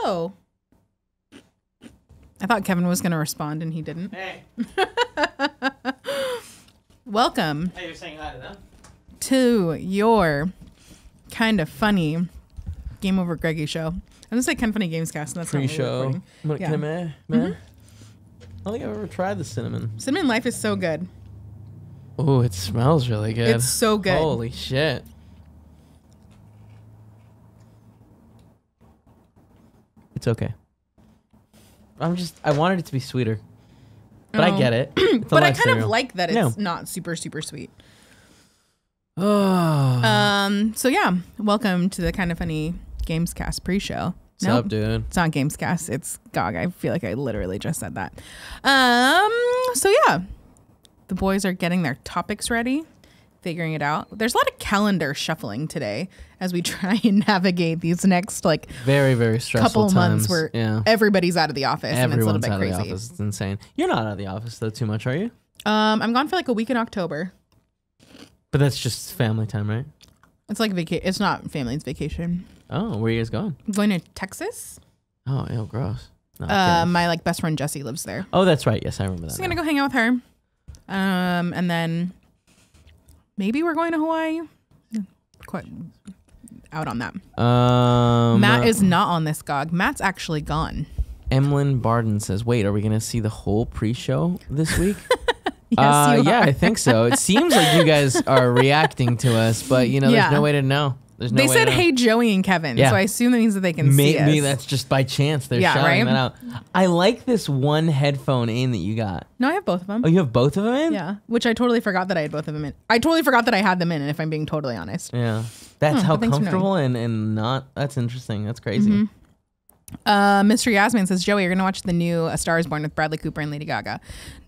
hello. I thought Kevin was going to respond and he didn't. Hey. Welcome. Hey, you're saying hi to them? To your kind of funny Game Over Greggy show. I'm going to say kind of funny Gamescast, and that's Pre-show. not yeah. Man. I don't think I've ever tried the cinnamon. Cinnamon Life is so good. Oh, it smells really good. It's so good. Holy shit. It's okay. I wanted it to be sweeter. But I get it. But I kind of like that it's not super, super sweet. Oh. So yeah, welcome to the Kind of Funny Gamescast pre-show. What's up, dude? It's not Gamescast, it's GOG. I feel like I literally just said that. So yeah, the boys are getting their topics ready, figuring it out. There's a lot of calendar shuffling today as we try and navigate these next very, very stressful couple times. months where everybody's out of the office. Everyone's and it's a little bit out crazy. of the office. It's insane. You're not out of the office though too much, are you? I'm gone for like a week in October. But that's just family time, right? It's like it's not family's vacation. Oh, where are you guys going? I'm going to Texas. Oh, ew, gross. No, my best friend Jessie lives there. Oh, that's right. Yes, I remember that. So I'm gonna go hang out with her. And then maybe we're going to Hawaii. Quite out on that. Matt is not on this GOG. Matt's actually gone. Emlyn Barden says, wait, are we going to see the whole pre-show this week? Yes, you yeah, are. I think so. It seems like you guys are reacting to us, but there's no way to know. There's no they way said, to know. hey, Joey and Kevin. Yeah. So I assume that means that they can see us. Maybe that's just by chance. They're shouting that out. I like this one headphone in that you got. No, I have both of them. Oh, you have both of them in? Yeah, which I totally forgot that I had both of them in. I totally forgot that I had them in, and if I'm being totally honest. Yeah. That's how thanks for comfortable and not. That's interesting. That's crazy. Mr. Yasmin says, Joey, you're going to watch the new A Star is Born with Bradley Cooper and Lady Gaga.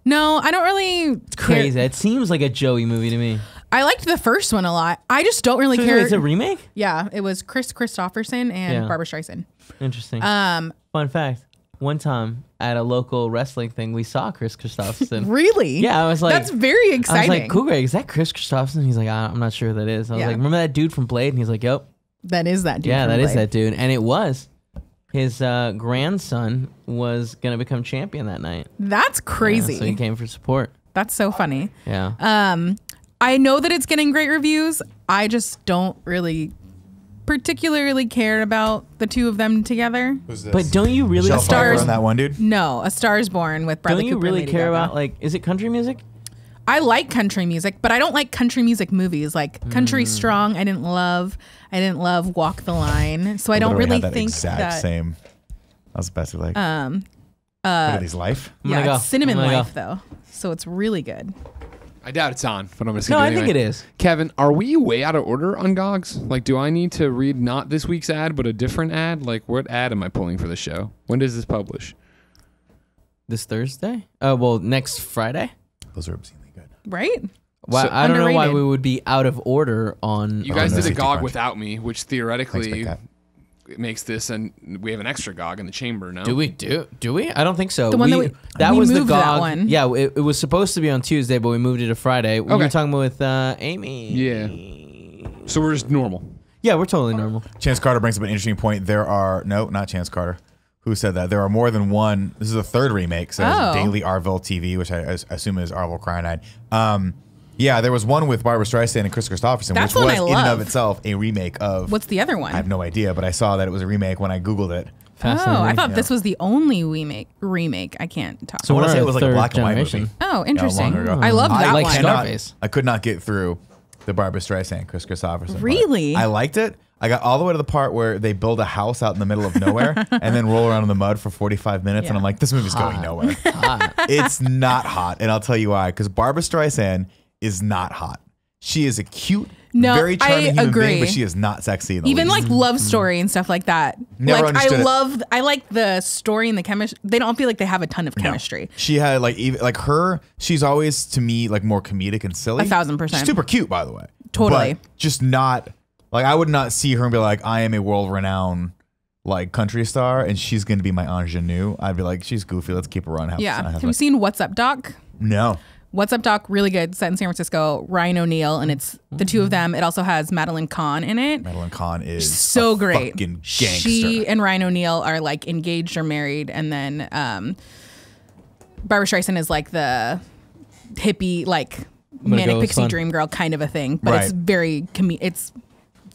No, I don't really It's crazy. It seems like a Joey movie to me. I liked the first one a lot. I just don't really care. It's a remake? Yeah, it was Chris Christopherson and Barbara Streisand. Interesting. Fun fact. One time at a local wrestling thing, we saw Chris Christopherson. Really? Yeah, I was like... That's very exciting. I was like, cool, Greg, is that Chris Christopherson? He's like, I'm not sure who that is. I was like, remember that dude from Blade? And he's like, yep. That is that dude Yeah, from that is Blade. that dude. And it was. His grandson was going to become champion that night. That's crazy. Yeah, so he came for support. That's so funny. Yeah. I know that it's getting great reviews. I just don't really particularly care about the two of them together. Who's this? But don't you really... Michelle Pfeiffer on that one, dude? No, A Star is Born with Bradley Don't you Cooper really and Lady care Gaga. about, is it country music? I like country music, but I don't like country music movies. Like Country Strong, I didn't love Walk the Line. So I don't really think that same. I was about to like. What are these life? Yeah, it's Cinnamon Life though, so it's really good. I doubt it's on, but I'm gonna. No, I think it is. Kevin, are we way out of order on GOGs? Like, do I need to read not this week's ad, but a different ad? Like, what ad am I pulling for the show? When does this publish? This Thursday? Well, next Friday. Those are obscenely good. Right? Well, So- I don't know why underrated. we would be out of order on. You guys no, did a 60 GOG punch. without me, which Thanks, theoretically Big Cat. makes this, and we have an extra GOG in the chamber. No, Do we? Do we? I don't think so. The one that we was the moved GOG. that one. Yeah, it was supposed to be on Tuesday, but we moved it to Friday. We were talking with Amy. Yeah. So we're just normal. Yeah, we're totally normal. Chance Carter brings up an interesting point. There are not Chance Carter. Who said that? There are more than one. This is a third remake. So there's Daily Arville TV, which I assume is Arville Cyanide. Yeah, there was one with Barbara Streisand and Chris Christopherson, That's which one was I in and love. of itself a remake of. What's the other one? I have no idea, but I saw that it was a remake when I Googled it. Oh, I thought Yeah. this was the only remake. I can't talk. So I want we're to say in it was like a third black and white generation. movie. Oh, interesting. longer ago. I love that like one. Scarface. I could not get through the Barbara Streisand, Chris Christopherson. part. Really? I liked it. I got all the way to the part where they build a house out in the middle of nowhere and then roll around in the mud for 45 minutes. And I'm like, this movie's going nowhere. It's not hot. And I'll tell you why. Because Barbara Streisand is not hot. She is a cute, very charming human being, but she is not sexy in the Even least. like love story and stuff like that. Never like understood it. I like the story and the chemistry. They don't feel like they have a ton of chemistry. She had she's always to me like more comedic and silly. 1,000%. She's super cute, by the way. Totally. But just not like I would not see her and be like, I am a world renowned like country star and she's going to be my ingenue. I'd be like, she's goofy. Let's keep her on. Yeah. Have you seen What's Up, Doc? No. What's Up Doc, really good, set in San Francisco. Ryan O'Neal, and it's the two of them. It also has Madeline Kahn in it. Madeline Kahn is so a great. fucking gangster. She and Ryan O'Neal are like engaged or married, and then Barbara Streisand is like the hippie, like manic pixie dream girl kind of a thing, but it's very it's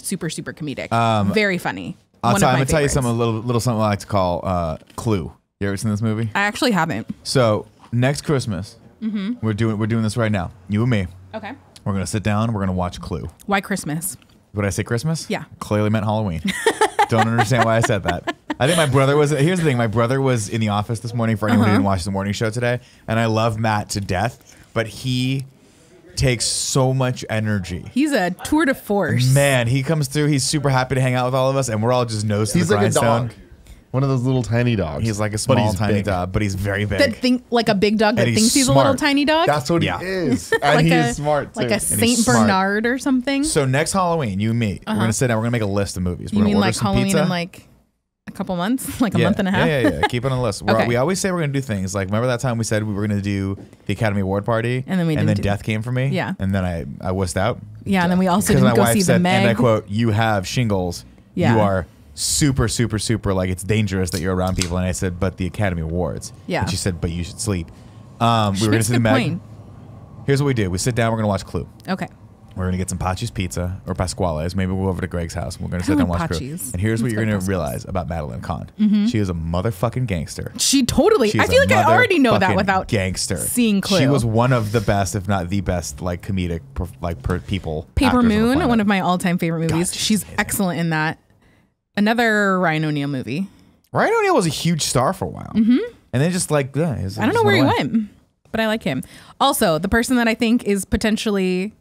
super comedic, very funny. I'm gonna tell you something, a little something I like to call Clue. You ever seen this movie? I actually haven't. So next Christmas, we're doing this right now. You and me. Okay. We're gonna sit down. We're gonna watch Clue. Why Christmas? Would I say Christmas? Yeah. Clearly meant Halloween. Don't understand why I said that. I think my brother was. Here's the thing. My brother was in the office this morning. For anyone who didn't watch the morning show today, and I love Matt to death, but he takes so much energy. He's a tour de force. Man, he comes through. He's super happy to hang out with all of us, and we're all just nose to the grindstone. Like a dog. One of those little tiny dogs. He's like a small, tiny dog, but he's very big. That think like a big dog that thinks he's a little tiny dog. That's what he is. And like he is smart too. Like a Saint Bernard or something. So next Halloween, you and me, we're gonna sit down. We're gonna make a list of movies. We're You gonna mean order like some Halloween pizza. in like a couple months, like a month and a half? Yeah. Keep it on the list. Okay. We always say we're gonna do things. Like remember that time we said we were gonna do the Academy Award party, And then we didn't do death came for me. Yeah. And then I wussed out. Yeah, and then we also Because didn't my go wife see the said, Meg. and I quote, "You have shingles. Yeah. You are super like it's dangerous that you're around people." And I said, "But the Academy Awards." Yeah. And she said, "But you should sleep." We were She gonna makes see a the good Meg. point. Here's what we do. We sit down. We're gonna watch Clue. Okay. We're gonna get some Pachi's pizza or Pasquale's. Maybe we'll go over to Greg's house. And we're gonna sit down and like watch Clue. Pachi's. And here's what Let's you're go gonna Pasquale's. realize about Madeline Kahn. She is a motherfucking gangster. She totally. She's I feel a like I already know that motherfucking without gangster seeing Clue. She was one of the best, if not the best, like comedic people. Paper actors on the Moon, planet. one of my all-time favorite movies. God, she's amazing. excellent in that. Another Ryan O'Neal movie. Ryan O'Neal was a huge star for a while, and then just like I don't know where he went, but I like him. Also, the person that I think is potentially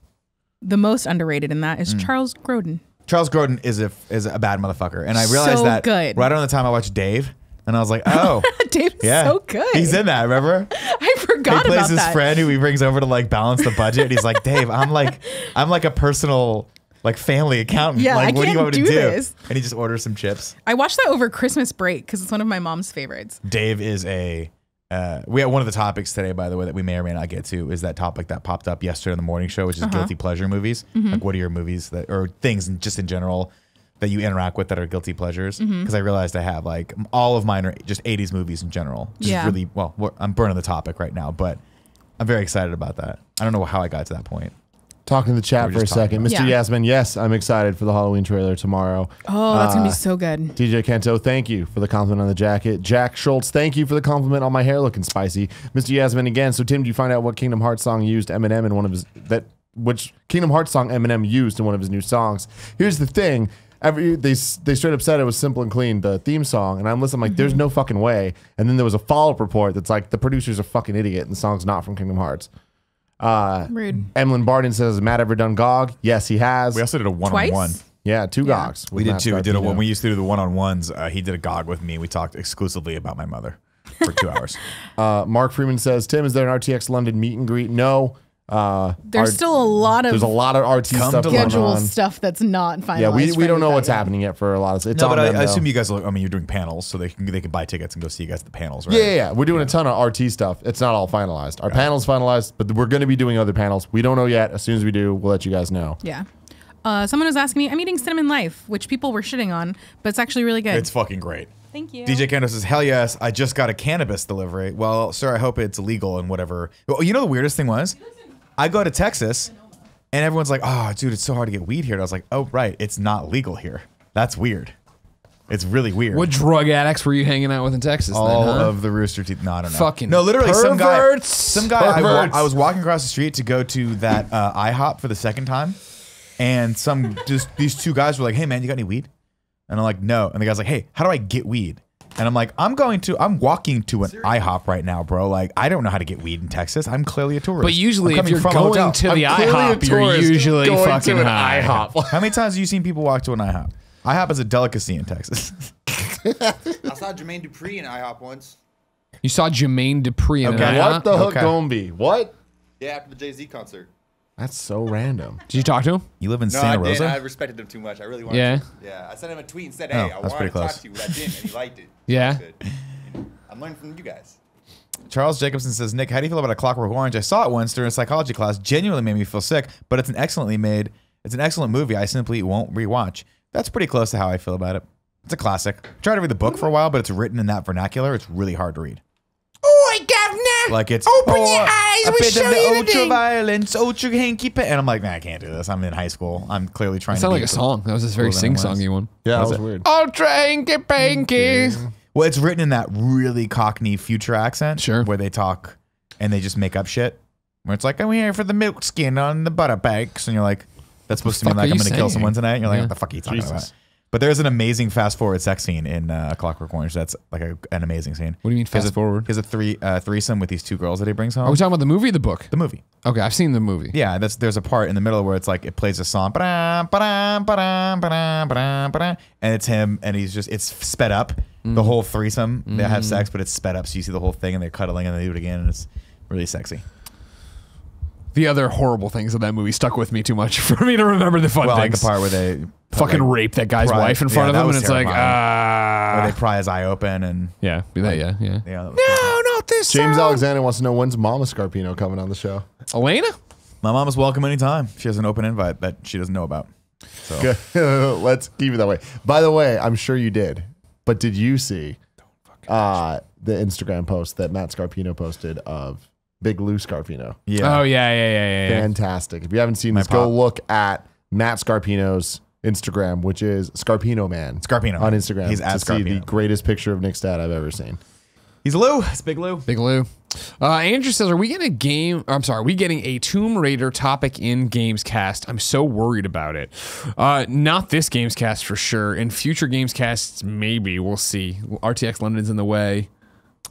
the most underrated in that is Charles Grodin. Charles Grodin is a bad motherfucker, and I realized So that good. right around the time I watched Dave, and I was like, oh, Dave's yeah, so good. He's in that. Remember? I forgot He plays about his that. friend who he brings over to like balance the budget. And he's like, Dave, I'm like a personal like family accountant. Yeah, like, I what do you can't want me to do do? this. And he just orders some chips. I watched that over Christmas break because it's one of my mom's favorites. Dave is we have one of the topics today, by the way, that we may or may not get to is that topic that popped up yesterday in the morning show, which is guilty pleasure movies. Like, what are your movies that, or things just in general that you interact with that are guilty pleasures? Because I realized I have like all of mine are just 80s movies in general. Just Yeah. really, well, I'm burning the topic right now, but I'm very excited about that. I don't know how I got to that point. Talking to the chat We're for a just talking second. about Mr. Yeah. Yasmin, yes, I'm excited for the Halloween trailer tomorrow. Oh, that's going to be so good. DJ Kento, thank you for the compliment on the jacket. Jack Schultz, thank you for the compliment on my hair looking spicy. Mr. Yasmin again. So Tim, did you find out what Kingdom Hearts song used Eminem in one of his which Kingdom Hearts song Eminem used in one of his new songs? Here's the thing. They straight up said it was Simple and Clean, the theme song, and I'm listening like there's no fucking way. And then there was a follow-up report that's like the producer's a fucking idiot and the song's not from Kingdom Hearts. Rude. Emlyn Barden says, has Matt ever done GOG? Yes, he has. We also did a one-on-one. Twice? Yeah, 2 GOGs. We with did too. Matt We did Scarpino. when we used to do the one-on-ones. He did a GOG with me. We talked exclusively about my mother for 2 hours. Mark Freeman says, Tim, is there an RTX London meet and greet? No. There's still a lot of There's a lot of RT Come stuff to going schedule on. stuff that's not finalized. Yeah, we for don't know what's everybody. happening yet for a lot of it's No, on but them, I though. assume you guys. I mean, you're doing panels, so they can buy tickets and go see you guys at the panels, right? Yeah. We're doing a ton of RT stuff. It's not all finalized. Our panel's finalized, but we're going to be doing other panels. We don't know yet. As soon as we do, we'll let you guys know. Yeah. Someone was asking me, I'm eating Cinnamon Life, which people were shitting on, but it's actually really good. It's fucking great. Thank you. DJ Kendo says, hell yes, I just got a cannabis delivery. Well, sir, I hope it's legal and whatever. Well, you know the weirdest thing was? I go to Texas and everyone's like, oh, dude, it's so hard to get weed here. And I was like, oh, right, it's not legal here. That's weird. It's really weird. What drug addicts were you hanging out with in Texas? All then, huh? of the Rooster Teeth. No, I don't know. Fucking no, literally, perverts. some guy. Perverts. I was walking across the street to go to that IHOP for the second time, and these 2 guys were like, "Hey, man, you got any weed?" And I'm like, "No." And the guy's like, "Hey, how do I get weed?" And I'm like, I'm walking to an IHOP right now, bro. Like, I don't know how to get weed in Texas. I'm clearly a tourist. But usually, I'm if coming you're from a hotel. going to the I'm clearly a IHOP, you're tourist usually going fucking to an high. IHOP. How many times have you seen people walk to an IHOP? IHOP is a delicacy in Texas. I saw Jermaine Dupri in IHOP once. You saw Jermaine Dupri in Okay. an What IHOP? the hook Okay. gonna be? What? Yeah, after the Jay-Z concert. That's so random. Did you talk to him? You live in No, Santa I Rosa? didn't. I respected him too much. I really wanted Yeah? to. Yeah, I sent him a tweet and said, Oh, hey, I that's wanted pretty to talk close. to you, but I didn't, and he liked it. Yeah? Good. I'm learning from you guys. Charles Jacobson says, Nick, how do you feel about A Clockwork Orange? I saw it once during a psychology class. Genuinely made me feel sick, but it's an excellent movie. I simply won't rewatch. That's pretty close to how I feel about it. It's a classic. I tried to read the book for a while, but it's written in that vernacular. It's really hard to read. Oh, governor! Like it's Open your eyes. a We'll bit show of the you the ultra thing. violence, ultra hanky panky. And I'm like, man, I can't do this. I'm in high school. I'm clearly trying to Sound be like a song. That was this very cooler than I was. sing-songy one. Yeah, that Was was it? weird. Ultra hanky panky. Well, it's written in that really Cockney future accent. Sure. Where they talk and they just make up shit. Where it's like, I'm here for the milk skin on the butter bakes. And you're like, that's supposed to mean fuck like are I'm you going to kill saying? someone tonight. And you're like, Yeah. what the fuck are you talking Jesus. about? But there's an amazing fast forward sex scene in Clockwork Orange. That's like an amazing scene. What do you mean fast forward? There's a threesome with these two girls that he brings home. Are we talking about the movie or the book? The movie. Okay, I've seen the movie. Yeah, there's a part in the middle where it's like it plays a song, ba-dum, ba-dum, ba-dum, ba-dum, ba-dum, ba-dum, and it's him, and it's sped up. The whole threesome, they have sex, but it's sped up, so you see the whole thing, and they're cuddling, and they do it again, and it's really sexy. The other horrible things of that movie stuck with me too much for me to remember the fun Well, like things. the part where they Fucking rape that guy's pry- wife in front yeah, of that him, and was it's like, where they pry his eye open, and yeah, be that, yeah. yeah, that was No, not this. James sound. Alexander wants to know when's Mama Scarpino coming on the show. Elena? My mom is welcome anytime. She has an open invite that she doesn't know about. So Good. Let's keep it that way. By the way, I'm sure you did, but did you see the Instagram post that Matt Scarpino posted of Big Lou Scarpino? yeah, Oh, yeah. Fantastic. If you haven't seen this, pop. go look at Matt Scarpino's Instagram, which is Scarpino Man. Scarpino on Instagram. He's to at see the Scarpino. greatest picture of Nick's dad I've ever seen. He's Lou. It's Big Lou. Big Lou. Andrew says, are we getting a Tomb Raider topic in Gamescast? I'm so worried about it. Not this Gamescast for sure. In future Gamescasts, maybe. We'll see. RTX London's in the way.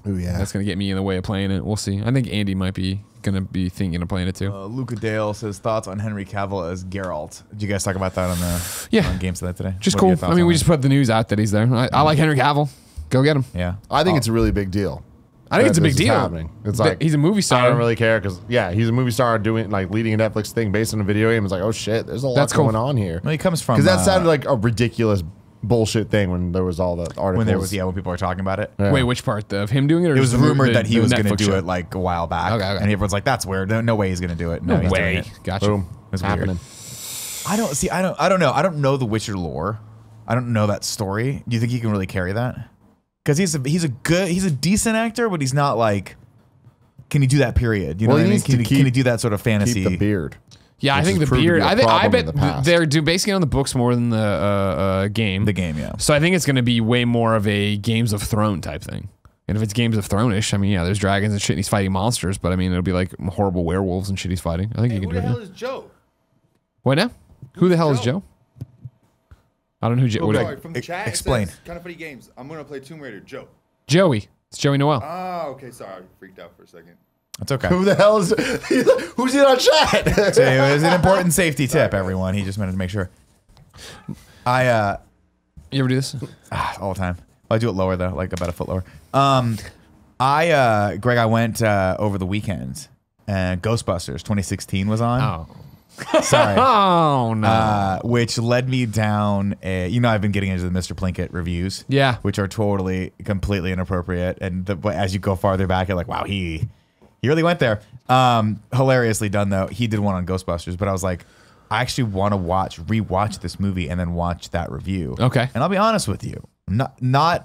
Oh yeah. That's going to get me in the way of playing it. We'll see. I think Andy might be going to be thinking of playing it too. Luca Dale says thoughts on Henry Cavill as Geralt. Did you guys talk about that on the Yeah. on Games Tonight today? Just What are your cool. thoughts I mean, on we that? just put the news out that he's there. I like Henry Cavill. Go get him. Yeah. I think it's a really big deal. I think it's a that big this is deal. happening. It's But like he's a movie star. I don't really care because he's a movie star doing like leading a Netflix thing based on a video game. It's like, oh shit, there's a lot That's cool. going on here. Well, he comes from Because that sounded like a ridiculous bullshit thing when there was all the articles. when there was when people were talking about it. Yeah. Wait, which part of him doing it? Or It was just the rumored that he the was going to Netflix do show? it like a while back, Okay. and everyone's like, "That's weird. No way he's going to do it." No he's doing way. it. Gotcha. Boom. It's happening. weird. I don't know. I don't know the Witcher lore. I don't know that story. Do you think he can really carry that? Because he's a decent actor, but he's not like. Can he do that? Period. You know Well, what I he mean? needs to Can he do that sort of fantasy? Keep the beard. Yeah, I Which think the has proved to beard. be a I problem in bet the past. they're basing it on the books more than the game. The game, yeah. So I think it's going to be way more of a Games of Thrones type thing. And if it's Games of Thrones-ish, I mean, yeah, there's dragons and shit, and he's fighting monsters. But I mean, it'll be like horrible werewolves and shit he's fighting. I think he Hey, can who do the it. hell Yeah. is Joe? What now? Who the hell is Joe? I don't know who Joe. what- Sorry, from the chat. explain. It says, kind of funny games. I'm gonna play Tomb Raider. Joe. Joey. It's Joey Noel. Ah, okay. Sorry, I freaked out for a second. That's okay. Who the hell is? Who's in our chat? So it was an important safety tip, everyone. He just wanted to make sure. You ever do this? All the time. Well, I do it lower though, like about a foot lower. Greg, I went over the weekend, and Ghostbusters 2016 was on. Oh. Sorry. Oh, no. Which led me down I've been getting into the Mr. Plinkett reviews. Yeah. Which are completely inappropriate. And as you go farther back, you're like, wow, he really went there. Hilariously done though. He did one on Ghostbusters, but I was like, I actually want to rewatch this movie and then watch that review. Okay. And I'll be honest with you, I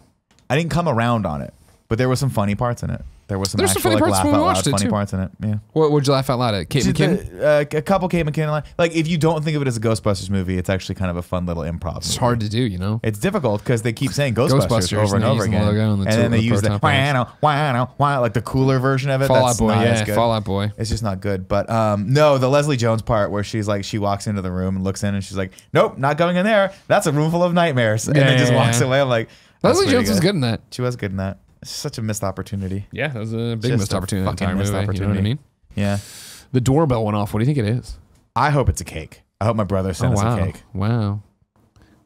didn't come around on it, but there were some funny parts in it. There was some There's some actual funny like parts laugh when we out loud watched it, funny too. parts in it. Yeah. What would you laugh out loud at? Kate Just McKinnon? a couple Kate McKinnon. Like if you don't think of it as a Ghostbusters movie, it's actually kind of a fun little improv. It's hard to do, you know? It's difficult because they keep saying Ghostbusters, over and and over they use the again, logo and the then they the use the proton wow, like the cooler version of it. Fall That's Out Boy, not as yeah. good. Fall Out Boy. It's just not good. But no, the Leslie Jones part where she walks into the room and looks in and she's like, nope, not going in there. That's a room full of nightmares. And then just walks away. I'm like, that's Leslie pretty Jones was good in that. She was good in that. It's such a missed opportunity. Yeah, that was a big Just missed a opportunity in the fucking entire missed movie. You know what I mean? Yeah. The doorbell went off. What do you think it is? I hope it's a cake. I hope my brother sent us wow. a cake. Wow.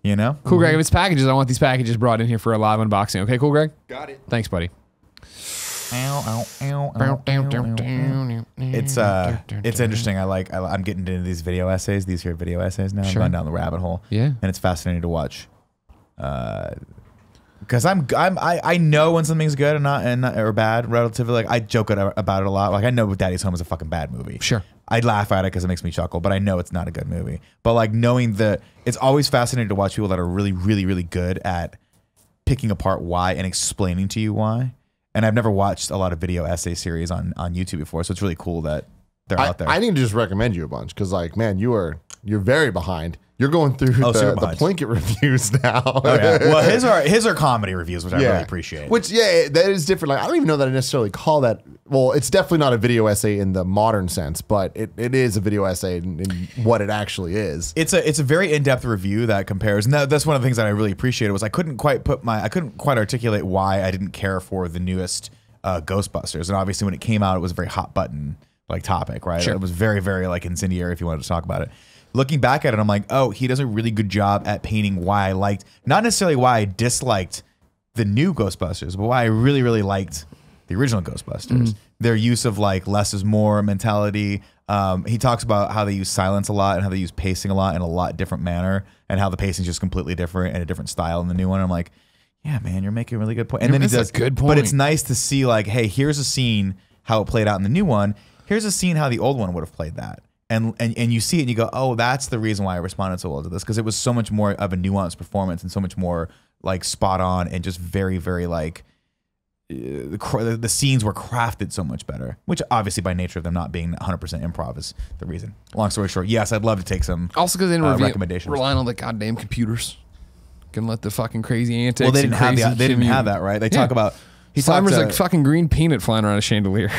You know? Cool, Greg. If it's packages, I want these packages brought in here for a live unboxing. Okay, cool, Greg? Got it. Thanks, buddy. It's interesting. I'm getting into these video essays, these video essays now. Sure. I'm going down the rabbit hole. Yeah. And it's fascinating to watch because I know when something's good and not or bad relatively. Like I joke about it a lot. Like I know Daddy's Home is a fucking bad movie. Sure. I'd laugh at it because it makes me chuckle, but I know it's not a good movie. But like knowing that it's always fascinating to watch people that are really, really, really good at picking apart why and explaining to you why. And I've never watched a lot of video essay series on YouTube before, so it's really cool that they're out there. I need to just recommend you a bunch because, like, man, you're very behind. You're going through the Plinkett reviews now. Oh, yeah. Well, his are comedy reviews, which I really appreciate. Which, that is different. Like, I don't even know that I necessarily call that. Well, it's definitely not a video essay in the modern sense, but it is a video essay in what it actually is. It's a very in-depth review that compares, and that's one of the things that I really appreciated was I couldn't quite articulate why I didn't care for the newest Ghostbusters, and obviously when it came out, it was a very hot button like topic, right? Sure. It was very, very like incendiary if you wanted to talk about it. Looking back at it, I'm like, oh, he does a really good job at painting why I liked, not necessarily why I disliked the new Ghostbusters, but why I really, really liked the original Ghostbusters. Their use of like less is more mentality. He talks about how they use silence a lot and how they use pacing a lot in a lot different manner, and how the pacing is just completely different and a different style in the new one. I'm like, yeah, man, you're making a really good point. And then he does, good point. But it's nice to see like, hey, here's a scene how it played out in the new one. Here's a scene how the old one would have played that. And you see it and you go, oh, that's the reason why I responded so well to this, because it was so much more of a nuanced performance and so much more like spot on and just very, very like the scenes were crafted so much better, which obviously by nature of them not being 100% improv is the reason. Long story short, yes, I'd love to take some also because they didn't recommendations. Relying on the goddamn computers. Can let the fucking crazy antics. Well, they didn't have that, right? They talk about. Slimer's like fucking green peanut flying around a chandelier.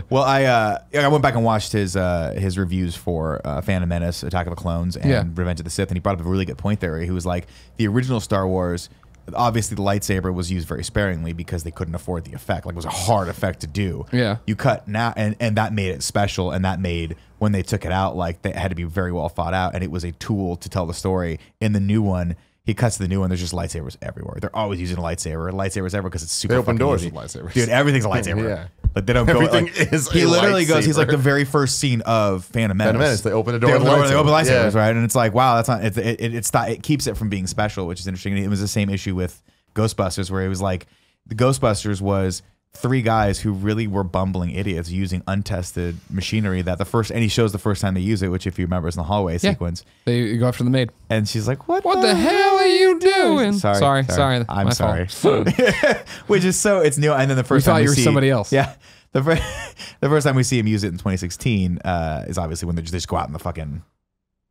Well, I went back and watched his reviews for Phantom Menace, Attack of the Clones, and Revenge of the Sith, and he brought up a really good point there. He was like, the original Star Wars, obviously the lightsaber was used very sparingly because they couldn't afford the effect. Like it was a hard effect to do. Yeah. You cut now, and that made it special, and that made when they took it out, like they had to be very well thought out, and it was a tool to tell the story. In the new one, he cuts to the new one. There's just lightsabers everywhere. They're always using a lightsaber. Lightsabers everywhere because it's super. They open doors easy. with lightsabers, dude. Everything's a lightsaber. Yeah, but they don't Everything go. Like, is he a literally lightsaber. goes. He's like the very first scene of Phantom Menace. They open the door. They open lightsabers, yeah. right? And it's like, wow, that's not. It keeps it from being special, which is interesting. And it was the same issue with Ghostbusters, where it was like the Ghostbusters was 3 guys who really were bumbling idiots using untested machinery and he shows the first time they use it, which if you remember is in the hallway sequence. They go after the maid. And she's like, what the hell are you doing? Sorry. I'm sorry. Which is so, it's new. And then the first time you were somebody else. Yeah. The first time we see him use it in 2016 is obviously when they just go out in the fucking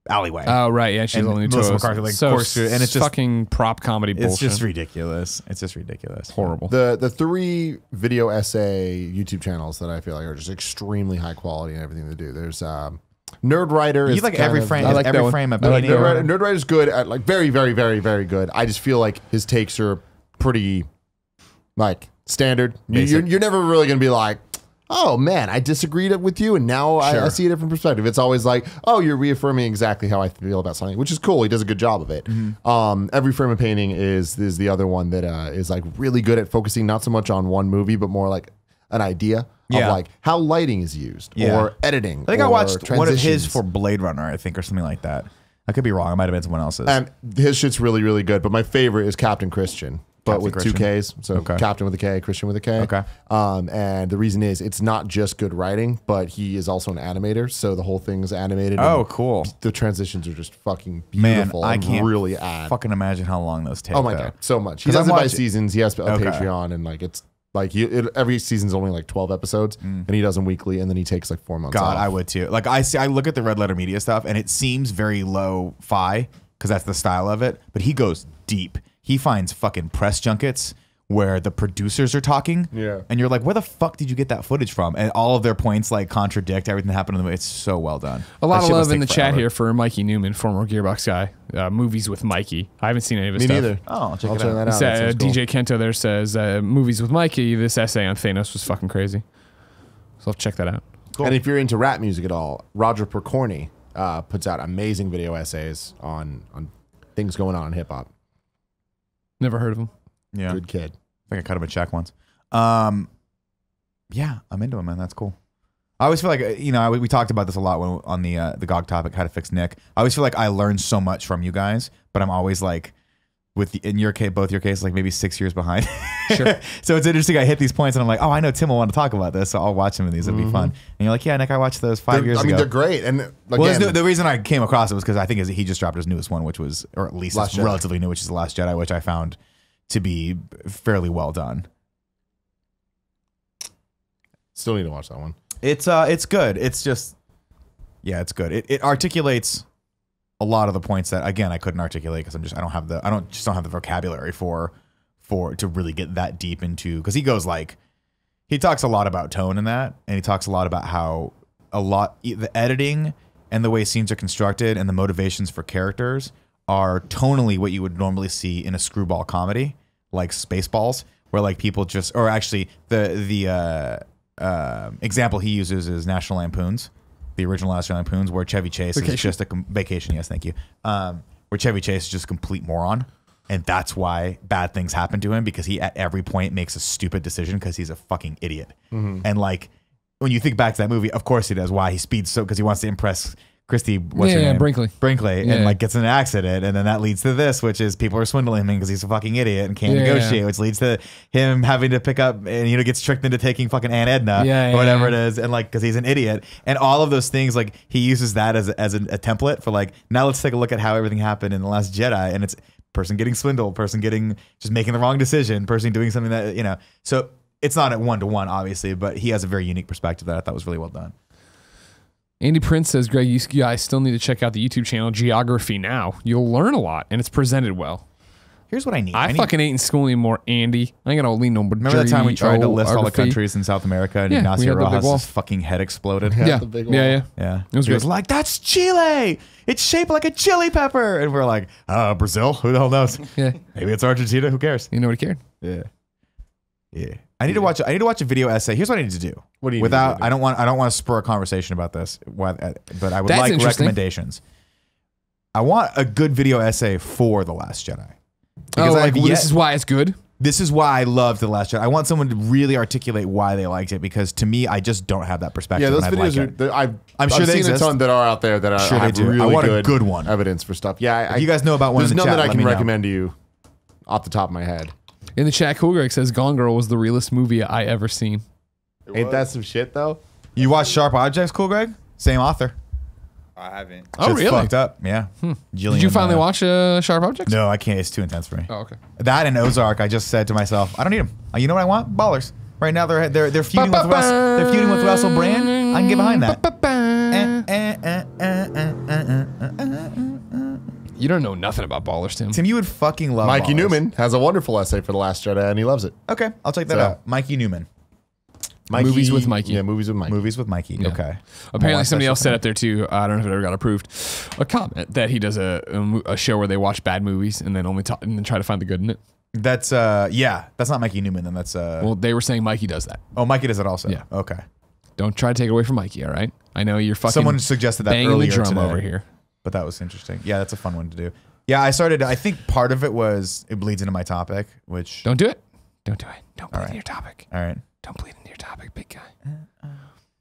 alleyway. Oh, right. Yeah, she's only Melissa McCarthy like course through, and it's just fucking prop comedy bullshit. It's just ridiculous. It's just ridiculous. Horrible. The 3 video essay YouTube channels that I feel like are just extremely high quality in everything they do. There's Nerd Writer. You like every frame. I like every that frame of Nerd painting. Writer's good at like very, very, very, very good. I just feel like his takes are pretty like standard. You're never really gonna be like, oh man, I disagreed with you, and now I see a different perspective. It's always like, oh, you're reaffirming exactly how I feel about something, which is cool. He does a good job of it. Every Frame of Painting is the other one that is like really good at focusing not so much on one movie, but more like an idea of like how lighting is used or editing. I think I watched one of his for Blade Runner, I think, or something like that. I could be wrong. It might have been someone else's. And his shit's really, really good. But my favorite is Captain Christian. But with Christian. 2 Ks, so Captain with a K, Christian with a K. Okay. And the reason is it's not just good writing, but he is also an animator, so the whole thing is animated. Oh, cool. The transitions are just fucking beautiful. Man, I can't really add. fucking imagine how long those take. Oh my god, so much. He does it by seasons. He has a Patreon, and like it's like every season's only like 12 episodes, and he does them weekly, and then he takes like 4 months. God, off. I would too. Like I look at the Red Letter Media stuff, and it seems very low-fi because that's the style of it. But he goes deep. He finds fucking press junkets where the producers are talking, and you're like, where the fuck did you get that footage from? And all of their points like contradict everything that happened in the movie. It's so well done. A lot of love in the chat here for Mikey Newman, former Gearbox guy. Movies with Mikey. I haven't seen any of his stuff. Me neither. Oh, I'll check that out. DJ Kento there says, movies with Mikey, this essay on Thanos was fucking crazy. So I'll check that out. Cool. And if you're into rap music at all, Roger Percorny puts out amazing video essays on things going on in hip hop. Never heard of him. Yeah. Good kid. I think I cut him a check once. Yeah, I'm into him, man. That's cool. I always feel like, we talked about this a lot on the GOG topic, how to fix Nick. I always feel like I learn so much from you guys, but I'm always like, in your case, both your cases, like maybe 6 years behind. Sure. So it's interesting. I hit these points and I'm like, oh, I know Tim will want to talk about this, so I'll watch some of these. It'll be fun. And you're like, yeah, Nick, I watched those 5 years ago. I mean, they're great. And again, well, the reason I came across it was because I think he just dropped his newest one, which was, or at least it's relatively new, which is The Last Jedi, which I found to be fairly well done. Still need to watch that one. It's good. It's just, yeah, it's good. It articulates a lot of the points that, again, I couldn't articulate because I don't have the vocabulary for to really get that deep into, because he talks a lot about tone in that, and he talks a lot about how the editing and the way scenes are constructed and the motivations for characters are tonally what you would normally see in a screwball comedy like Spaceballs, where like people just, or actually the example he uses is National Lampoons, the original National Lampoons, where Chevy Chase is just a vacation. Yes, thank you. Where Chevy Chase is just a complete moron. And that's why bad things happen to him, because he at every point makes a stupid decision because he's a fucking idiot. And like, when you think back to that movie, of course he does. Why? He speeds so because he wants to impress Christy, what's her name? Brinkley, and like gets in an accident, and then that leads to this, which is people are swindling him because he's a fucking idiot and can't negotiate, which leads to him having to pick up and gets tricked into taking fucking Aunt Edna or whatever it is, and like because he's an idiot, and all of those things, like he uses that as a template for like, now let's take a look at how everything happened in The Last Jedi, and it's person getting swindled, person getting just making the wrong decision, person doing something that so it's not at 1-to-1 obviously, but he has a very unique perspective that I thought was really well done. Andy Prince says, Greg, you guys still need to check out the YouTube channel Geography Now. You'll learn a lot, and it's presented well. Here's what I need. I fucking ain't in school anymore, Andy. I ain't gonna lean no. Remember that time we tried to list all the countries in South America, and Ignacio Rojas' fucking head exploded? Yeah. It was great. like, that's Chile. It's shaped like a chili pepper, and we're like, Brazil? Who the hell knows? Yeah, maybe it's Argentina. Who cares? Nobody cared. Yeah. I need to watch a video essay. Here's what I need to do. What do you Without need to do? I don't want to spur a conversation about this, but I would That's like interesting. recommendations. I want a good video essay for The Last Jedi. Because this is why it's good. This is why I loved The Last Jedi. I want someone to really articulate why they liked it, because to me, I just don't have that perspective. Yeah, those and videos I'm sure I've they seen exist. a ton that are out there that are Sure they do. really I want a good one. evidence for stuff. Yeah, If you guys know about one there's in the none chat, that I let can me know. recommend to you off the top of my head. In the chat, Cool Greg says Gone Girl was the realest movie I ever seen. Ain't that some shit though? You watch Sharp Objects, Cool Greg? Same author. I haven't. Oh, Shit's really? fucked up. Yeah. Did you finally watch Sharp Objects? No, I can't. It's too intense for me. Oh, okay. That and Ozark, I just said to myself, I don't need them. You know what I want? Ballers. Right now they're feuding with They're feuding with Russell Brand. I can get behind that. You don't know nothing about Ballers, Tim. Tim, you would fucking love Mikey Ballers. Newman has a wonderful essay for The Last Jedi, and he loves it. Okay, I'll check that out. Mikey Newman. Movies with Mikey. Yeah, movies with Mikey. Movies with Mikey. Yeah. Okay. Apparently somebody else said up there too. I don't know if it ever got approved. A comment that he does a show where they watch bad movies and then and then try to find the good in it. That's that's not Mikey Newman then. That's Well, they were saying Mikey does that. Oh, Mikey does it also. Yeah. Okay. Don't try to take it away from Mikey. All right. I know you're fucking. Someone suggested that banging earlier the drum today, over here. but that was interesting. Yeah, that's a fun one to do. Yeah, I think part of it was it bleeds into my topic, which Don't do it. Don't do it. Don't bleed right. into your topic. all right. Don't bleed into your topic, big guy.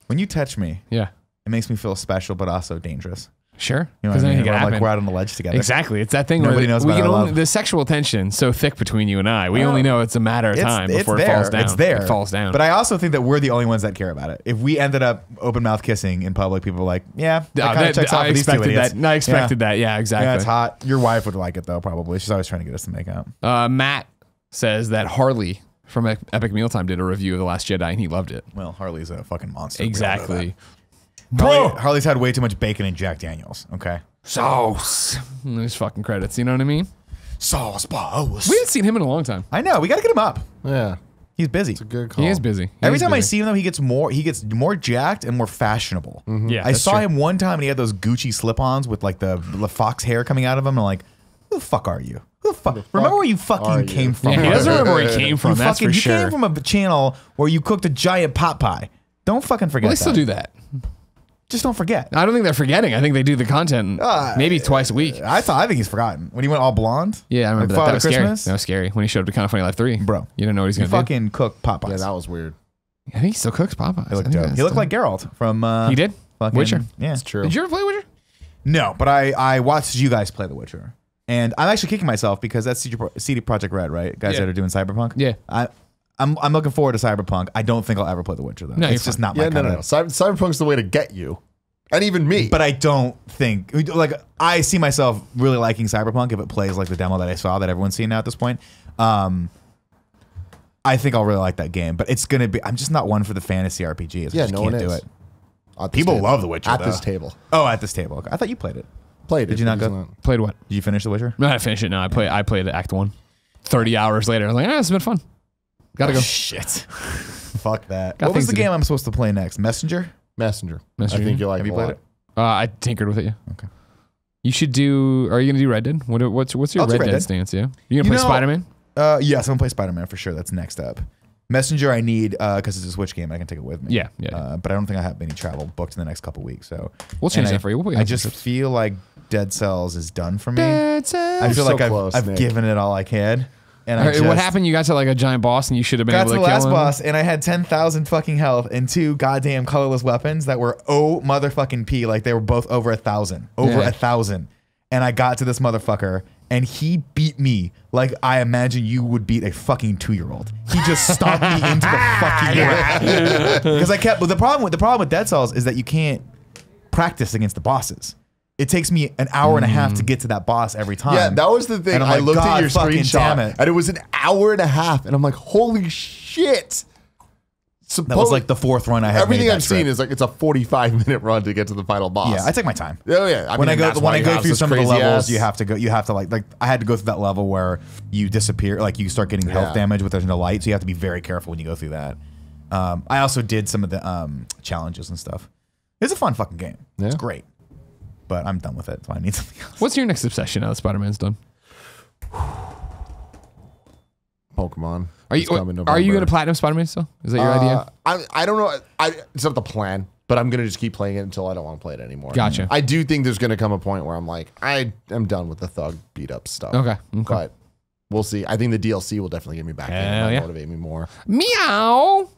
When you touch me, Yeah. it makes me feel special, but also dangerous. Sure. You know what I mean? anything can We're, like happen. we're out on the ledge together. Exactly. It's that thing Nobody where knows we about can our only, love. the sexual tension so thick between you and I. We Well, only know it's a matter of time before it falls down. It's there. It falls down. But I also think that we're the only ones that care about it. If we ended up open mouth kissing in public, people are like, yeah, that kind of checks out for these two idiots. that. I expected that. Yeah, exactly. Yeah, it's hot. Your wife would like it though, probably. She's always trying to get us to make out. Matt says that Harley from Epic Mealtime did a review of The Last Jedi and he loved it. Well, Harley's a fucking monster. We all know Exactly. that. Harley's had way too much bacon and Jack Daniels. Okay. Sauce. There's fucking credits. You know what I mean? Sauce balls. We haven't seen him in a long time. I know. We got to get him up. Yeah, He's busy. it's a good call. He is busy. Every time I see him though, he gets more jacked and more fashionable. Yeah, I that's saw true. him one time and he had those Gucci slip-ons with like the fox hair coming out of him. And I'm like, who the fuck are you? Who the fuck? Remember where you fucking came from? Yeah, he doesn't remember where he came from. You That's for you sure. came from a channel where you cooked a giant pot pie. Don't fucking forget Well, they that. still do that. Just don't forget. I don't think they're forgetting. I think they do the content maybe twice a week. I think he's forgotten. When he went all blonde. Yeah, I remember like that. That was scary. Christmas? That was scary when he showed up to Kind of Funny Life 3. Bro. You don't know what he's He going to do. fucking cooked pot pies. Yeah, that was weird. I think he still cooks Popeyes. He looked dope. He looked like Geralt from He did? fucking, Witcher. Yeah. It's true. Did you ever play Witcher? No, but I watched you guys play The Witcher. And I'm actually kicking myself because that's CD Projekt Red, right? Guys that are doing Cyberpunk. Yeah. I'm looking forward to Cyberpunk. I don't think I'll ever play The Witcher though. No, It's just not my kind of. Cyberpunk's the way to get you, and even me. But I don't think like I see myself really liking Cyberpunk if it plays like the demo that I saw that everyone's seen now at this point. I think I'll really like that game, but it's gonna be. I'm just not one for the fantasy RPGs. Yeah, I just no can't one do is. it. People love The Witcher at though. this table. Oh, at this table. Okay. I thought you played it. Played it. Did you not but go? it's not- Played what? Did you finish The Witcher? No, I didn't finish it. No, I played Act 1. 30 hours later, I was like, this has been fun. Gotta go. Shit. Fuck that. Got What was things the to game do. I'm supposed to play next? Messenger? Messenger. Messenger. I think you'll like Have it you a played lot. it? I tinkered with it, yeah. Okay. You should do, are you going to do Red Dead? What's your I'll do Red Red Dead Dead. stance, yeah? You going to play Spider-Man? Yes, I'm gonna play Spider-Man for sure. That's next up. Messenger I need because it's a Switch game. I can take it with me. Yeah. But I don't think I have any travel booked in the next couple weeks. So We'll change and that for you. We'll put you I on just some trips. feel like Dead Cells is done for me. Dead Cells. I feel You're like so I've, close, I've Nick. given it all I can. And All I right, just what happened? You got to like a giant boss and you should have been got able to to the kill last him? boss and I had 10,000 fucking health and 2 goddamn colorless weapons that were motherfucking P. Like they were both over 1,000. Over 1,000. And I got to this motherfucker and he beat me like I imagine you would beat a fucking 2-year-old. He just stomped me into the fucking ground. Because I kept. But the problem with Dead Cells is that you can't practice against the bosses. It takes me an hour and a half to get to that boss every time. Yeah, that was the thing. And I'm I like, looked God at your fucking damn screenshot, it. and it was an hour and a half, and I'm like, holy shit. That was like the 4th run I had. Everything made that I've seen trip. is like it's a 45-minute run to get to the final boss. Yeah, I take my time. Oh yeah. When I go through through some of the levels, you have to like I had to go through that level where you disappear, like you start getting health damage with there's no light, so you have to be very careful when you go through that. I also did some of the challenges and stuff. It's a fun fucking game. Yeah. It's great, but I'm done with it, so I need something else. What's your next obsession now that Spider-Man's done? Pokemon. Are you going to platinum Spider-Man still? Is that your idea? I don't know. It's not the plan, but I'm gonna just keep playing it until I don't want to play it anymore. Gotcha. I do think there's gonna come a point where I'm like, I am done with the thug beat up stuff. Okay. But we'll see. I think the DLC will definitely get me back in Hell and yeah. motivate me more. Meow.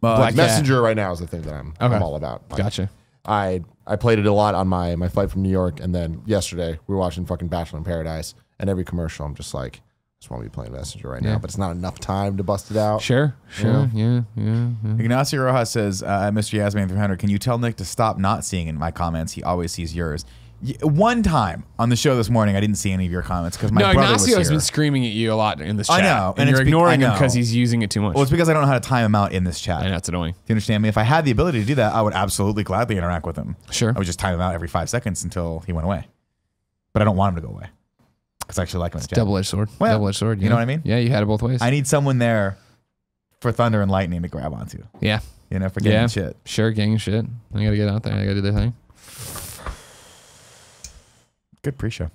Black cat. Messenger right now is the thing that I'm Okay. all about. Like, Gotcha. I played it a lot on my flight from New York, and then yesterday we were watching fucking Bachelor in Paradise, and every commercial I'm just like, I just want to be playing Messenger right Yeah. now, but it's not enough time to bust it out. Sure. Yeah. Ignacio Rojas says, Mr. Yasmin 300, can you tell Nick to stop not seeing in my comments? He always sees yours. One time on the show this morning, I didn't see any of your comments because my No, brother was Ignacio has here. been screaming at you a lot in this chat. I know, And and you're it's ignoring I him know. because he's using it too much. Well, it's because I don't know how to time him out in this chat. and that's annoying. Do you understand me? If I had the ability to do that, I would absolutely gladly interact with him. Sure. I would just time him out every 5 seconds until he went away. But I don't want him to go away because I actually like him in the chat. Double-edged sword. Well, Double-edged sword. you know what I mean? Yeah, you had it both ways. I need someone there for Thunder and Lightning to grab onto. yeah. You know, for getting Yeah. shit. Sure, gang and shit. I got to get out there. I got to do their thing. Good pre-show.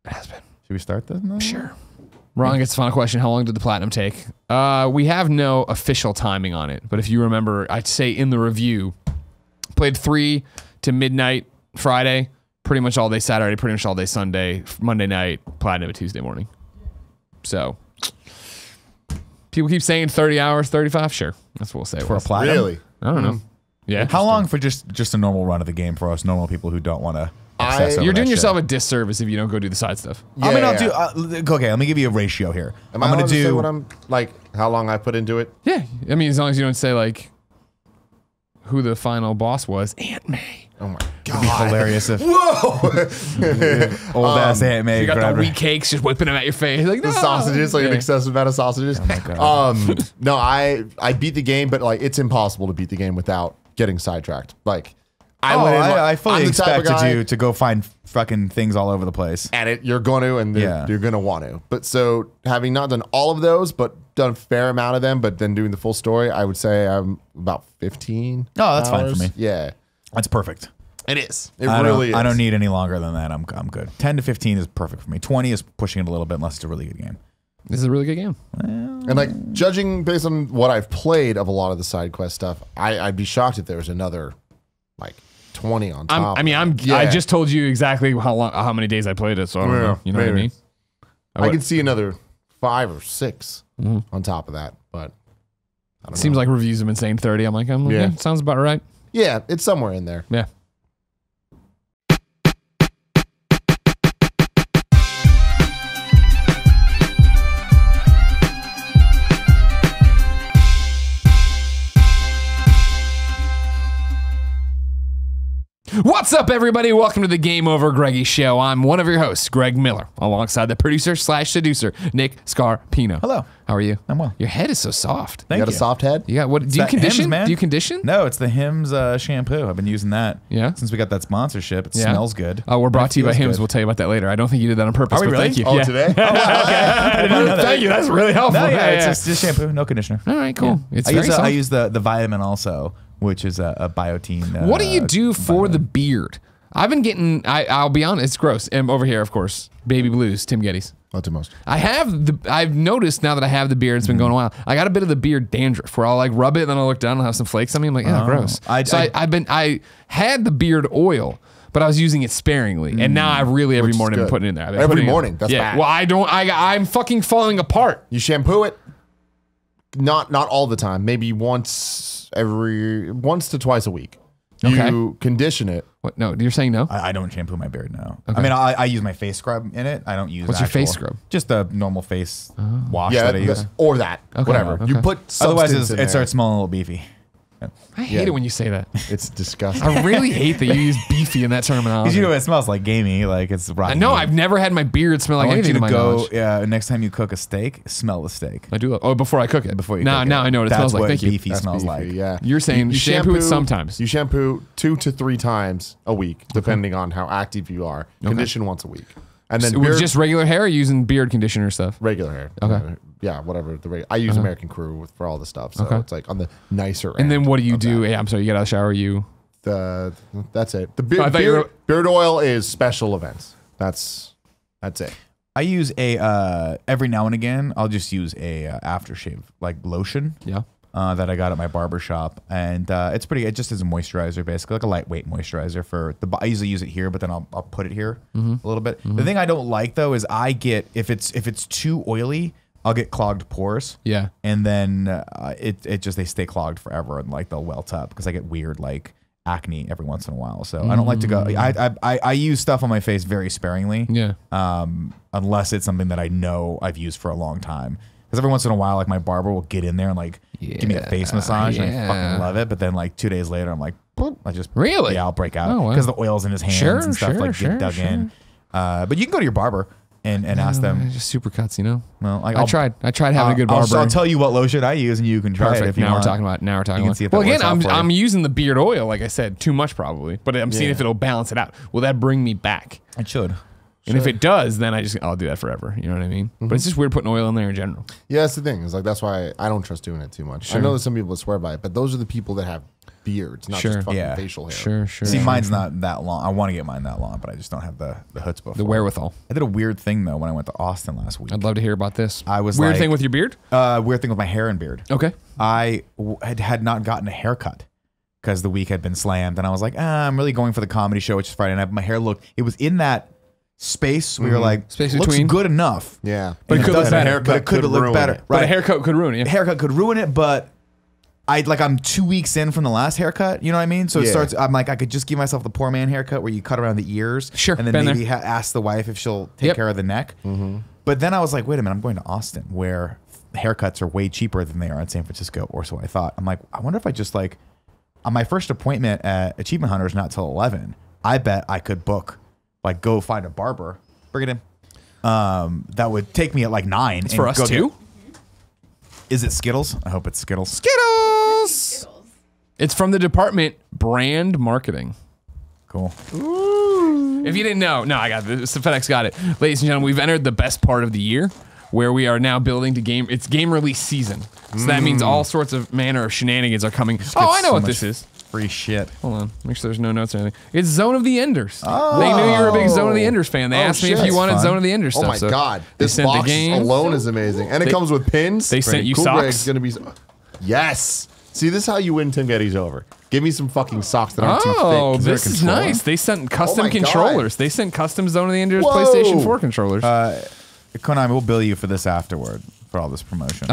It has been. Should we start this? No? Sure. Ron gets the final question. How long did the platinum take? We have no official timing on it, but if you remember, I'd say in the review, played 3 to midnight Friday, pretty much all day Saturday, pretty much all day Sunday, Monday night, platinum Tuesday morning. So people keep saying 30 hours, 35. Sure, that's what we'll say. it For a was. platinum? Really? I don't know. Yeah. How long for just a normal run of the game for us normal people who don't want to obsess over You're that doing shit? yourself a disservice if you don't go do the side stuff. I mean, Yeah. I'll do. Okay, let me give you a ratio here. Am I I'm allowed gonna to say do. what I'm like? How long I put into it? Yeah. I mean, as long as you don't say like who the final boss was, Aunt May. Oh my It'd be god! hilarious if Whoa! old ass Aunt May You got grabbed the her. wheat cakes just whipping them at your face. Like, The no. sausages, like an Yeah. excessive amount of sausages. No, I beat the game, but like it's impossible to beat the game without getting sidetracked. Like I went in, like, I I'm fully the type of expected guy you to go find fucking things all over the place. at it. You're going to, and Yeah. you're going to want to. But so having not done all of those, but done a fair amount of them, but then doing the full story, I would say I'm about 15. Oh, that's fine for hours. me. Yeah, That's perfect. it is. It I really don't, is. I don't need any longer than that. I'm good. 10 to 15 is perfect for me. 20 is pushing it a little bit unless it's a really good game. This is a really good game. And like judging based on what I've played of a lot of the side quest stuff, I'd be shocked if there was another like 20 on top. I just told you exactly how many days I played it, so I don't know. You know what I maybe. mean? I could see another 5 or 6 on top of that, but I don't Seems know. like reviews have been saying 30. I'm like, yeah, sounds about right. Yeah, it's somewhere in there. What's up, everybody? Welcome to the GameOverGreggy show. I'm one of your hosts, Greg Miller, alongside the producer/seducer, Nick Scarpino. Hello. How are you? I'm well. Your head is so soft. Thank You got you. a soft head? You got what? Do you that condition? Hims, man. Do you condition? No, it's the Hims shampoo. I've been using that. Yeah? Since we got that sponsorship, it Yeah. smells good. We're brought to you by Feels Hims. good. We'll tell you about that later. I don't think you did that on purpose. Are we but really? Thank you. Oh, Yeah. today? Thank you. That's really helpful. No, Yeah, it's just shampoo, no conditioner. All right, cool. Yeah. It's I very use soft. I use the vitamin also, which is a biotin. What do you do for the beard? I've been getting. I'll be honest. It's gross. And over here, of course, baby blues. Tim Gettys. Not too most. I've noticed now that I have the beard. It's been going a while. I got a bit of the beard dandruff where I'll like rub it and then I'll look down and I'll have some flakes on me. I'm like, oh, gross. I had the beard oil, but I was using it sparingly, and now I really every Which is morning been good. putting it in there. I've been Every putting it in morning? there. That's yeah. bad. Well, I don't. I'm fucking falling apart. You shampoo it. Not all the time. Maybe once to twice a week. Okay. You condition it. What? No, you're saying no? I don't shampoo my beard now. Okay. I mean, I use my face scrub in it. I don't use. What's your face actual- scrub? Just a normal face wash Yeah, that I use. or that. Okay. Whatever. Okay. You put Otherwise, substance in it there. starts smelling a little beefy. I hate it when you say that. It's disgusting. I really hate that you use beefy in that terminology. Because you know it smells like gamey, like it's rotten. No, meat. I've never had my beard smell I like want anything you to to my go. knowledge. Yeah, next time you cook a steak, smell the steak. I do. Oh, before I cook it. Before you now, cook it. now I know what it That's smells like. what Thank you. beefy smells beefy, like. Yeah. You're saying shampoo it sometimes. You shampoo 2 to 3 times a week, depending on how active you are. Condition once a week. And then So with just regular hair, or using beard conditioner stuff. regular hair. Okay. Yeah, whatever. I use American Crew for all the stuff, so Okay. it's like on the nicer end. And then what do you of do? that. Hey, I'm sorry, you get out of the shower. That's it. The I thought you were- beard oil is special events. That's it. I use every now and again. I'll just use a aftershave like lotion. Yeah. That I got at my barber shop, and it's pretty. It just is a moisturizer, basically, like a lightweight moisturizer for the. I usually use it here, but then I'll put it here a little bit. The thing I don't like though is I get if it's too oily, I'll get clogged pores. Yeah. And then it just they stay clogged forever, and like they'll welt up because I get weird like acne every once in a while. So I don't like to go. I use stuff on my face very sparingly. Yeah. Unless it's something that I know I've used for a long time. Because every once in a while, like my barber will get in there and like give me a face massage, and I yeah. fucking love it. But then like 2 days later, I'm like, boop, I just Really? I'll break Oh, out wow. because the oil's in his hands Sure, and stuff sure, like sure, get dug sure. in. But you can go to your barber and ask them. Just supercuts, you know. Well, like, I tried having a good barber. I'll tell you what lotion I use, and you can try it Perfect. if you Now want. we're talking about. You can about. see if Well, that again, works out for you. I'm using the beard oil, like I said, too much probably, but I'm seeing Yeah. if it'll balance it out. Will that bring me back? It should. And if it does, then I'll do that forever. You know what I mean? But it's just weird putting oil in there in general. Yeah, that's the thing. It's like that's why I don't trust doing it too much. I know there's some people that swear by it, but those are the people that have beards, not Sure. just fucking Yeah. facial hair. Sure. See, mine's not that long. I want to get mine that long, but I just don't have the chutzpah. The wherewithal. I did a weird thing though when I went to Austin last week. I'd love to hear about this. I was weird like- thing with your beard. Weird thing with my hair and beard. Okay. I had not gotten a haircut because the week had been slammed, and I was like, I'm really going for the comedy show, which is Friday night. My hair it was in that space. We were like, Space looks between. good enough. Yeah, But it could look doesn't- better. haircut But it could look ruin better. it. But a Right. haircut could ruin it. A haircut could ruin it, but I'm 2 weeks in from the last haircut. You know what I mean? So it Yeah. starts. I'm like, I could just give myself the poor man haircut where you cut around the ears, Sure, and then been maybe ask the wife if she'll take Yep. care of the neck. But then I was like, wait a minute, I'm going to Austin where haircuts are way cheaper than they are in San Francisco, or so I thought. I'm like, I wonder if I just like on my first appointment at Achievement Hunter is not till 11. I bet I could book, like, go find a barber, bring it in. That would take me at like 9. It's for us too. Is it Skittles? I hope it's Skittles. Skittles. It's from the department brand marketing. Cool. If you didn't know, no, I got this. FedEx got it. Ladies and gentlemen, we've entered the best part of the year where we are now building to game. It's game release season. So that means all sorts of manner of shenanigans are coming. Oh, I know so what much this is. Free shit. Hold on. Make sure there's no notes or anything. It's Zone of the Enders. They knew you were a big Zone of the Enders fan. They asked me if shit. you wanted Fun. Zone of the Enders Oh stuff. my So god, they this sent the box game. alone is amazing, and it comes with pins. they sent you Cool socks? Greg's gonna be. Yes. See, this is how you win Tim Gettys over. Give me some fucking socks that aren't too thick. Oh, Is there a this is controller? nice. They sent custom my God. controllers. They sent custom Zone of the Enders Whoa. PlayStation 4 controllers. Konami will bill you for this afterward for all this promotion.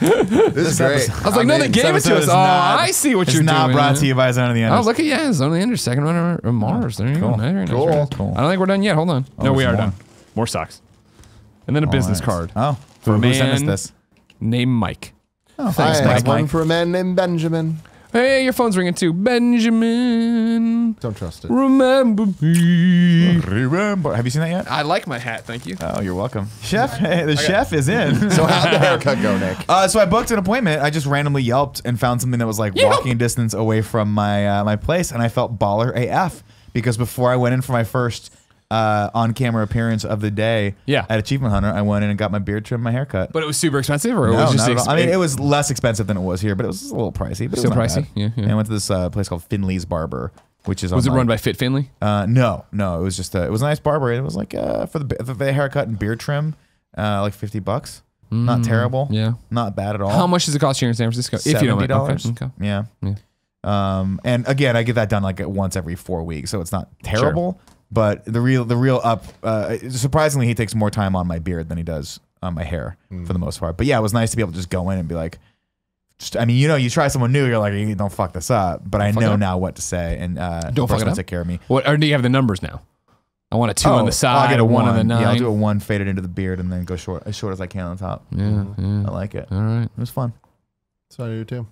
This is great. I was like, no, they gave it to us. Oh, I see what you're doing. It's not brought to you by Zone of the Oh, Enders. look at Zone of the Enders, second runner of Mars. There you go. Cool. Very nice, Cool. very nice. Cool. I don't think we're done yet. Hold on. No, we there's are more. done. More socks. And then a business Nice. card Oh, for a who sent us man this? named Mike. Oh, I thanks, have Mike. one for a man named Benjamin. Hey, your phone's ringing too. Benjamin. Don't trust it. Remember me. Remember. Have you seen that yet? I like my hat, thank you. Oh, you're welcome. Chef, hey, the chef is in. So how'd the haircut go, Nick? So I booked an appointment. I just randomly Yelped and found something that was like walking distance away from my my place, and I felt baller AF because before I went in for my first on-camera appearance of the day at Achievement Hunter, I went in and got my beard trimmed, my haircut. But it was super expensive, or it No, was just not at all. I mean, it was less expensive than it was here, but it was a little pricey. But Still it was not pricey? bad. Yeah. And I went to this place called Finley's Barber, which is Was it on run by Fit Finley? no, it was just it was a nice barber. It was like for the haircut and beard trim, like $50. Not terrible. Yeah. Not bad at all. How much does it cost here in San Francisco? If you don't mind. $70. Okay. Yeah. And again, I get that done like once every 4 weeks, so it's not terrible. But the real up, surprisingly, he takes more time on my beard than he does on my hair for the most part. But yeah, it was nice to be able to just go in and be like, I mean, you try someone new, you're like, you don't fuck this up. But I know now what to say, and Don't fuck it up. take care of me. What? Or do you have the numbers now? I want a 2 on the side. I'll get a 1 on the 9. Yeah, I'll do a 1 faded into the beard and then go as short as I can on top. Yeah. I like it. All right. It was fun. So I do too.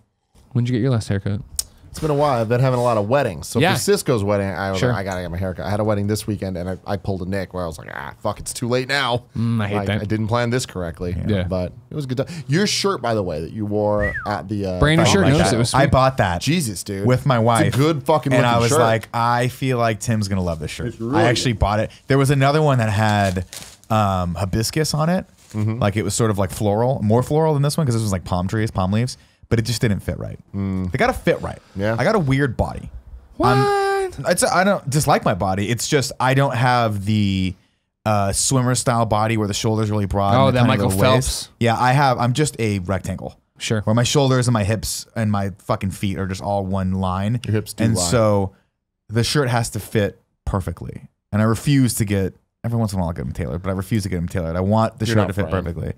When'd you get your last haircut? It's been a while. I've been having a lot of weddings. So Yeah. for Cisco's wedding, I was Sure. like, I gotta get my haircut. I had a wedding this weekend, and I pulled a Nick where I was like, fuck, it's too late now. I hate that. I didn't plan this correctly. Yeah. But it was a good time. Your shirt, by the way, that you wore at the Brand new shirt. Like Notice that. it was I sweet. bought that Jesus, dude. with my wife. It's a good fucking and looking I was shirt. like, I feel like Tim's gonna love this shirt. It's really I actually bought it. There was another one that had hibiscus on it, like it was sort of like floral, more floral than this one because this was like palm trees, palm leaves, but it just didn't fit right. They gotta fit right. Yeah. I got a weird body. What? I don't dislike my body. It's just I don't have the swimmer style body where the shoulders really broad. Oh, and the that tiny Michael little waist. Phelps. Yeah, I'm just a rectangle. Sure. Where my shoulders and my hips and my fucking feet are just all one line. Your hips do and lie. so the shirt has to fit perfectly. And I refuse to get, every once in a while I'll get them tailored, but I refuse to get them tailored. I want the You're shirt not to fit Brian. perfectly.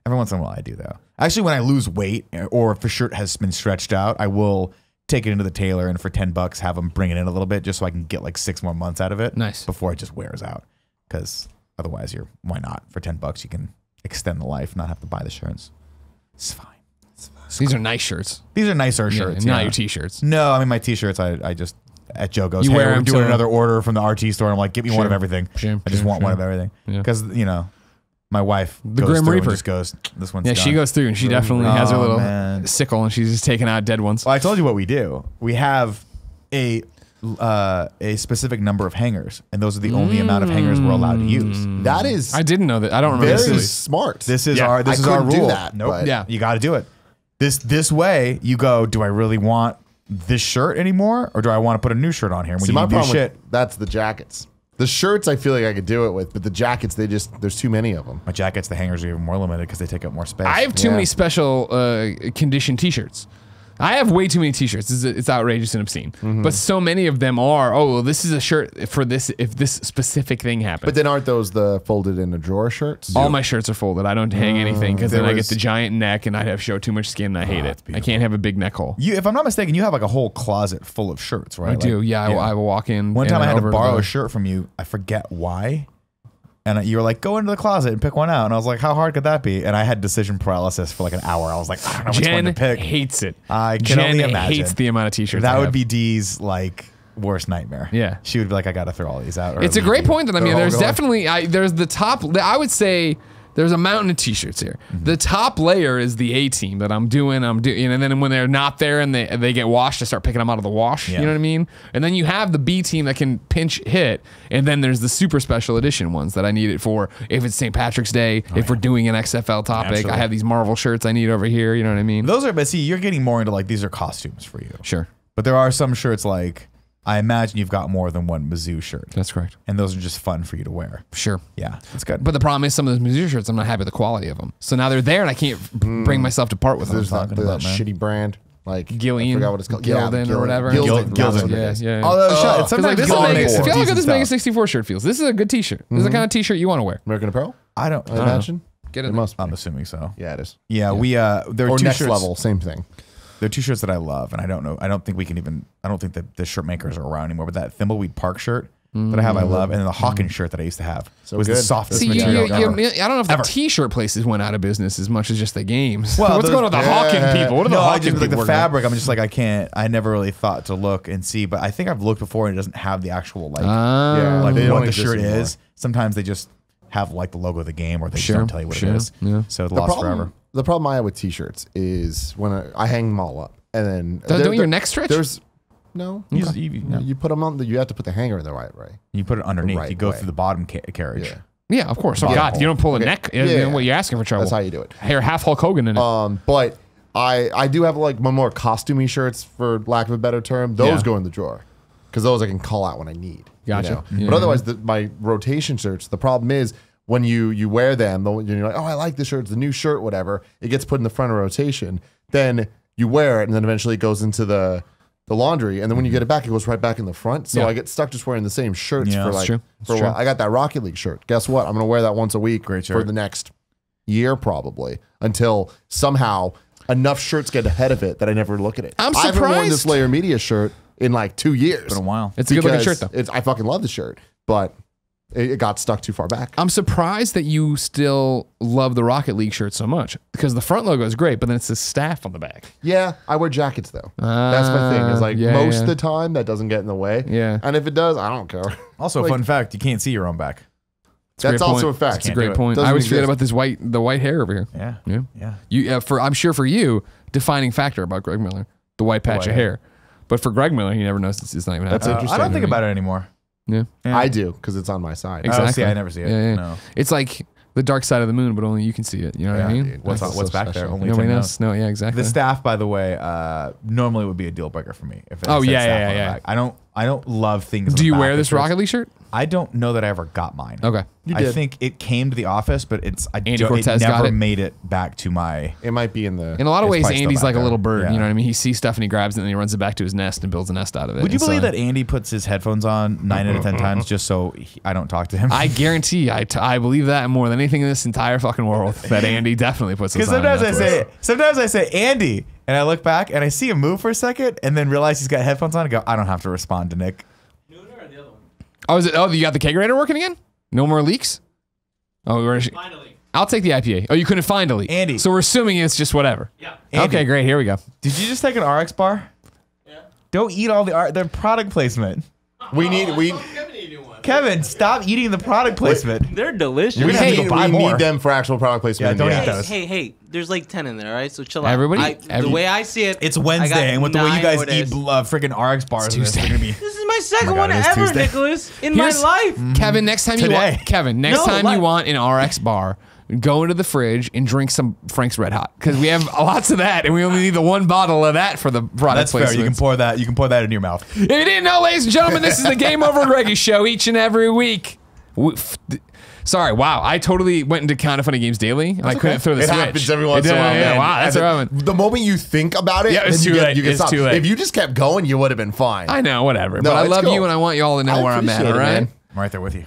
Every once in a while I do though. Actually, when I lose weight or if the shirt has been stretched out, I will take it into the tailor and for $10 have them bring it in a little bit just so I can get like 6 more months out of it. Nice. Before it just wears out. Because otherwise why not? For $10 you can extend the life, not have to buy the shirts. It's fine. These are nice shirts. These are nicer shirts. Not your t-shirts. No, I mean my t-shirts. I just at Joe goes, You hey, wear we're 'em doing to- another order from the RT store. I'm like, give me one Sure. of everything. Sure, I just sure, want one sure. of everything Yeah. because my wife The goes Grim through and Reaper. just goes, this one's Yeah, done. she goes through and she definitely has her Oh, little man. sickle and she's just taking out dead ones. Well, I told you what we do. We have a specific number of hangers, and those are the only amount of hangers we're allowed to use. that is I didn't know that. I don't remember very this. smart. This is Yeah, our I our couldn't do rule. that, Nope. but- Yeah. You got to do it. This way, you go. Do I really want this shirt anymore, or do I want to put a new shirt on here? When See, you my do problem shit, with that's the jackets. The shirts, I feel like I could do it with, but the jackets, there's too many of them. my jackets, the hangers are even more limited because they take up more space. I have too Yeah. many special condition t-shirts. I have way too many t-shirts. It's outrageous and obscene. But so many of them are, well, this is a shirt for this if this specific thing happens. But then aren't those the folded in a drawer shirts? all my shirts are folded. I don't hang anything because then There I get was- the giant neck and I'd have show too much skin and I hate it. I can't have a big neck hole. You, if I'm not mistaken, you have like a whole closet full of shirts, right? I do. Like, Yeah, I will walk in. One and time I then had to over borrow the- a shirt from you. I forget why. And you were like, go into the closet and pick one out. And I was like, how hard could that be? And I had decision paralysis for like an hour. I was like, I don't know which one Jen to pick. hates it. I can Jen only imagine. hates the amount of t-shirts. That I would have. be Dee's like worst nightmare. Yeah. She would be like, I got to throw all these out. or It's a leave great you. point that I mean. They're all There's going. definitely there's the top. I would say there's a mountain of t-shirts here. The top layer is the A team that I'm doing, and then when they're not there and they get washed, I start picking them out of the wash. Yeah. You know what I mean? And then you have the B team that can pinch hit, and then there's the super special edition ones that I need it for if it's St. Patrick's Day, if we're doing an XFL topic. Naturally. I have these Marvel shirts I need over here. You know what I mean? Those are, but see, you're getting more into like, these are costumes for you. Sure, But there are some shirts like, I imagine you've got more than one Mizzou shirt. that's correct. And those are just fun for you to wear. Sure. Yeah, that's good. But the problem is some of those Mizzou shirts, I'm not happy with the quality of them. So now they're there and I can't bring myself to part with them. There's that, talking about, man. shitty brand, like Gillian, I forgot what it's called. Gildan or whatever. Gildan. Gildan. That's what it Yeah, is. yeah. Although it's Because sometimes like this Gildan is makes feel some how good decent this Mega stuff. 64 shirt feels. This is a good t-shirt. This is the kind of t-shirt you want to wear. American Apparel. I don't. I imagine. Get It it. must be. I'm assuming so. Yeah, it is. Yeah, we there are Or two next shirts. level, same thing. There are two shirts that I love, and I don't know. I don't think we can even. I don't think that the shirt makers are around anymore. But that Thimbleweed Park shirt that I have, I love, and then the Hawkins shirt that I used to have was the good. softest See, material ever. I don't know if the T-shirt places went out of business as much as just the games. Well, What's going on with the Hawking people? What are the No, I Hawking just people like the working on? fabric. I'm just like I never really thought to look and see, but I think I've looked before and it doesn't have the actual like Yeah, they what don't the exist shirt anymore. is. Sometimes they just have like the logo of the game, or they just Sure, don't tell you what sure, it is. yeah. So it's lost forever. The problem I have with T-shirts is when I hang them all up, and then Don't your neck stretch? There's no. You You put them on. You have to put the hanger in the right way. you put it underneath. right You go way. through the bottom carriage. Yeah, Yeah, of course. Oh, Yeah. God. You don't pull a Okay. neck. Yeah. What you're asking for trouble. that's how you do it. Hair half Hulk Hogan in it. But I do have like my more costumey shirts, for lack of a better term. Those Yeah. go in the drawer because those I can call out when I need. Gotcha. Yeah. But otherwise, my rotation shirts. The problem is when you wear them, you're like, oh, I like this shirt. It's the new shirt, whatever. It gets put in the front of rotation. Then you wear it, and then eventually it goes into the laundry, and then when you get it back, it goes right back in the front. So Yeah. I get stuck just wearing the same shirts Yeah, for it's like true. for a It's while. true. I got that Rocket League shirt. Guess what? I'm gonna wear that once a week Great for shirt. the next year probably until somehow enough shirts get ahead of it that I never look at it. I'm I haven't worn surprised. this Layer Media shirt in like 2 years. It's been a while. It's a good looking because shirt, though. I fucking love the shirt, but it got stuck too far back. I'm surprised that you still love the Rocket League shirt so much because the front logo is great, but then it's the staff on the back. Yeah, I wear jackets though. That's my thing. Is like yeah, most yeah. of the time that doesn't get in the way. Yeah. And if it does, I don't care. Also, Like- fun fact: you can't see your own back. It's a That's great also point. a fact. It's a Can't great do it. point. Doesn't I always forget exist. about the white hair over here. Yeah, Yeah. yeah. You I'm sure for you, defining factor about Greg Miller, the white patch white of hair. But for Greg Miller, he never knows it's not even That's happening. interesting. I don't think about it anymore. Yeah. Yeah. I do because it's on my side. Exactly. Oh, see, I never see it. Yeah, yeah. No. It's like the dark side of the moon, but only you can see it. You know what I Yeah, mean? dude. What's That's what's so back there? special. Only Nobody 10 knows. No, yeah, exactly. The staff, by the way, normally would be a deal breaker for me. If it Oh, said yeah, staff yeah, on the yeah. back. I don't love things. on Do the you back wear of this shirts. Rocket League shirt? I don't know that I ever got mine. Okay. I did. think it came to the office, but it Andy Cortez got never it. made it back to my. It might be in the. In a lot of It's ways, probably still Andy's back like a there. little bird. Yeah. You know what I mean? He sees stuff and he grabs it and then he runs it back to his nest and builds a nest out of it. Would you And believe so- that Andy puts his headphones on 9 out of 10 times just so I don't talk to him? I guarantee, I believe that more than anything in this entire fucking world. That Andy definitely puts his Because on. sometimes I say Andy, and I look back and I see him move for a second, and then realize he's got headphones on and go, I don't have to respond to Nick. Oh, is it? Oh, you got the kegerator working again? No more leaks? Oh, finally. I'll take the IPA. Oh, you couldn't find a leak. Andy. So we're assuming it's just whatever. Yeah. Andy. Okay, great. Here we go. Did you just take an RX bar? Yeah. Don't eat all the product placement. we need. Kevin, stop eating the product placement. They're delicious. You're gonna have to go buy we more. need them for actual product placement. Yeah, don't in the eat end. those. Hey, there's like 10 in there, all right? So chill out. Everybody- The way I see it, It's I got Wednesday, and with the way you 9 guys orders. eat freaking RX bars, it's Tuesday. gonna be. This is my second God, one it is ever, Tuesday. Nicholas, in Here's- my life. Kevin, next time you Today. want Kevin, next No, time you like- want an RX bar, go into the fridge and drink some Frank's Red Hot because we have lots of that, and we only need the one bottle of that for the product That's fair. You can placements. pour that. You can pour that in your mouth. If you didn't know, ladies and gentlemen, this is the Game Over Greggy show each and every week. Sorry, wow. I totally went into Kind of Funny Games Daily, and I couldn't throw the It switch. happens every once in a while. Yeah, man. wow, that's And what happened. the moment you think about it, Yeah, it's then too you late. get It's stopped. too late. If you just kept going, you would have been fine. I know, whatever. No, but I it's love cool. you, and I want you all to know I where I'm at, appreciate all it, right? man. I'm right there with you.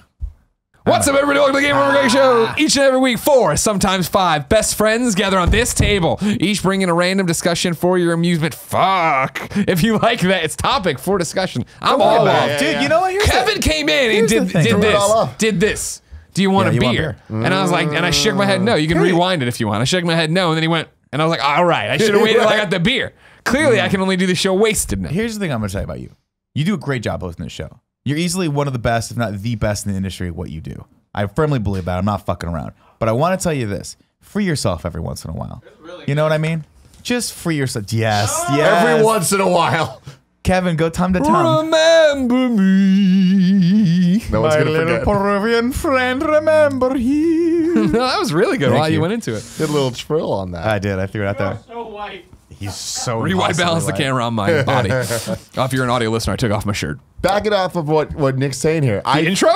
What's up, everybody? Welcome to the Game Over Greggy Show. Each and every week, 4, sometimes 5 best friends gather on this table, each bringing a random discussion for your amusement. Fuck. If you like that, it's topic for discussion. I'm all about up. it. Dude, you know what? Here's Kevin came in and the thing. did Threw it all up. this. Do you want Yeah, a you want beer? beer. And I was like, and I shook my head no. You can rewind it if you want. I shook my head no, and then he went, and I was like, all right, I should have waited till I got the beer. Clearly, I can only do the show wasted now. Here's the thing I'm going to tell you about you. You do a great job hosting this show. You're easily one of the best, if not the best in the industry at what you do. I firmly believe that. I'm not fucking around. But I want to tell you this. Free yourself every once in a while. You know what I mean? Just free yourself. Yes. Yes. Every once in a while. Kevin, go tum to tum. Remember me. No one's My gonna little forget. Peruvian friend, remember him. No, that was really good. Thank While you you. went into it. Did a little trill on that. I did. I threw it out there. He's so Rewind impossibly balance the white. camera on my body. If you're an audio listener, I took off my shirt. Back it off of what Nick's saying here. The intro?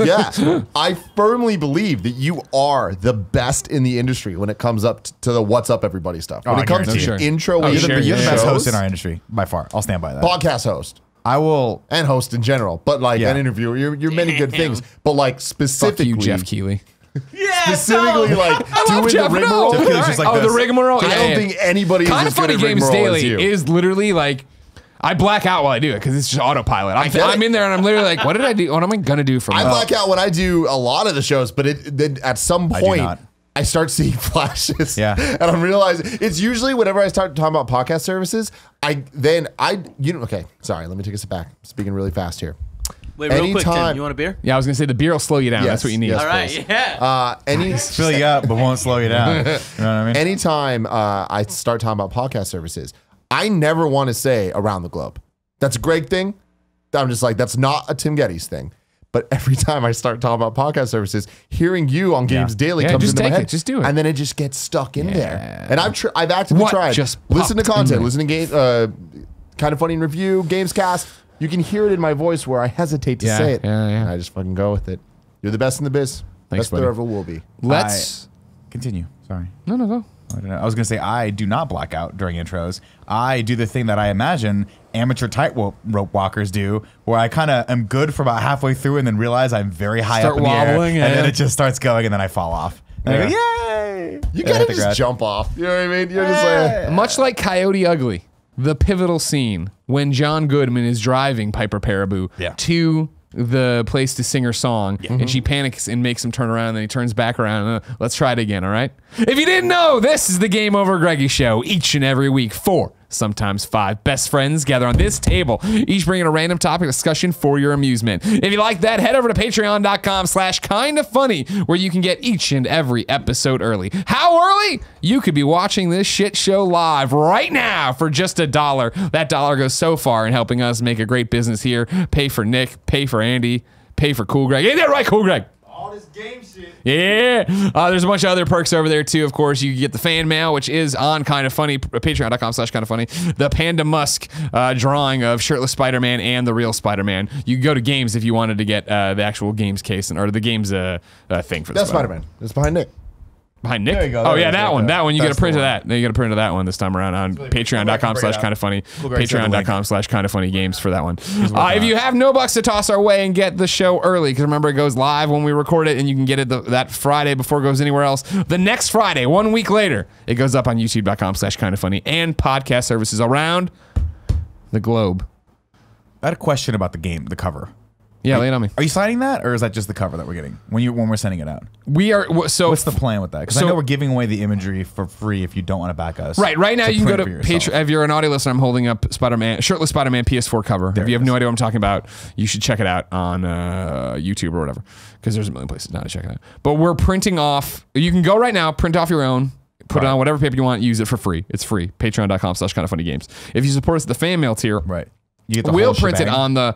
Yeah, I firmly believe that you are the best in the industry when it comes up to the "What's Up, Everybody" stuff. When I it comes to guarantee it. intro, Oh, and sure, You're the best shows, host in our industry by far. I'll stand by that. podcast host I will. and host in general, but like Yeah. an interviewer, you're many good things. But like Fuck specifically, you, Jeff Keighley. specifically like doing Jeff, the no. rigmarole. Jeff Keighley's just like Oh, the this. rigmarole? I Yeah, don't yeah. think anybody is Kind as of Funny good at Games rigmarole as Daily you. is literally like I black out while I do it because it's just autopilot. I'm in there and I'm literally like, what did I do? What am I gonna do for? I black out when I do a lot of the shows, but then at some point I start seeing flashes. Yeah, and I'm realizing it's usually whenever I start talking about podcast services. Okay, sorry. Let me take a step back. I'm speaking really fast here. Wait, real quick, Tim. You want a beer? Yeah, I was gonna say the beer will slow you down. Yes, That's what you need. yes, All right, please. yeah. Fill you up, but won't slow you down. You know what I mean? Anytime I start talking about podcast services, I never want to say around the globe. That's a Greg thing. I'm just like, that's not a Tim Gettys thing. But every time I start talking about podcast services, hearing you on Games Daily comes just into my take head. it. Just do it. And then it just gets stuck in there. And I've actively tried. Just listen to popped in content, there? listen to game, Kind of Funny in Review, Gamescast. You can hear it in my voice where I hesitate to say it. And I just fucking go with it. You're the best in the biz. Thanks, Best buddy. there ever will be. Let's continue. Sorry. No, go. I don't know. I was going to say I do not black out during intros. I do the thing that I imagine amateur tightrope walkers do, where I kind of am good for about halfway through and then realize I'm very high up in the air, and then it just starts going, and then I fall off. And I go, yay! You gotta just jump off. You know what I mean? You're just like... Much like Coyote Ugly, the pivotal scene when John Goodman is driving Piper Paraboo to the place to sing her song, and she panics and makes him turn around, and then he turns back around. And, let's try it again, all right? If you didn't know, this is the Game Over Greggy show each and every week. 4, sometimes 5 best friends gather on this table, each bringing a random topic discussion for your amusement. If you like that, head over to patreon.com/kindafunny, where you can get each and every episode early. How early? You could be watching this shit show live right now for just $1. That dollar goes so far in helping us make a great business here. Pay for Nick, pay for Andy, pay for Cool Greg. Ain't that right, Cool Greg? All this game shit. Yeah. There's a bunch of other perks over there too. Of course, you get the fan mail, which is on Kind of Funny, patreon.com/kindoffunny. The Panda Musk drawing of shirtless Spider-Man and the real Spider-Man. You can go to Games if you wanted to get the actual Games case or the Games thing for the That's Spider-Man. It's behind Nick. Behind Nick? There you go. Oh, There yeah, it is that right one. there. That one. You get a That's print the of one. that. You get a print of that one this time around on patreon.com/kindoffunny. Patreon.com/kindoffunnygames for that one. If you have no bucks to toss our way and get the show early, because remember, it goes live when we record it, and you can get it that Friday before it goes anywhere else. The next Friday, 1 week later, it goes up on youtube.com/kindoffunny and podcast services around the globe. I had a question about the cover. Yeah, lay it on me. Are you signing that, or is that just the cover that we're getting when we're sending it out? We are. So what's the plan with that? Because I know we're giving away the imagery for free if you don't want to back us. Right now you can go to Patreon. If you're an audio listener, I'm holding up shirtless Spider-Man PS4 cover. If you have no idea what I'm talking about, you should check it out on YouTube or whatever, because there's a million places now to check it out. But we're printing off. You can go right now, print off your own, put it on whatever paper you want, use it for free. It's free. Patreon.com/kindoffunnygames. If you support us at the fan mail tier, right. You get the we'll whole print shebang. it on the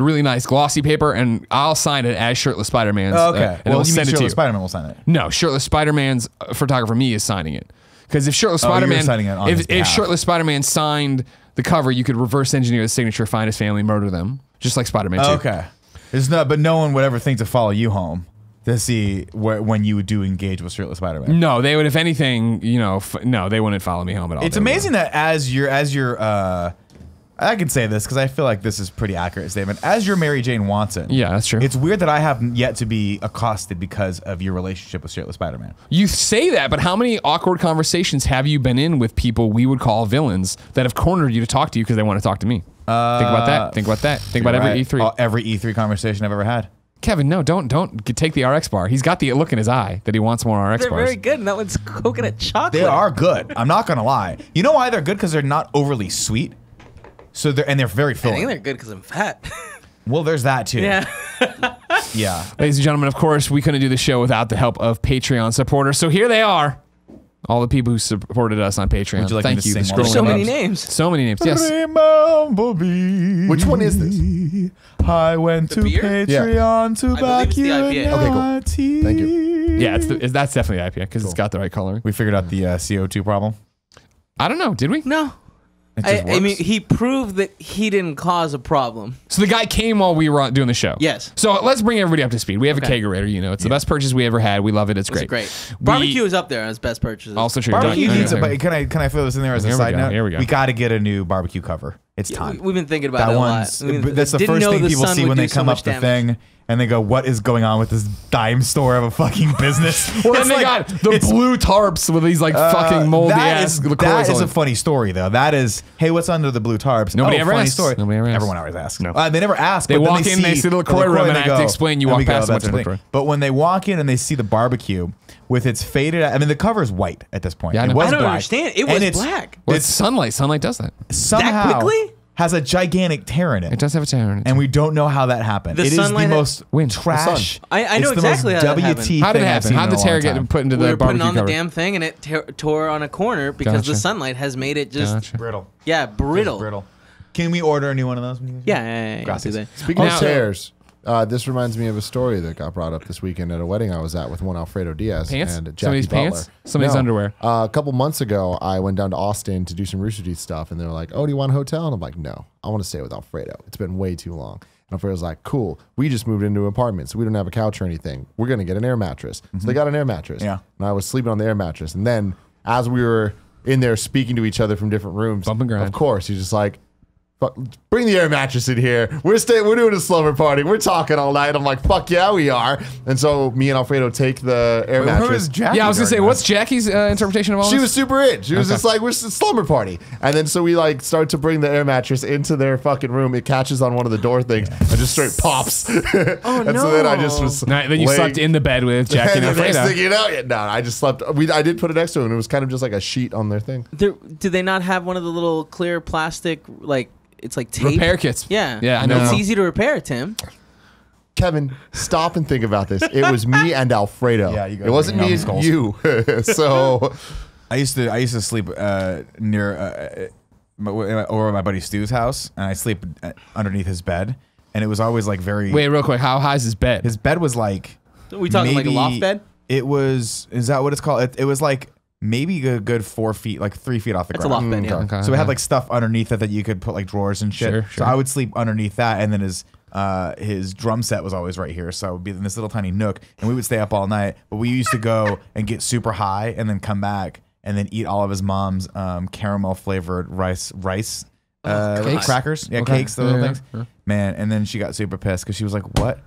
really nice glossy paper, and I'll sign it as shirtless Spider-Man's. Oh, okay. And Well, we'll you mean send it to you. shirtless Spider-Man will sign it. No, shirtless Spider-Man's photographer me is signing it. Because if shirtless Spider-Man, signing it on his if behalf. shirtless Spider-Man signed the cover, you could reverse engineer the signature, find his family, murder them, just like Spider-Man 2. Okay. But no one would ever think to follow you home to see when you do engage with shirtless Spider-Man. No, they would. If anything, no, they wouldn't follow me home at all. It's amazing that as you're I can say this because I feel like this is a pretty accurate statement. As you're Mary Jane Watson. Yeah, that's true. It's weird that I have yet to be accosted because of your relationship with shirtless Spider-Man. You say that, but how many awkward conversations have you been in with people we would call villains that have cornered you to talk to you because they want to talk to me? Think about that. Think about that. Think about every E3. Every E3 conversation I've ever had. Kevin, no, don't take the RX bar. He's got the look in his eye that he wants more RX They're bars. very good, and that one's coconut chocolate. They are good. I'm not gonna lie. You know why they're good? Because they're not overly sweet. So they're very I filling. think they're good because I'm fat. Well, there's that too. Yeah. Yeah. Ladies and gentlemen, of course, we couldn't do the show without the help of Patreon supporters. So here they are. All the people who supported us on Patreon. Would you like me Thank to you. sing The one of scrolling So them? many names. names. So many names. Yes. Remember me. Which one is this? I went to beer? Patreon to I back believe you. it's the IPA. Okay, cool. my tea. Thank you. Yeah, that's definitely IPA because it's got the right coloring. We figured out the CO2 problem. I don't know. Did we? No. It just I mean, works. he proved that he didn't cause a problem. So the guy came while we were doing the show. Yes. So let's bring everybody up to speed. We have Okay. a kegerator. It's the best purchase we ever had. We love it. It's It's great. great. Barbecue is up there as best purchases. Also true. Barbecue Don't- needs a. okay. But can I throw this in there as a Here we side go, note? here we go. We got to get a new barbecue cover. It's time. We've been thinking about That it a one's. lot. That's the Didn't first know thing the people sun see would when do they so come much up the damage. thing. and they go, "What is going on with this dime store of a fucking business?" Well, then It's they like- got the it's- blue tarps with these like fucking moldy ass. That is a funny story, though. That is, hey, what's under the blue tarps? Nobody oh, ever funny asks. story. Nobody ever asks. Everyone always asks. No. They never ask. They but then walk in, they see the LaCroix room, and I have to explain, you and walk we go, past, "That's what's our thing." LaCroix? But when they walk in and they see the barbecue with its faded, I mean, the cover is white at this point. Yeah, I it know. was I don't black. understand. It And was it's- black. Well, It's it's sunlight. Sunlight does that. somehow quickly? has a gigantic tear in it. It does have a tear in it. And we don't know how that happened. The It is the sunlight- most Wind. trash. I know it's the exactly most how that happened. WT How did it thing I've happen? seen How in did a the tear long get time. put into We the were putting barbecue on the cover? damn thing, and it tore on a corner because Gotcha. the sunlight has made it just Gotcha. Brittle. brittle. Brittle. Can we order a new one of those? Yeah. Gracias. Do that. Speaking Now- of tears, this reminds me of a story that got brought up this weekend at a wedding I was at with one Alfredo Diaz Pants? and Jackie Somebody's Butler. pants? Somebody's underwear. A couple months ago, I went down to Austin to do some Rooster Teeth stuff, and they were like, "Oh, do you want a hotel?" And I'm like, "No, I want to stay with Alfredo. It's been way too long." And Alfredo's like, "Cool. We just moved into an apartment, so we don't have a couch or anything. We're gonna get an air mattress." So they got an air mattress. Yeah. And I was sleeping on the air mattress, and then as we were in there speaking to each other from different rooms, Bump and grind. of course, he's just like, "Fuck, bring the air mattress in here. We're doing a slumber party. We're talking all night." I'm like, "Fuck yeah, we are." And so me and Alfredo take the air mattress. Yeah, I was gonna say, what's Jackie's interpretation of all She this? was super in. She was just like, "We're slumber party," and then so we like start to bring the air mattress into their fucking room. It catches on one of the door things and just straight pops. Oh and so then I just was. No, then you laying- slept in the bed with Jackie and and the next Alfredo. thing you know, no, I just slept. I did put it next to him, and it was kind of just like a sheet on their thing. Do they not have one of the little clear plastic like it's like tape? Repair kits. Yeah. Yeah, I know. It's easy to repair, Tim. Kevin, stop and think about this. It was me and Alfredo. Yeah, you guys it wasn't are me and numbskulls. you. So I used to sleep near over my buddy Stu's house, and I sleep underneath his bed, and it was always like very. Wait, real quick. How high is his bed? His bed was like. Are we talking like a loft bed? It was. Is that what it's called? It was like maybe a good 4 feet, like 3 feet off the That's a ground. loft bed, yeah. Okay, So it had okay. like stuff underneath it that you could put like drawers and shit. Sure, So sure. I would sleep underneath that, and then his drum set was always right here. So I would be in this little tiny nook, and we would stay up all night. But we used to go and get super high, and then come back and then eat all of his mom's caramel flavored rice Cakes? crackers. Yeah, Okay. cakes, the little Yeah, things. yeah. Man, and then she got super pissed because she was like, "What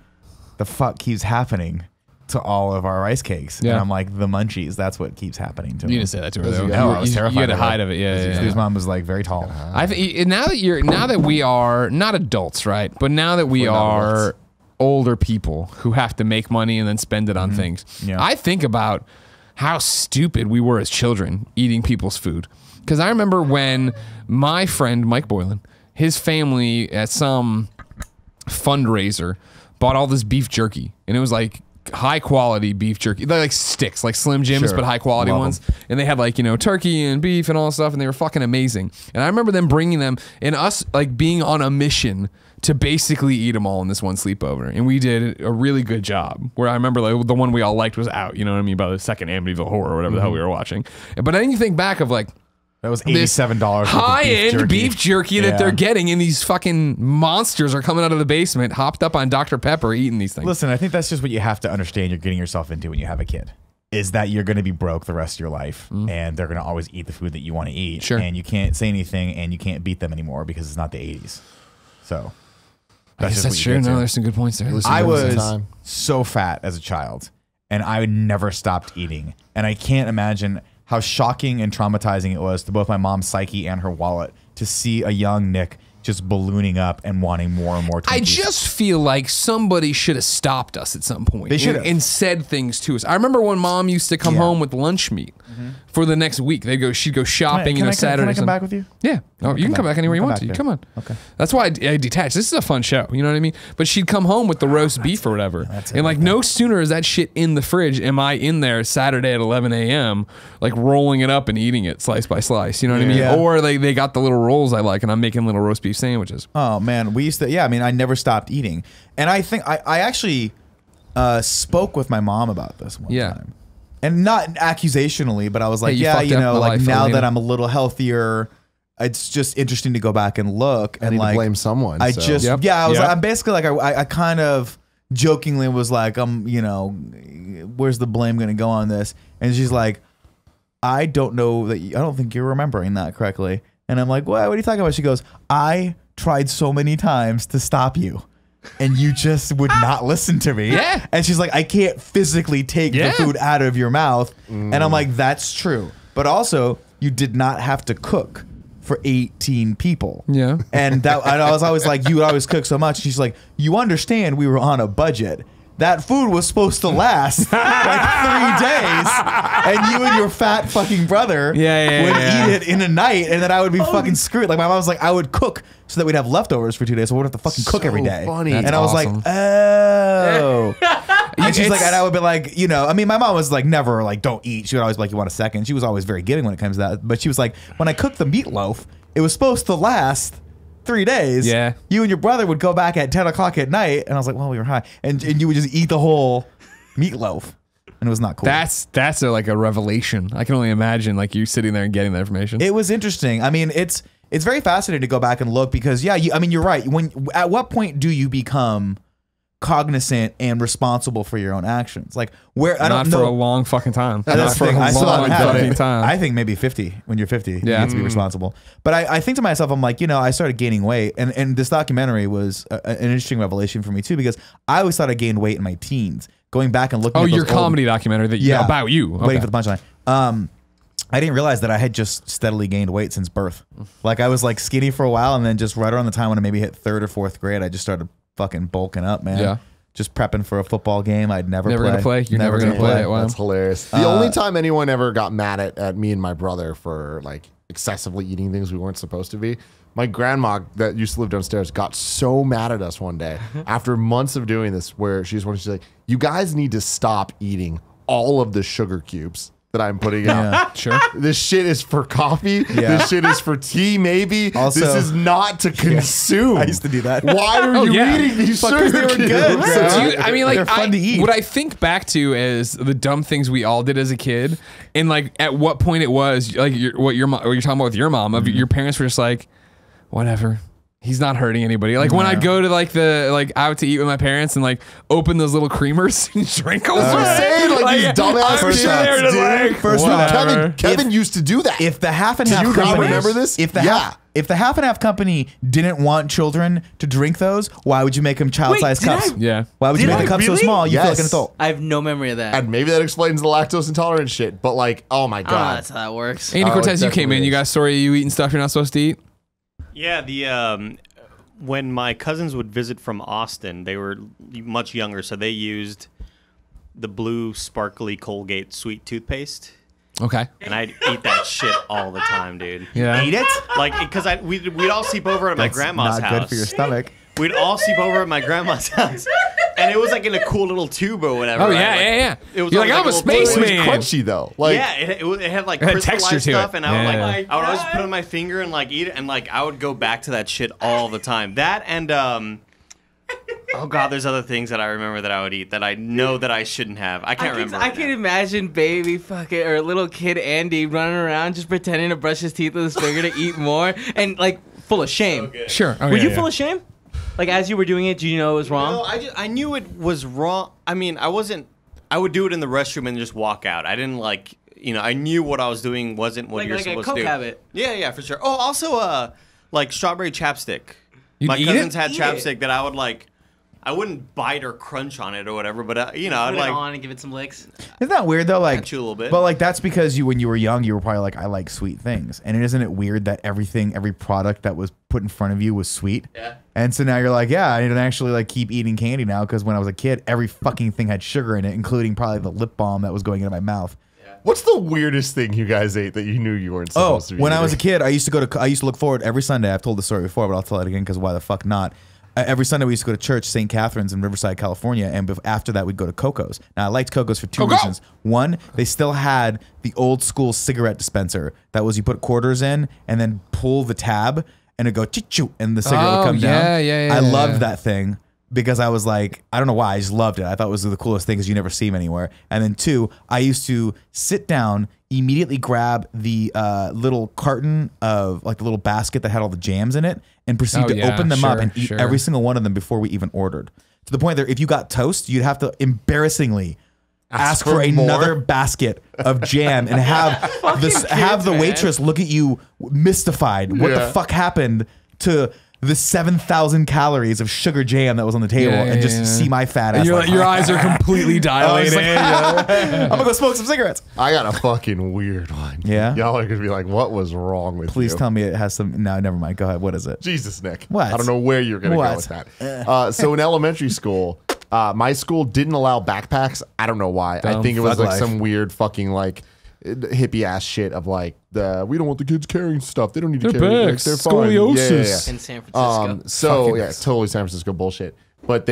the fuck keeps happening to all of our rice cakes?" Yeah. And I'm like, "The munchies. That's what keeps happening to You them." didn't say that to her Those though. are- No, I was You terrified. had to of her. hide of it. Yeah, yeah, His yeah. mom was like very tall. I think now that we are not adults, right? But now that we We're not are adults. older people who have to make money and then spend it on things, Yeah. I think about how stupid we were as children eating people's food. Because I remember when my friend Mike Boylan, his family at some fundraiser bought all this beef jerky, and it was like high quality beef jerky. They're like sticks, like Slim Jims, Sure. but high quality Love ones. And they had like, turkey and beef and all that stuff, and they were fucking amazing. And I remember them bringing them and us like being on a mission to basically eat them all in this one sleepover. And we did a really good job. Where I remember like the one we all liked was out, you know what I mean, by the second Amityville Horror or whatever the hell we were watching. But then you think back of like That was this $87 high-end beef jerky that Yeah. they're getting, and these fucking monsters are coming out of the basement, hopped up on Dr. Pepper, eating these things. Listen, I think that's just what you have to understand you're getting yourself into when you have a kid. Is that you're going to be broke the rest of your life, and they're going to always eat the food that you want to eat. Sure. And you can't say anything, and you can't beat them anymore because it's not the 80s. So I guess just that's what you true. get No, to. there's some good points there. I There was a was time. so fat as a child, and I never stopped eating. And I can't imagine how shocking and traumatizing it was to both my mom's psyche and her wallet to see a young Nick just ballooning up and wanting more and more Twinkies. I just feel like somebody should have stopped us at some point. They should have. and said things to us. I remember when Mom used to come Yeah. home with lunch meat for the next week. She'd go shopping, Saturday. Can I or come something. back with you? Yeah. Oh, you can come back anywhere you Come want back to. there. Come on. Okay. That's why I detached. This is a fun show. You know what I mean? But she'd come home with the roast beef or whatever. And like no sooner is that shit in the fridge, am I in there Saturday at 11 a.m. like rolling it up and eating it slice by slice. You know what I mean? Yeah. Or they got the little rolls I like, and I'm making little roast beef sandwiches. Oh man, we used to. Yeah, I mean, I never stopped eating, and I think I actually spoke with my mom about this one Yeah. time, and not accusationally, but I was like, Hey, you yeah, fucked you up know, my like life, now Alina. that I'm a little healthier, it's just interesting to go back and look I and need like to blame someone. I so. just Yep. yeah, I was Yep. I'm basically like I kind of jokingly was like where's the blame gonna go on this? And she's like, I don't know that I don't think you're remembering that correctly. And I'm like, what are you talking about? She goes, I tried so many times to stop you. and you just would not listen to me. Yeah. And she's like, I can't physically take the food out of your mouth. And I'm like, that's true. But also, you did not have to cook for 18 people. Yeah. And I was always like, you would always cook so much. She's like, you understand we were on a budget. That food was supposed to last like 3 days, and you and your fat fucking brother would eat it in a night, and then I would be fucking screwed. Like my mom was like, I would cook so that we'd have leftovers for 2 days, so we wouldn't have to fucking cook every day. Funny. And That's I was awesome. like, oh. And she's like, and I would be like, you know, I mean, my mom was like, never like, don't eat. She would always be like, you want a second? She was always very giving when it comes to that. But she was like, when I cooked the meatloaf, it was supposed to last 3 days. Yeah. You and your brother would go back at 10 o'clock at night, and I was like, well, we were high, and you would just eat the whole meatloaf, and it was not cool. That's like a revelation. I can only imagine like you sitting there and getting that information. It was interesting. I mean, it's very fascinating to go back and look because I mean, you're right. At what point do you become cognizant and responsible for your own actions? Like where I don't Not for know. a long fucking time. That's Not the for thing. I a still long haven't had fucking it. time. I think maybe 50 when you're 50. You Yeah. need to be responsible. But I think to myself, I'm like, you know, I started gaining weight, and this documentary was an interesting revelation for me too because I always thought I gained weight in my teens. Going back and looking Oh, at those your comedy documentary that about you. Waiting Okay. for the punchline. I didn't realize that I had just steadily gained weight since birth. Like I was like skinny for a while, and then just right around the time when I maybe hit 3rd or 4th grade, I just started fucking bulking up, man. Yeah. Just prepping for a football game I'd never Gonna play. You're never gonna play it. Wow. That's hilarious. The only time anyone ever got mad at me and my brother for like excessively eating things we weren't supposed to be, my grandma that used to live downstairs got so mad at us one day after months of doing this, where she's like, you guys need to stop eating all of the sugar cubes that I'm putting out. Sure. This shit is for coffee. Yeah. This shit is for tea, maybe. Also- this is not to consume. I used to do that. Why are you yeah. eating these Because sugar they were cubes? good, So bro. do you, I mean, like, They're fun to eat. what I think back to is the dumb things we all did as a kid, and like at what point it was like what you're talking about with your mom. Of your parents were just like, whatever. He's not hurting anybody. Like when I go to like out to eat with my parents and like open those little creamers and drink them. I'm saying, like, these dumbass I'm kids, sure they were just dude. like, First whatever. Kevin used to do that. If the half and Do half you not company, remember this? If the half and half company didn't want children to drink those, why would you make them child-sized did cups? I- Yeah. Why would you Did make the I cup so really? small? You feel like an Yes. adult. I have no memory of that. And maybe that explains the lactose intolerant shit. But like, oh my I don't know god, that's how that works. Andy Oh, Cortez, it you came in. definitely You got a story of you eating stuff you're not supposed to eat? Yeah, when my cousins would visit from Austin, they were much younger, so they used the blue sparkly Colgate sweet toothpaste, Okay. and I'd eat that shit all the time, dude. Yeah. Eat it? Like, because we'd all sleep over at my That's grandma's not house. good for your stomach. We'd all sleep over at my grandma's house, and it was like in a cool little tube or whatever. Oh right? yeah, Like, yeah. It was You're on, like, I'm a little blue- spaceman. it was crunchy though. Like, yeah, it had like It had crystallized texture to it. stuff, and I would Yeah. like I would always put it on my finger and like eat it, and like I would go back to that shit all the time. That and oh god, there's other things that I remember that I would eat that I know that I shouldn't have. I can't remember. I can imagine baby fucking or little kid Andy running around just pretending to brush his teeth with his finger to eat more and like full of shame. Sure. Oh, Were yeah, you yeah. full of shame? Like as you were doing it, did you know it was wrong? No, I knew it was wrong. I mean, I would do it in the restroom and just walk out. I didn't like, I knew what I was doing wasn't what you're like a supposed coke to do. habit. Yeah, for sure. Oh, also, like strawberry chapstick. You'd My eat cousins it? had Eat chapstick that I would like. I wouldn't bite or crunch on it or whatever, but I'd Put it like. on and give it some licks. Isn't that weird though? Like, Catch you a little bit. But like that's because when you were young, you were probably like, I like sweet things, and isn't it weird that every product that was put in front of you was sweet? Yeah. And so now you're like, yeah, I don't actually like keep eating candy now because when I was a kid, every fucking thing had sugar in it, including probably the lip balm that was going into my mouth. what's the weirdest thing you guys ate that you knew you weren't supposed to be when eating? I was a kid, I used to look forward every Sunday. I've told the story before, but I'll tell it again because why the fuck not? Every Sunday we used to go to church, St. Catherine's in Riverside, California, and after that we'd go to Coco's. Now I liked Coco's for two reasons. One, they still had the old school cigarette dispenser. That was you put quarters in and then pull the tab and it'd go choo, and the cigarette would come down. Yeah. I loved that thing because I was like, I don't know why, I just loved it. I thought it was the coolest thing because you never see them anywhere. And then two, I used to sit down, immediately grab the little carton of like the little basket that had all the jams in it and proceed to open them up and eat every single one of them before we even ordered. To the point that if you got toast, you'd have to embarrassingly ask for another basket of jam and have the waitress look at you mystified. What the fuck happened to the 7,000 calories of sugar jam that was on the table and just see my fat ass. Your eyes are completely dilated. I'm gonna go smoke some cigarettes. I got a fucking weird one. Yeah? Y'all are gonna be like, what was wrong with you? Please tell me it has some. No, never mind. Go ahead. What is it? Jesus, Nick. What? I don't know where you're gonna go What? with that. So in elementary school, my school didn't allow backpacks. I don't know why. I think it was Fuck like life. some weird fucking like hippie ass shit of like we don't want the kids carrying stuff. They don't need to They're carry. bags. They're fine. Scoliosis. In San Francisco. So Fucking yeah, totally San Francisco bullshit. But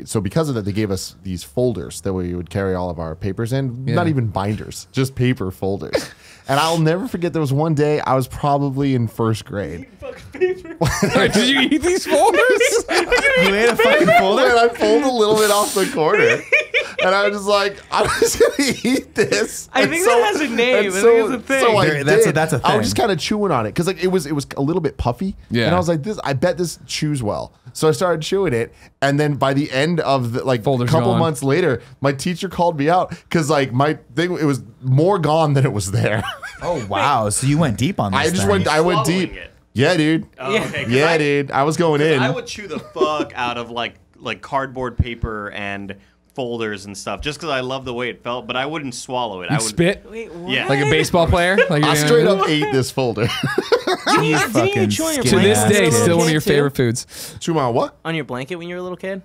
so because of that, they gave us these folders that we would carry all of our papers in. Not even binders, just paper folders. And I'll never forget. There was one day I was probably in first grade. Wait, did you eat these folders? You ate a fucking folder? And I pulled a little bit off the corner. And I was just like, I was going to eat this. I think that has a name. I think it's a thing. So I There- that's a- did. that's a I thing. was just kind of chewing on it because like it was a little bit puffy. Yeah. And I was like, I bet this chews well. So I started chewing it. And then by the end of the a Folder's couple gone. months later, my teacher called me out because like my thing, it was more gone than it was there. Oh wow! So you went deep on this. I just thing. went Swallowing deep. it. Yeah, dude. Oh, okay, 'cause Yeah, dude. I was going in. I would chew the fuck out of like cardboard paper and folders and stuff just because I love the way it felt, but I wouldn't swallow it. I would Spit Wait, what? Yeah. like a baseball player. Like I straight up ate this folder. You fucking chew on your to skinny this ass day, kid. still one of your Too? favorite foods. Chew my what? On your blanket when you were a little kid?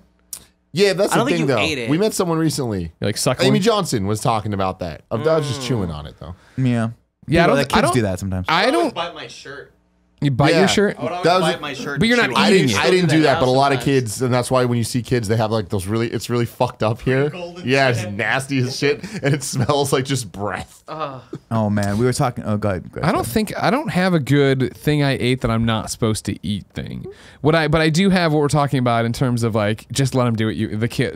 Yeah, that's I the don't think thing you though. ate it. We met someone recently. You like suckling. Amy Johnson was talking about that. I was just chewing on it though. Yeah. Yeah, People, I kids don't do that sometimes. I always don't. bite my shirt. You bite Yeah. your shirt. I would always That was- bite my shirt. But you're and not chew it. eating it. I didn't do that, but a lot of sometimes. kids, and that's why when you see kids, they have like those it's really fucked up here. Golden Yeah, it's shit. nasty as shit, and it smells like just breath. Oh man, we were talking. Oh god. I don't have a good thing I ate that I'm not supposed to eat thing. But I do have what we're talking about in terms of like just let them do it.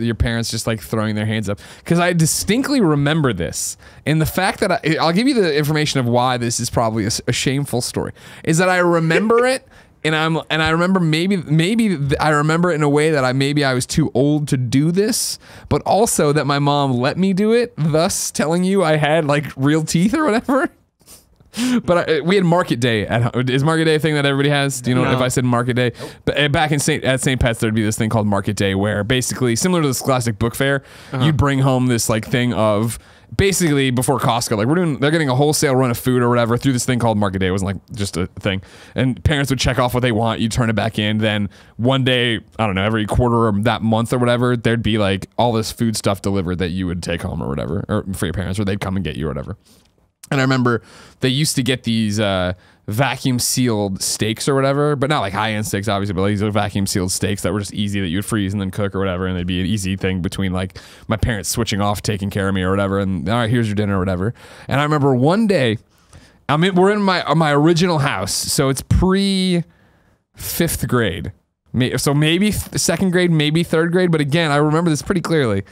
Your parents just like throwing their hands up because I distinctly remember this, and the fact that I'll give you the information of why this is probably a shameful story is that I remember it. And I remember maybe I remember it in a way that I was too old to do this, but also that my mom let me do it, thus telling you I had like real teeth or whatever. But we had Market Day at home. Is Market Day a thing that everybody has? Do you know if I said Market Day? But back in at St. Pat's, there'd be this thing called Market Day where basically similar to the Scholastic Book Fair, you'd bring home this like thing of basically before Costco, like they're getting a wholesale run of food or whatever through this thing called Market Day. It wasn't like just a thing. And parents would check off what they want. You turn it back in. Then one day, I don't know, every quarter of that month or whatever, there'd be like all this food stuff delivered that you would take home or whatever, or for your parents, or they'd come and get you or whatever. And I remember they used to get these vacuum sealed steaks or whatever, but not like high end steaks, obviously, but like these are vacuum sealed steaks that were just easy that you would freeze and then cook or whatever. And they'd be an easy thing between like my parents switching off, taking care of me or whatever. And all right, here's your dinner or whatever. And I remember one day, we're in my original house. So it's pre 5th grade. So maybe second grade, maybe third grade. But again, I remember this pretty clearly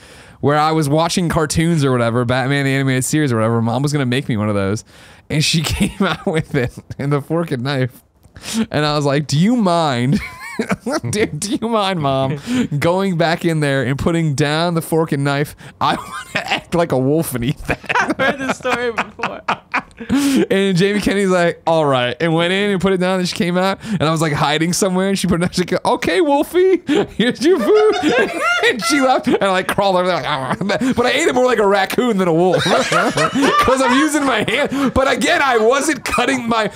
where I was watching cartoons or whatever, Batman the Animated Series or whatever. Mom was going to make me one of those. And she came out with it in the fork and knife. And I was like, do you mind? Do you mind, Mom, going back in there and putting down the fork and knife? I want to act like a wolf and eat that. I've heard this story before. And Jamie Kennedy's like, all right, and went in and put it down, and she came out, and I was like hiding somewhere, and she put it down. She go, okay, Wolfie, here's your food. And she left, and I like crawled over there, like, ah. But I ate it more like a raccoon than a wolf because I'm using my hand. But again, I wasn't cutting my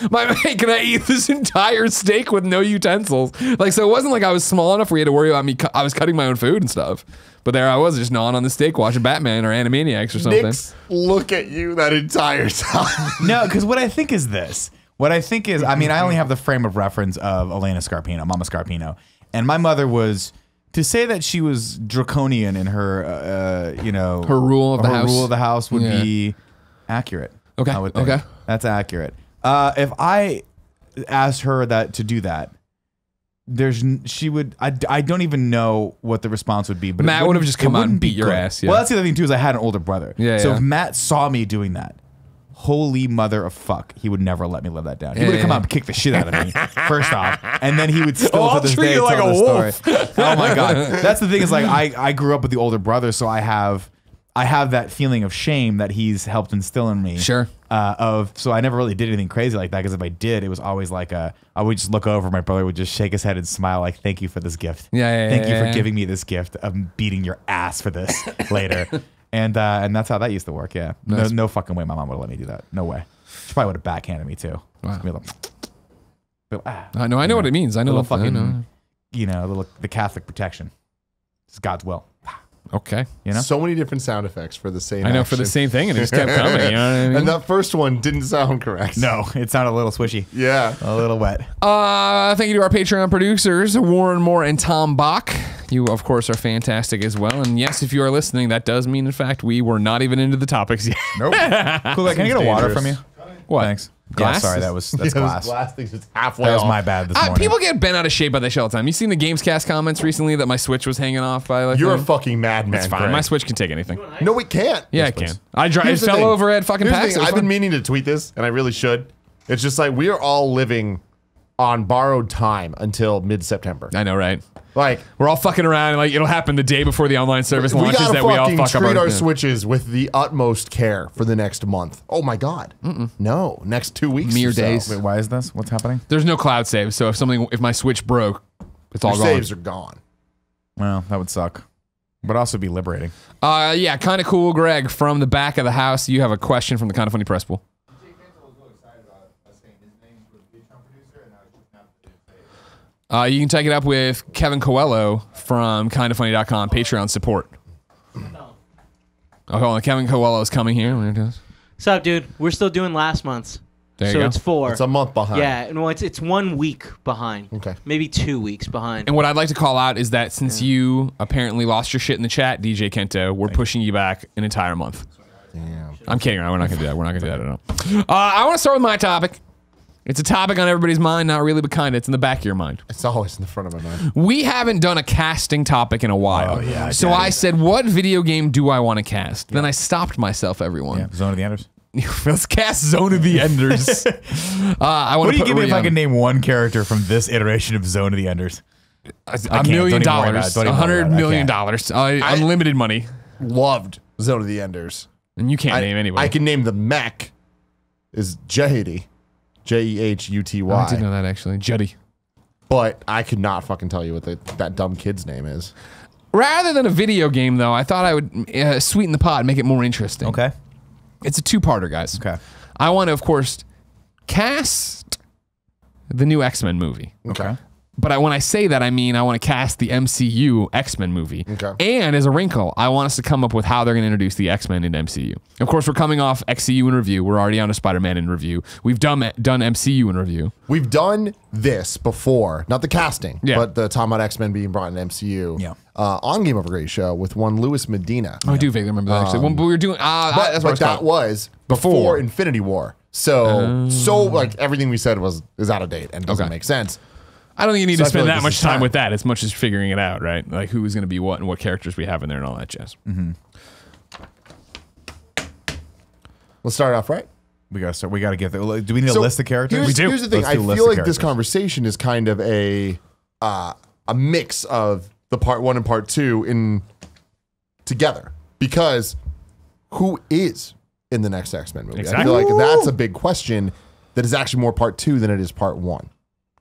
hey, can I eat this entire steak with no utensils? Like, so it wasn't like I was small enough where you had to worry about me. I was cutting my own food and stuff. But there I was, just gnawing on the steak, watching Batman or Animaniacs or something. Nick's look at you that entire time. No, because what I think is this. What I think is, I mean, I only have the frame of reference of Elena Scarpino, Mama Scarpino. And my mother was, to say that she was draconian in her, Her rule of the house. rule of the house would be accurate. Okay, I would think. okay. That's accurate. If I asked her to do that, I don't even know what the response would be. But Matt would have just come out and beat your good. ass, yeah. Well, that's the other thing too, is I had an older brother. Yeah, so yeah. if Matt saw me doing that, holy mother of fuck, he would never let me live that down. He would have come out and kicked the shit out of me, first off, and then he would still I'll to this treat day you like tell a the wolf. story. Oh my god, that's the thing is like I grew up with the older brother, so I I have that feeling of shame that he's helped instill in me. Sure. So I never really did anything crazy like that, because if I did, it was always like I would just look over, my brother would just shake his head and smile like, thank you for this gift. Thank you for giving me this gift of beating your ass for this later. And that's how that used to work. Yeah. No fucking way my mom would have let me do that. No way. She probably would have backhanded me too. Wow. I know what it means. I know little fucking, the Catholic protection. It's God's will. Okay. So many different sound effects for the same. I know, for the same thing, and it just kept coming. You know what I mean? And that first one didn't sound correct. No, it sounded a little swishy. Yeah, a little wet. Thank you to our Patreon producers, Warren Moore and Tom Bach. You, of course, are fantastic as well. And yes, if you are listening, that does mean, in fact, we were not even into the topics yet. Nope. Cool. Can I get a water from you? What? Thanks. Glass? Yeah, sorry, that's glass. Glass thing's just halfway. That was off. my bad this morning. People get bent out of shape by that shit all the time. You seen the Gamescast comments recently that my Switch was hanging off by? Like, you're a fucking madman. It's fine. Greg. My Switch can take anything. No, it can't. Yeah, Yes, it can. It fell over at fucking PAX. I've been meaning to tweet this, and I really should. It's just like we are all living on borrowed time until mid-September. I know, right? Like, we're all fucking around, and like it'll happen the day before the online service we launches gotta that we all fucking fuck up treat our yeah. Switches with the utmost care for the next month. Oh my god. No, next 2 weeks. Mere or so. days. Wait, why is this? What's happening? There's no cloud save, so if my Switch broke, it's all Your gone. saves are gone. Well, that would suck, but also be liberating. Yeah, kind of cool, Greg. From the back of the house, you have a question from the Kind of Funny Press Pool. You can take it up with Kevin Coelho from kindoffunny.com, Patreon support. Oh, hold on. Kevin Coelho is coming here. What's up, dude? We're still doing last month's. There you so go. it's 4. It's a month behind. Yeah, no, it's 1 week behind. Okay. Maybe 2 weeks behind. And what I'd like to call out is that since you apparently lost your shit in the chat, DJ Kento, we're pushing you back an entire month. Damn. I'm kidding. We're not going to do that. We're not going to do that at all. I want to start with my topic. It's a topic on everybody's mind, not really, but kind of. It's in the back of your mind. It's always in the front of my mind. We haven't done a casting topic in a while. Oh, yeah, so I said, what video game do I want to cast? Then I stopped myself, everyone. Yeah, Zone of the Enders. Let's cast Zone of the Enders. What do you give me if I can name one character from this iteration of Zone of the Enders? $1 million. $100 million. Unlimited money. Loved Zone of the Enders. And you can't name anybody. I can name the mech is Jehuty. Jehuty. Oh, I didn't know that, actually. Jetty. But I could not fucking tell you what that dumb kid's name is. Rather than a video game, though, I thought I would sweeten the pot, make it more interesting. Okay. It's a two-parter, guys. Okay. I want to, of course, cast the new X-Men movie. Okay. But when I say that, I mean I want to cast the MCU X-Men movie. Okay. And as a wrinkle, I want us to come up with how they're going to introduce the X-Men into MCU. Of course, we're coming off XCU in review. We're already on to Spider-Man in review. We've done MCU in review. We've done this before, not the casting, Yeah. but the talking about X-Men being brought in MCU. Yeah. On GameOverGreggy show with one Louis Medina. Oh, I do vaguely remember that, actually. When we were doing... But that's what that was before Infinity War. So like everything we said is out of date and doesn't make sense. I don't think you need to I feel spend like that this much is time time. with that as much as figuring it out, right? Like who is going to be what and what characters we have in there and all that jazz. Let's start off right. We gotta start. We gotta get there. Do we need a list of characters? Here's the thing. Let's I do a list feel of like this characters. conversation is kind of a mix of the part 1 and part 2 in together, because who is in the next X-Men movie? Exactly. I feel like that's a big question that is actually more part 2 than it is part 1.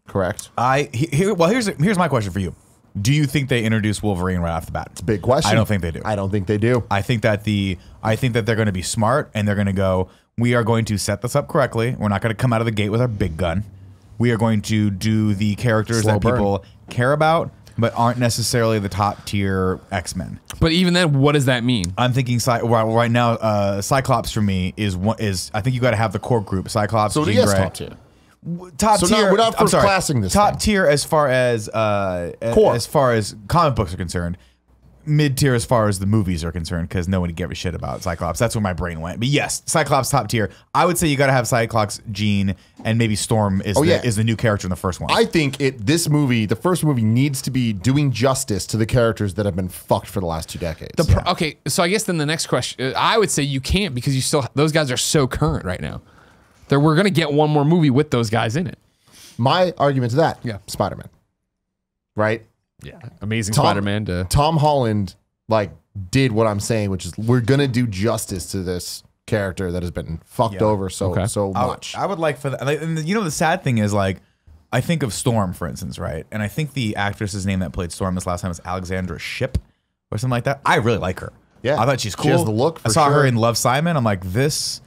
Correct? Here's my question for you. Do you think they introduce Wolverine right off the bat? It's a big question. I don't think they do. I don't think they do. I think that they're going to be smart and they're going to go, we are going to set this up correctly. We're not going to come out of the gate with our big gun. We are going to do the characters Slow that burn. people care about, but aren't necessarily the top tier X-Men. But even then, what does that mean? I'm thinking right now, Cyclops for me is I think you got to have the core group. Cyclops, So Jean yes, Grey. top tier. Top So tier. we're not I'm sorry, first-classing this top thing. tier as far as Core. as far as comic books are concerned. Mid tier as far as the movies are concerned, because nobody gave a shit about Cyclops. That's where my brain went. But yes, Cyclops top tier. I would say you got to have Cyclops, Jean, and maybe Storm is the new character in the first one. I think the first movie needs to be doing justice to the characters that have been fucked for the last 2 decades. Okay, so I guess then the next question, I would say you can't because those guys are so current right now. We're going to get one more movie with those guys in it. My argument to that, Yeah. Spider-Man, right? Yeah, amazing Spider-Man. Tom Holland, like did what I'm saying, which is we're gonna do justice to this character that has been fucked over so much. I would like for that. Like, and you know, the sad thing is, like, I think of Storm, for instance, right? And I think the actress's name that played Storm this last time was Alexandra Shipp or something like that. I really like her. Yeah, I thought she's cool. She has the look. I saw her in Love, Simon. I'm like, this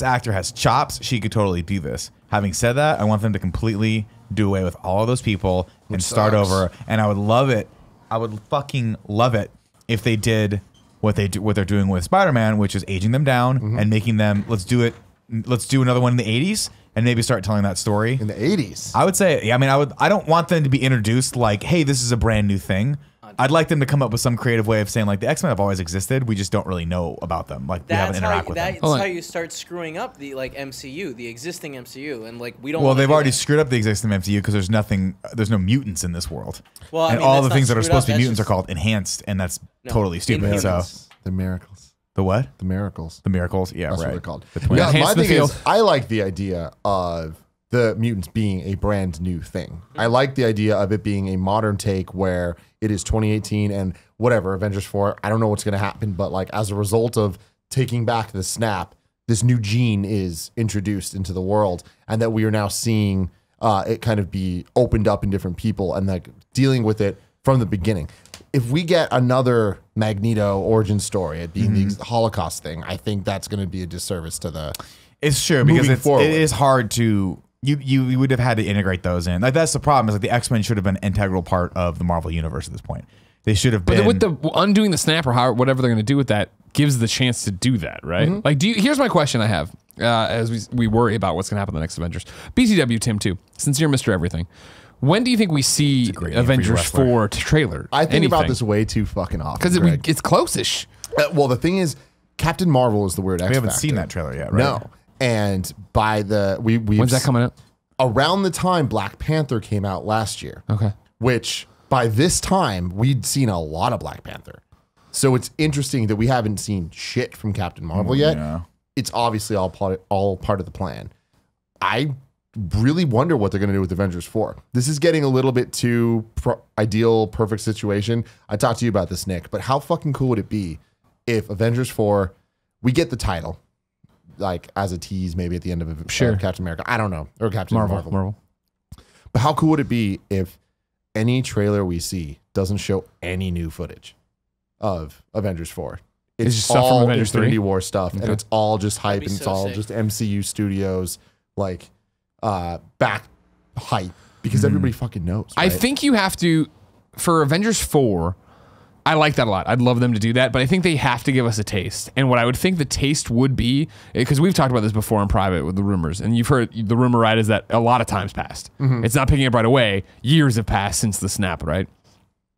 actor has chops. She could totally do this. Having said that, I want them to completely do away with all of those people and start over. And I would love it. I would fucking love it if they did what they're doing with Spider-Man, which is aging them down and making them. Let's do another one in the 80s and maybe start telling that story in the 80s. I would say, yeah, I mean, I don't want them to be introduced like, hey, this is a brand new thing. I'd like them to come up with some creative way of saying, like, the X-Men have always existed. We just don't really know about them. Like, we haven't interacted with them. That's how you start screwing up the MCU, the existing MCU, and like we don't. Well, they've already screwed up the existing MCU because there's no mutants in this world. Well, and all the things that are supposed to be mutants are called enhanced, and that's totally stupid. So the miracles. The what? The miracles. The miracles. Yeah, that's right. what they're called. Yeah, my thing is, I like the idea of the mutants being a brand new thing. I like the idea of it being a modern take where it is 2018 and whatever, Avengers 4, I don't know what's going to happen, but like as a result of taking back the snap, this new gene is introduced into the world and that we are now seeing it kind of be opened up in different people and like dealing with it from the beginning. If we get another Magneto origin story, it being the Holocaust thing, I think that's going to be a disservice to the. It's true because it is hard to. You would have had to integrate those in. Like that's the problem. Is like the X-Men should have been an integral part of the Marvel universe at this point. They should have been. But with the undoing the snap or whatever they're going to do with that gives the chance to do that, right? Like, here's my question I have as we worry about what's going to happen in the next Avengers. BTW Tim too. Since you're Mr. Everything, when do you think we see Avengers 4 trailer? I think about this way too fucking often because it's close-ish. Well, the thing is, Captain Marvel is the weird X We haven't factor. seen that trailer yet, right? No. And by when's that coming out? Around the time Black Panther came out last year. Okay. Which by this time we'd seen a lot of Black Panther. So it's interesting that we haven't seen shit from Captain Marvel yet. Yeah. It's obviously all part of the plan. I really wonder what they're going to do with Avengers 4. This is getting a little bit too ideal, perfect situation. I talked to you about this, Nick, but how fucking cool would it be if Avengers 4, we get the title, like as a tease maybe at the end of Captain America. I don't know. Or Captain Marvel. But how cool would it be if any trailer we see doesn't show any new footage of Avengers 4? It's just stuff from Avengers Infinity 3? War stuff, and it's all just hype, and it's all just MCU Studios, like, back hype, because everybody fucking knows. Right? I think you have to, for Avengers 4, I like that a lot. I'd love them to do that, but I think they have to give us a taste. And what I would think the taste would be, because we've talked about this before in private with the rumors, and you've heard the rumor, right, is that a lot of time's passed. It's not picking up right away. Years have passed since the snap, right?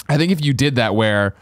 I think if you did that where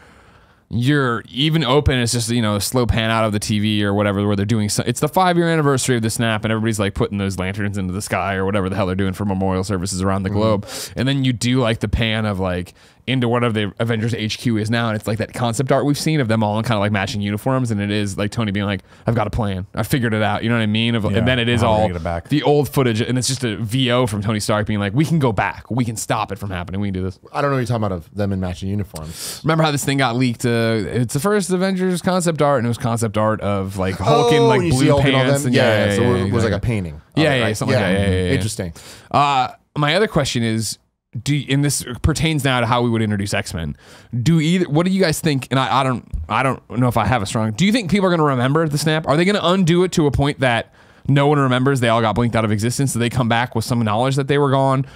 you're even open, it's just, you know, a slow pan out of the TV or whatever, where they're doing, it's the 5-year anniversary of the snap and everybody's like putting those lanterns into the sky or whatever the hell they're doing for memorial services around the globe. And then you do like the pan of like into whatever the Avengers HQ is now. And it's like that concept art we've seen of them all in kind of like matching uniforms. And it is like Tony being like, I've got a plan. I figured it out. You know what I mean? And then it is all the old footage. And it's just a VO from Tony Stark being like, we can go back. We can stop it from happening. We can do this. I don't know what you're talking about of them in matching uniforms. Remember how this thing got leaked? It's the first Avengers concept art, and it was concept art of like Hulk in like blue pants. And so it was like a painting. Something like that. Interesting. My other question is, and this pertains now to how we would introduce X-Men. What do you guys think? And I don't know if I have a strong. Do you think people are going to remember the snap? Are they going to undo it to a point that no one remembers? They all got blinked out of existence. Do they come back with some knowledge that they were gone?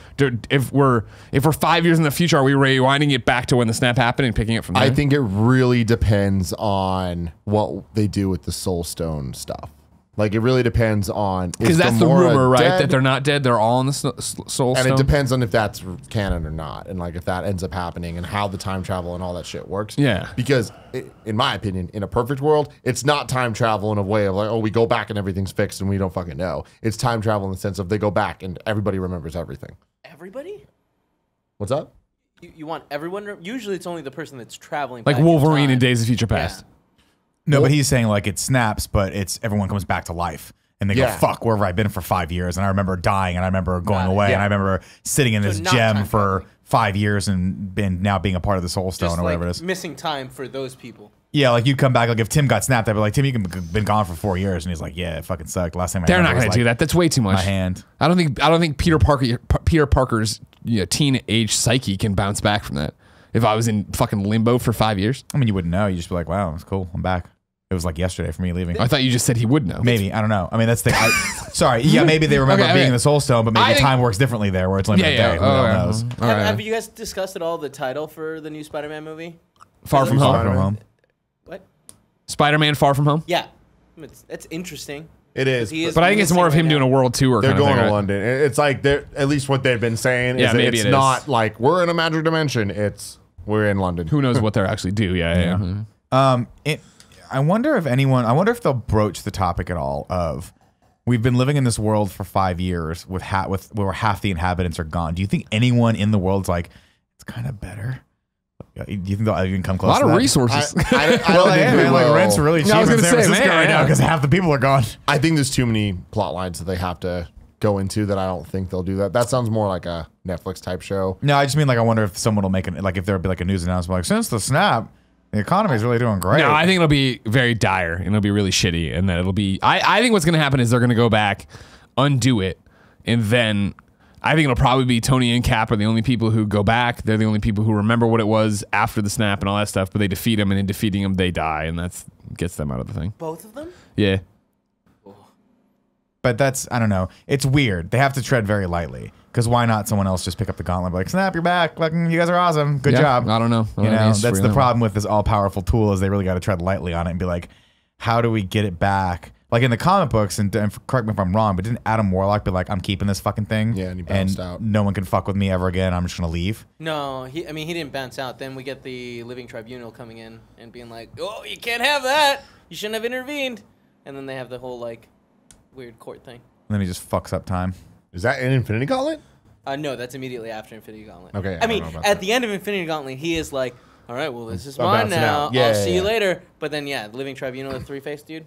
If we're 5 years in the future, are we rewinding it back to when the snap happened and picking it from there? I think it really depends on what they do with the Soul Stone stuff. Like, it really depends on... Because that's the rumor, right? That they're not dead. They're all in the Soul Stone. And it depends on if that's canon or not. And, like, if that ends up happening and how the time travel and all that shit works. Yeah. Because, in my opinion, in a perfect world, it's not time travel in a way of, like, oh, we go back and everything's fixed and we don't fucking know. It's time travel in the sense of they go back and everybody remembers everything. Everybody? What's up? You want everyone? Usually it's only the person that's traveling. Like Wolverine in Days of Future Past. Yeah. No, but he's saying like it snaps, but it's everyone comes back to life. And they go, fuck, where have I been for 5 years? And I remember dying, and I remember going away, and I remember sitting in this gem for 5 years and now being a part of the Soul Stone just or whatever like it is. Missing time for those people. Yeah, like you come back, like if Tim got snapped, I'd be like, Tim, you've been gone for 4 years, and he's like, yeah, it fucking sucked. Last time I They're not remember going was, to do like, that. That's way too much. My hand. I don't think Peter Parker's teenage psyche can bounce back from that. If I was in fucking limbo for 5 years, I mean, you wouldn't know. You just be like, wow, it's cool. I'm back. It was like yesterday for me leaving. I thought you just said he would know. Maybe. I don't know. I mean, that's the. Sorry. Yeah, maybe they remember being in the Soul Stone, but maybe time works differently there, where it's limited day. Who knows? Have you guys discussed at all the title for the new Spider-Man movie? Far From Home. What? Spider-Man Far From Home? Yeah. It's interesting. It is. But I think it's more of him doing a world tour. They're kind of going thing, to right? London. It's like they're at least what they've been saying is that maybe it's it is. not like we're in a magic dimension. It's we're in London. Who knows what they're actually do? Yeah. I wonder if anyone. I wonder if they'll broach the topic at all of. We've been living in this world for 5 years where half the inhabitants are gone. Do you think anyone in the world's like, it's kind of better? Do you think they'll even come close? A lot to of that? resources. Like rent's really cheap in San Francisco right now because half the people are gone. I think there's too many plot lines that they have to go into that I don't think they'll do that. That sounds more like a Netflix type show. No, I just mean like I wonder if someone will make it like if there'll be like a news announcement like since the snap, the economy is really doing great. No, I think it'll be very dire and it'll be really shitty, and that it'll be. I think what's gonna happen is they're gonna go back, undo it, and then I think it'll probably be Tony and Cap are the only people who go back. They're the only people who remember what it was after the snap and all that stuff. But they defeat him, and in defeating him, they die, and that's gets them out of the thing. Both of them? Yeah. But that's I don't know. It's weird. They have to tread very lightly. Because why not someone else just pick up the gauntlet and be like, snap, you're back. Like, you guys are awesome. Good job. I don't know. You know, that's the problem with this all-powerful tool is they really got to tread lightly on it and be like, how do we get it back? Like in the comic books, and correct me if I'm wrong, but didn't Adam Warlock be like, I'm keeping this fucking thing? Yeah, and he bounced out. No one can fuck with me ever again. I'm just going to leave. No, he didn't bounce out. Then we get the Living Tribunal coming in and being like, oh, you can't have that. You shouldn't have intervened. And then they have the whole, like, weird court thing. And then he just fucks up time. Is that an Infinity Gauntlet? No, that's immediately after Infinity Gauntlet. Okay. I mean, at the end of Infinity Gauntlet, he is like, all right, well, this is mine now. Yeah, I'll see you later. But then, the Living Tribunal, the three-faced dude.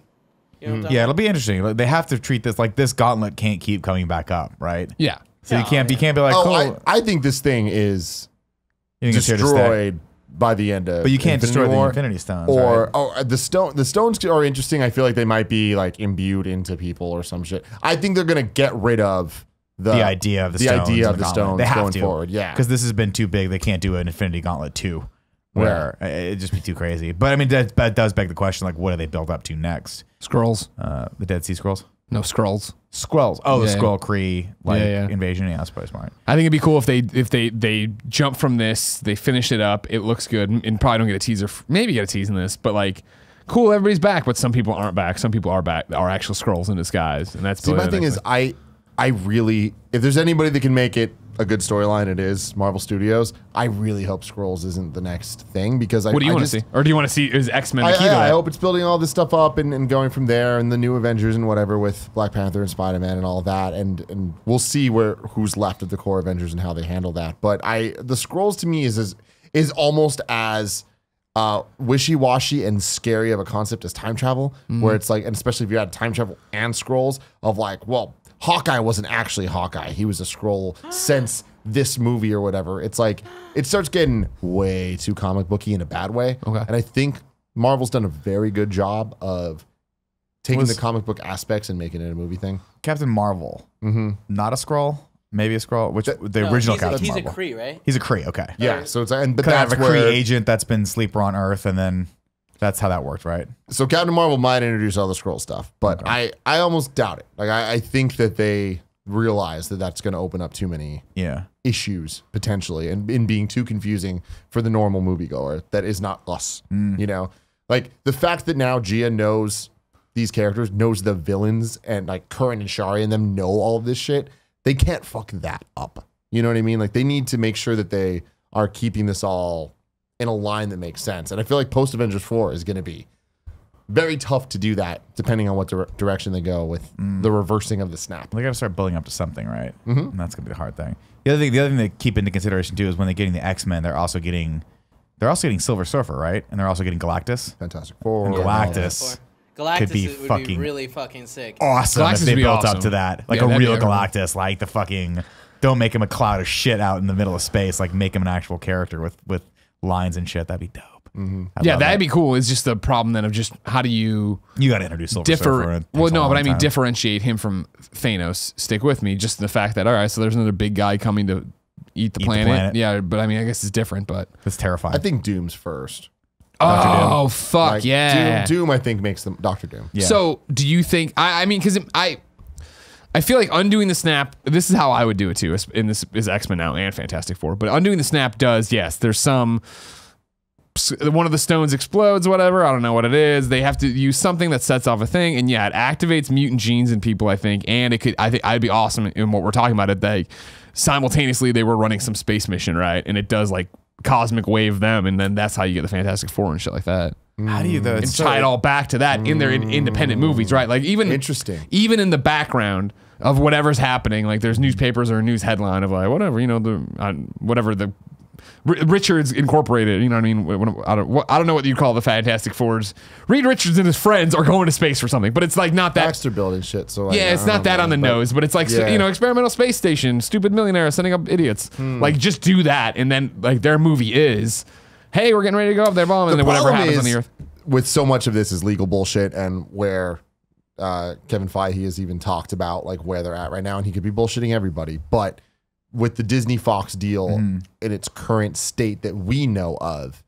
You know what I'm talking Yeah, it'll be interesting. Like, they have to treat this like this gauntlet can't keep coming back up, right? Yeah. So you can't be like, cool. I think this thing is You think it's here to stay. destroyed by the end of But you can't Infinity destroy War. the Infinity Stones. Or right? the stones are interesting. I feel like they might be like imbued into people or some shit. I think they're gonna get rid of the idea of the stones. idea and of the gauntlet. stones They have going to, forward. Yeah, because this has been too big. They can't do an Infinity Gauntlet 2, where it'd just be too crazy. But I mean, that does beg the question: like, what do they build up to next? Scrolls. The Dead Sea Scrolls. No, Scrolls. Skrulls. Oh, the Yeah. Skrull Kree invasion. Yeah, that's probably smart. I think it'd be cool if they jump from this, they finish it up, it looks good, and probably don't get a teaser. Maybe get a tease in this, but like, cool, everybody's back, but some people aren't back. Some people are back, are actual Skrulls in disguise, and that's. See, my thing is, I really, if there's anybody that can make it a good storyline, it is Marvel Studios. I really hope Skrulls isn't the next thing because what do you want to see, or do you want to see is X-Men the key to I that? hope it's building all this stuff up and going from there, and the new Avengers and whatever with Black Panther and Spider-Man and all that, and we'll see who's left of the core Avengers and how they handle that. But the Skrulls to me is almost as wishy-washy and scary of a concept as time travel, where it's like, and especially if you had time travel and Skrulls, of like, well, Hawkeye wasn't actually Hawkeye. He was a Skrull since this movie or whatever. It's like, it starts getting way too comic booky in a bad way. Okay. And I think Marvel's done a very good job of taking the comic book aspects and making it a movie thing. Captain Marvel, not a Skrull, maybe a Skrull. Which the original Captain he's Marvel. a Kree, right? He's a Kree. Okay. Yeah. So it's but Could that's have a Kree agent that's been sleeper on Earth, and then that's how that worked, right? So Captain Marvel might introduce all the Skrull stuff, but I almost doubt it. Like I think that they realize that that's going to open up too many issues potentially, and in being too confusing for the normal moviegoer that is not us. You know, like the fact that now Gia knows these characters, knows the villains, and like Curran and Shari and them know all of this shit. They can't fuck that up. You know what I mean? Like they need to make sure that they are keeping this all in a line that makes sense. And I feel like post Avengers 4 is going to be very tough to do that, depending on what direction they go with the reversing of the snap. They got to start building up to something, right? And that's gonna be the hard thing. The other thing to keep into consideration too is when they're getting the X-Men, they're also getting Silver Surfer, right? And they're also getting Galactus. Fantastic Four. And Galactus. Galactus could be would fucking be really fucking sick. Awesome Galactus if they would be built awesome. up to that. Like Yeah, a that'd real be Galactus, like the fucking, don't make him a cloud of shit out in the middle of space. Like make him an actual character with lines and shit. That'd be dope. Yeah, that'd be cool. It's just the problem then of just how do you got to introduce Silver Surfer. Well, no, but I mean differentiate him from Thanos. Stick with me. Just the fact that all right, so there's another big guy coming to eat the planet. Yeah, but I mean, I guess it's different. But it's terrifying. I think Doom's first. Oh fuck Like, yeah! Doom, I think makes them Doctor Doom. Yeah. So do you think? I mean, because I feel like undoing the snap. This is how I would do it too. In this is X-Men now and Fantastic Four, but undoing the snap does there's some. One of the stones explodes, whatever. I don't know what it is. They have to use something that sets off a thing, and yeah, it activates mutant genes in people. I think, and it could. I think I'd be awesome in what we're talking about. It like simultaneously they were running some space mission, right? And it does like cosmic wave them, and then that's how you get the Fantastic Four and shit like that. How do you though? And tie it all back to that in their independent movies, right? Like even even in the background of whatever's happening, like there's newspapers or a news headline of like whatever, you know, whatever the Richards Incorporated, you know what I mean? I don't know what you call the Fantastic Fours. Reed Richards and his friends are going to space for something, but it's like not that. Baxter building shit. So like, yeah, it's not that on the nose, but it's like you know, experimental space station, stupid millionaire sending up idiots. Like just do that, and then like their movie is, hey, we're getting ready to go up there, bomb, and then whatever happens on the Earth. With so much of this is legal bullshit, and where Kevin Feige has even talked about like where they're at right now, and he could be bullshitting everybody, but with the Disney Fox deal in its current state that we know of,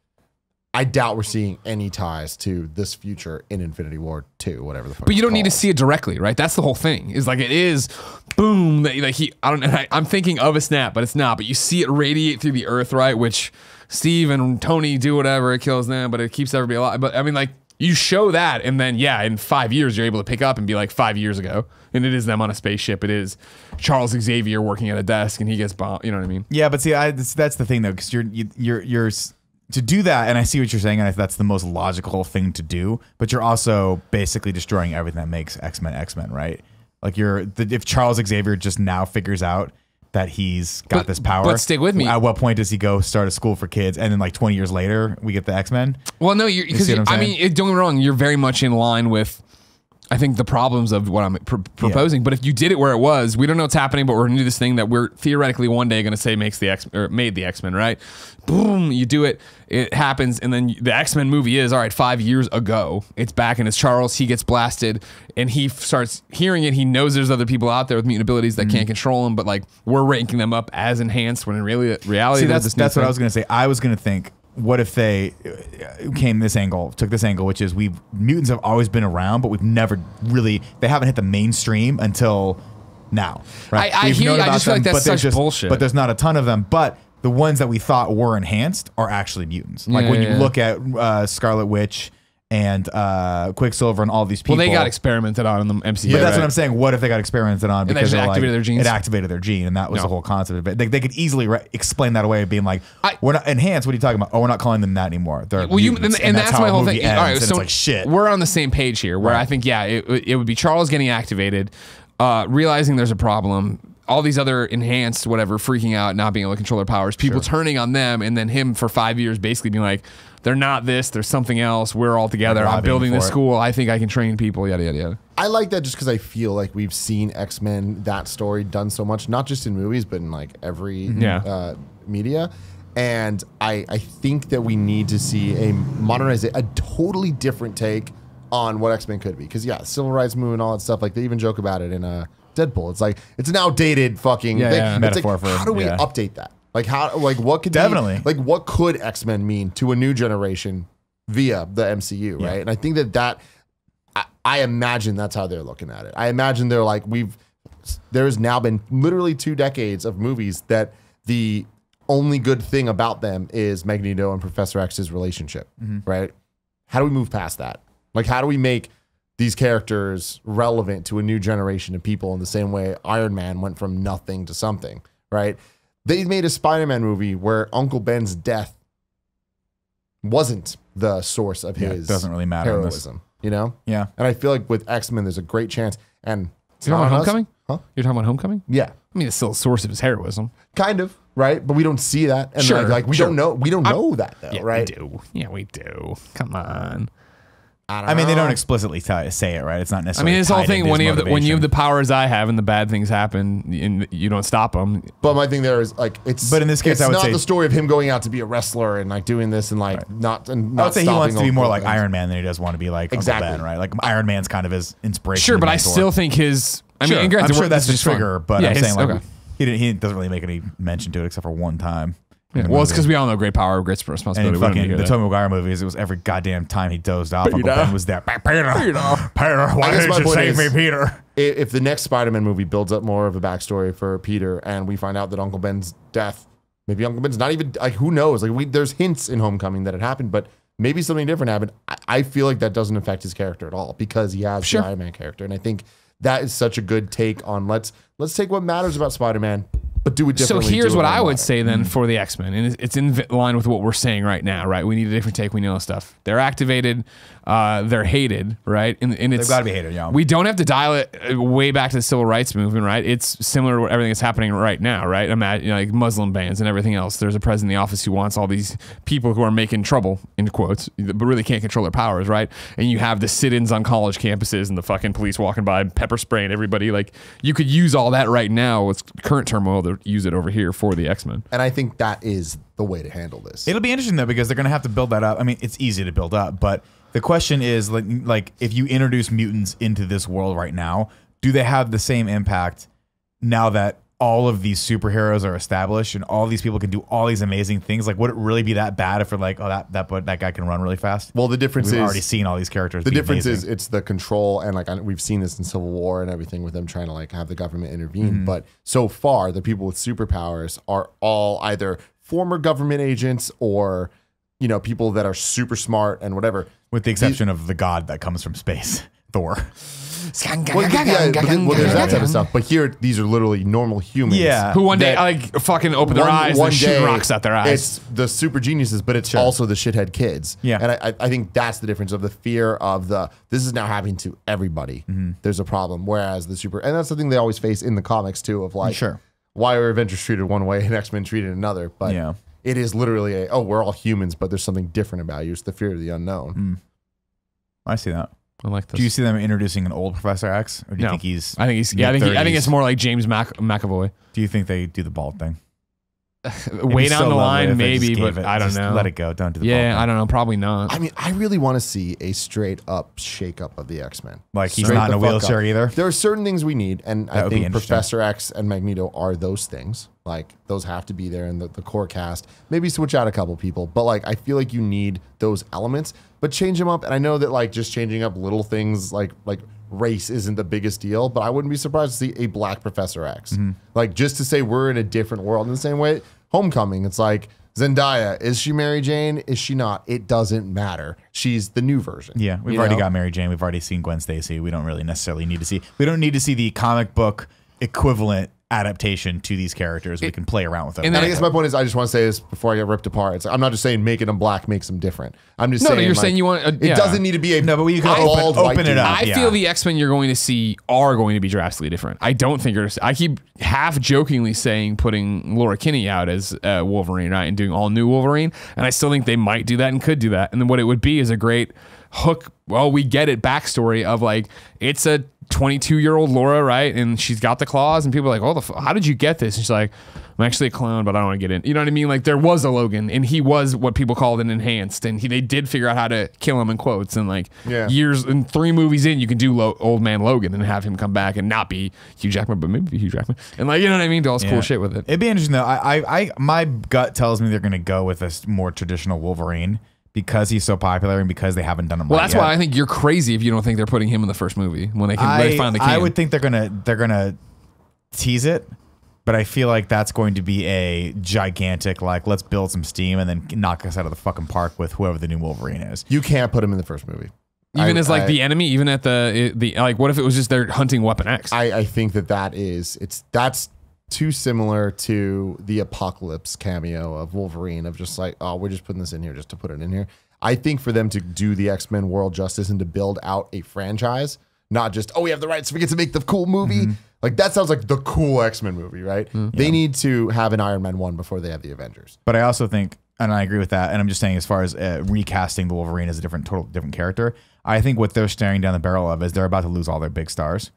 I doubt we're seeing any ties to this future in Infinity War 2, whatever the fuck. But you don't need to see it directly, right? That's the whole thing. Is like it is, boom. Like I don't know. I'm thinking of a snap, but it's not. But you see it radiate through the Earth, right? Which Steve and Tony do whatever, it kills them, but it keeps everybody alive. But I mean, like you show that, and then yeah, in 5 years you're able to pick up and be like 5 years ago, and it is them on a spaceship. It is Charles Xavier working at a desk, and he gets bombed. You know what I mean? Yeah, but see, that's the thing though, because you're to do that, and I see what you're saying, and that's the most logical thing to do. But you're also basically destroying everything that makes X-Men, right? Like if Charles Xavier just now figures out that he's got this power. But stick with me. At what point does he go start a school for kids, and then like 20 years later we get the X-Men? Well, no, because I mean, don't get me wrong. You're very much in line with, I think, the problems of what I'm proposing. But if you did it where it was, we don't know what's happening, but we're gonna do this thing that we're theoretically one day gonna say made the X-Men, right? Boom, you do it, it happens, and then the X-Men movie is all right. 5 years ago, it's back, and it's Charles. He gets blasted, and he starts hearing it. He knows there's other people out there with mutant abilities that can't control him, but like we're ranking them up as enhanced when in reality, that's what I was gonna say. I was gonna think, what if they took this angle, which is mutants have always been around, but we've never really, they haven't hit the mainstream until now. Right? I hear you. I just feel like that's such bullshit. But there's not a ton of them. But the ones that we thought were enhanced are actually mutants. Like when you look at Scarlet Witch and Quicksilver and all these people. Well, they got experimented on in the MCU. But that's what I'm saying. What if they got experimented on because it activated their genes? It activated their gene, and that was the whole concept of it. They could easily explain that away, being like, "We're not enhanced. What are you talking about? Oh, we're not calling them that anymore." They're mutants, and that's my whole thing. All right, so it's like shit. We're on the same page here. Where I think, it would be Charles getting activated, realizing there's a problem. All these other enhanced whatever freaking out, not being able to control their powers, people turning on them, and then him for 5 years basically being like, they're not this, there's something else, we're all together, I'm building this school, I think I can train people, yada yada yada. I like that just because I feel like we've seen X-Men, that story done so much, not just in movies, but in like every media. And I think that we need to see a totally different take on what X-Men could be. Because Civil Rights Movement and all that stuff, like they even joke about it in Deadpool. It's like it's an outdated fucking thing. Metaphor like, for how do we update that? Like what could what could X-Men mean to a new generation via the MCU, right? And I think that I imagine that's how they're looking at it. I imagine they're like, there's now been literally 2 decades of movies that the only good thing about them is Magneto and Professor X's relationship, right? How do we move past that? Like, how do we make these characters relevant to a new generation of people in the same way Iron Man went from nothing to something, right? They made a Spider-Man movie where Uncle Ben's death wasn't the source of his doesn't really matter heroism, you know? Yeah. And I feel like with X-Men, there's a great chance. And you're talking about Homecoming? Huh? You're talking about Homecoming? Yeah. I mean, it's still a source of his heroism. Kind of, right? But we don't see that. And we don't know. We don't know that though, right? We do. Yeah, we do. Come on. I mean, they don't explicitly say it, right? It's not I necessarily. mean, this whole tied thing into when his you have the, motivation. powers I have and the bad things happen and you don't stop them. But my thing there is like it's. But in this case, it's I would not say- the story of him going out to be a wrestler and like doing this and like not. And I not would say he wants to stopping be more all like things. Iron Man than he does want to be like Exactly. Uncle Ben, right? Like Iron Man's kind of his inspiration. Sure, and but I mentor. still think his. I mean, Sure. and granted, I'm sure that's this his is fun. trigger, but Yeah, I'm his- saying like okay. he doesn't really make any mention to it except for one time. Yeah. in the Well, it's movie. because we all know great power, great And in responsibility. We don't need to fucking hear the that. Tobey Maguire movies, it was every goddamn time he dozed off. Uncle Ben was there. Peter, why I guess did my you point save me, is- Peter? If the next Spider-Man movie builds up more of a backstory for Peter, and we find out that Uncle Ben's death, maybe Uncle Ben's not even like who knows? Like there's hints in Homecoming that it happened, but maybe something different happened. I feel like that doesn't affect his character at all because he has the Iron Man character, and I think that is such a good take on let's take what matters about Spider-Man, but do it So differently. here's do it what more I would modern. say then for the X-Men, and it's in line with what we're saying right now, right? We need a different take. We know stuff. They're activated. They're hated, right? And it's They've got to be hated, yeah. We don't have to dial it way back to the civil rights movement, right? It's similar to everything that's happening right now, right? Imagine like Muslim bans and everything else. There's a president in the office who wants all these people who are making trouble, in quotes, but really can't control their powers, right? And you have the sit-ins on college campuses and the fucking police walking by, pepper spraying everybody. Like you could use all that right now with current turmoil to use it over here for the X-Men. And I think that is the way to handle this. It'll be interesting though because they're going to have to build that up. I mean, it's easy to build up, but the question is like if you introduce mutants into this world right now, do they have the same impact now that all of these superheroes are established and all these people can do all these amazing things? Like, would it really be that bad if we're like, oh, that guy can run really fast? Well, the difference We've is already seen all these characters. The be difference is amazing. it's the control and like we've seen this in Civil War and everything with them trying to like have the government intervene. But so far, the people with superpowers are all either former government agents or people that are super smart and whatever. with the exception of the god that comes from space, Thor. Well, there's that type of stuff. But here, these are literally normal humans. Yeah. Who one day that like fucking open their eyes and shoot rocks at their eyes. It's the super geniuses, but it's also the shithead kids. Yeah. And I think that's the difference of the fear of this is now happening to everybody. There's a problem. Whereas and that's the thing they always face in the comics too, of like, Sure. why are Avengers treated one way and X-Men treated another? But Yeah. it is literally we're all humans, but there's something different about you. It's the fear of the unknown. I see that. I like this. Do you see them introducing an old Professor X, or do you No. think he's? I think he's. Yeah, I think mid-30s? it's more like James McAvoy. Do you think they do the bald thing? Way It'd be down so the lovely line, if they just maybe, gave but it- I don't just know. Let it go. Don't do the bald Yeah, thing. I don't know. Probably not. I mean, I really want to see a straight up shakeup of the X-Men. Like he's Straight not in the a fuck wheelchair up. either. There are certain things we need, and That I would be think interesting. Professor X and Magneto are those things. Like those have to be there in the core cast. Maybe switch out a couple people, but like I feel like you need those elements, but change them up. And I know that like just changing up little things like race isn't the biggest deal, but I wouldn't be surprised to see a black Professor X. Like just to say we're in a different world. In the same way, Homecoming, it's like Zendaya, is she Mary Jane? Is she not? It doesn't matter. She's the new version. Yeah, we've already got Mary Jane. We've already seen Gwen Stacy. We don't really necessarily need to see. We don't need to see the comic book equivalent adaptation to these characters. We can play around with them. And I guess my point is, I just want to say this before I get ripped apart. It's, I'm not just saying making them black makes them different. I'm just saying you're like, saying you want. it doesn't need to be a No, but you can bald white open it dude. up. I feel the X-Men you're going to see are going to be drastically different. I don't think I keep half jokingly saying putting Laura Kinney out as Wolverine, right, and doing all new Wolverine, and I still think they might do that and could do that. And then what it would be is a great hook. Well, we get it backstory of like it's a 22-year-old Laura, right, and she's got the claws, and people are like, "Oh, how did you get this?" And she's like, "I'm actually a clone, but I don't want to get in." You know what I mean? Like there was a Logan, and he was what people called an enhanced, and they did figure out how to kill him in quotes. And like years and 3 movies in, you can do old man Logan and have him come back and not be Hugh Jackman, but maybe be Hugh Jackman, and like you know what I mean? Do all this cool shit with it. It'd be interesting though. I my gut tells me they're going to go with a more traditional Wolverine because he's so popular and because they haven't done him. Well, right that's yet. why I think you're crazy if you don't think they're putting him in the first movie when they finally can. I would think they're gonna tease it, but I feel like that's going to be a gigantic like let's build some steam and then knock us out of the fucking park with whoever the new Wolverine is. You can't put him in the first movie. Even as like the enemy, even at the like, what if it was just they're hunting Weapon X? I think that's too similar to the Apocalypse cameo of Wolverine of just like, oh, we're just putting this in here just to put it in here. I think for them to do the X-Men world justice and to build out a franchise, not just, oh, we have the rights, we get to make the cool movie. Like that sounds like the cool X-Men movie, right? They need to have an Iron Man 1 before they have the Avengers. But I also think and I agree with that. And I'm just saying, as far as recasting the Wolverine as a total different character, I think what they're staring down the barrel of is they're about to lose all their big stars.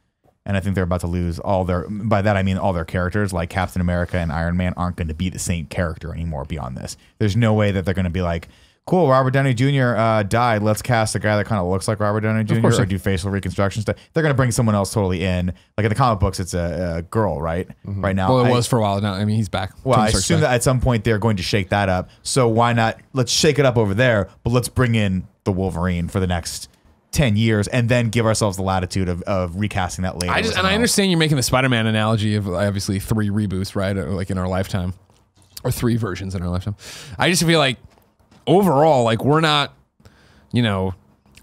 And I think they're about to lose all their, by that I mean all their characters, like Captain America and Iron Man aren't going to be the same character anymore beyond this. There's no way that they're going to be like, cool, Robert Downey Jr. Died. Let's cast a guy that kind of looks like Robert Downey Jr. or do facial reconstruction stuff. They're going to bring someone else totally in. Like in the comic books, it's a girl, right? Right now. Well, it was for a while now. I mean, he's back. Well, I assume that at some point they're going to shake that up. So why not? Let's shake it up over there, but let's bring in the Wolverine for the next 10 years and then give ourselves the latitude of recasting that later. I understand you're making the Spider-Man analogy of obviously 3 reboots, right? Or like in our lifetime, or 3 versions in our lifetime. I just feel like overall, like we're not,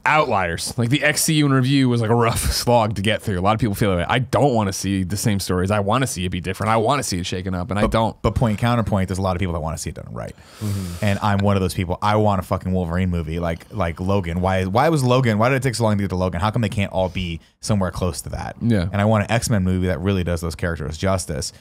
outliers. Like the XCU in review was like a rough slog to get through. A lot of people feel that way. I don't want to see the same stories. I want to see it be different. I want to see it shaken up, and I don't. But counterpoint, there's a lot of people that want to see it done right. And I'm one of those people. I want a fucking Wolverine movie like Logan. Why was Logan? Why did it take so long to get to Logan? How come they can't all be somewhere close to that? Yeah. And I want an X-Men movie that really does those characters justice.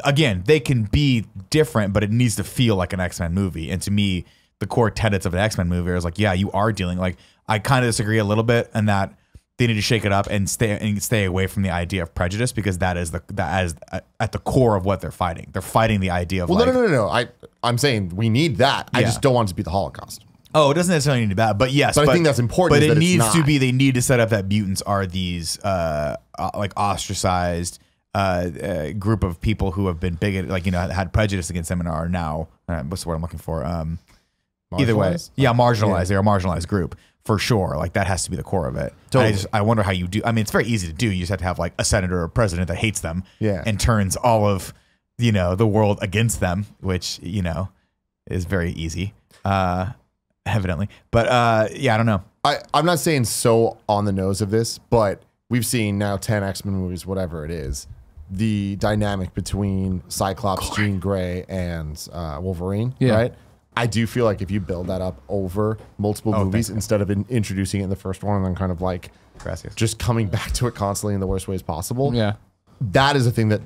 Again, they can be different, but it needs to feel like an X-Men movie. And to me, the core tenets of an X-Men movie is like, yeah, you are dealing like. I kind of disagree a little bit in that they need to shake it up and stay away from the idea of prejudice, because that is at the core of what they're fighting. They're fighting the idea of no. I'm saying we need that. I just don't want it to be the Holocaust. Oh, it doesn't necessarily need to be bad, but yes. But I think that's important. But it needs to be. They need to set up that mutants are these like ostracized group of people who have been bigoted, like had prejudice against them and are now what's the word I'm looking for? Either way, yeah, marginalized. They're a marginalized group. For sure, like that has to be the core of it. Totally. I wonder how you do. I mean, it's very easy to do. You just have to have like a senator or a president that hates them, and turns all of the world against them, which is very easy, evidently. But yeah, I don't know. I'm not saying so on the nose of this, but we've seen now 10 X-Men movies, whatever it is. The dynamic between Cyclops, Jean Grey, and Wolverine, right? I do feel like if you build that up over multiple movies instead of introducing it in the first one and then kind of like just coming back to it constantly in the worst ways possible, that is a thing that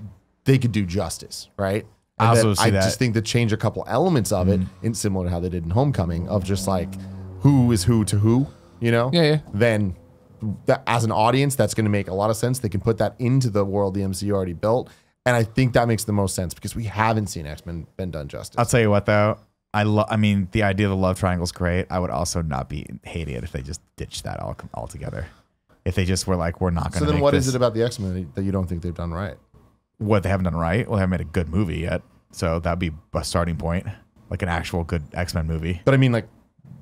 they could do justice, right? I just think that change a couple elements of it, in similar to how they did in Homecoming, of just like who is who to who, then as an audience, that's going to make a lot of sense. They can put that into the world the MCU already built, and I think that makes the most sense because we haven't seen X-Men been done justice. I'll tell you what, though. I mean, the idea of the love triangle is great. I would also not be hating it if they just ditched that altogether. If they just were like, we're not going to. So then, what is it about the X-Men that you don't think they've done right? What they haven't done right? Well, they haven't made a good movie yet, so that'd be a starting point, like an actual good X-Men movie. But I mean, like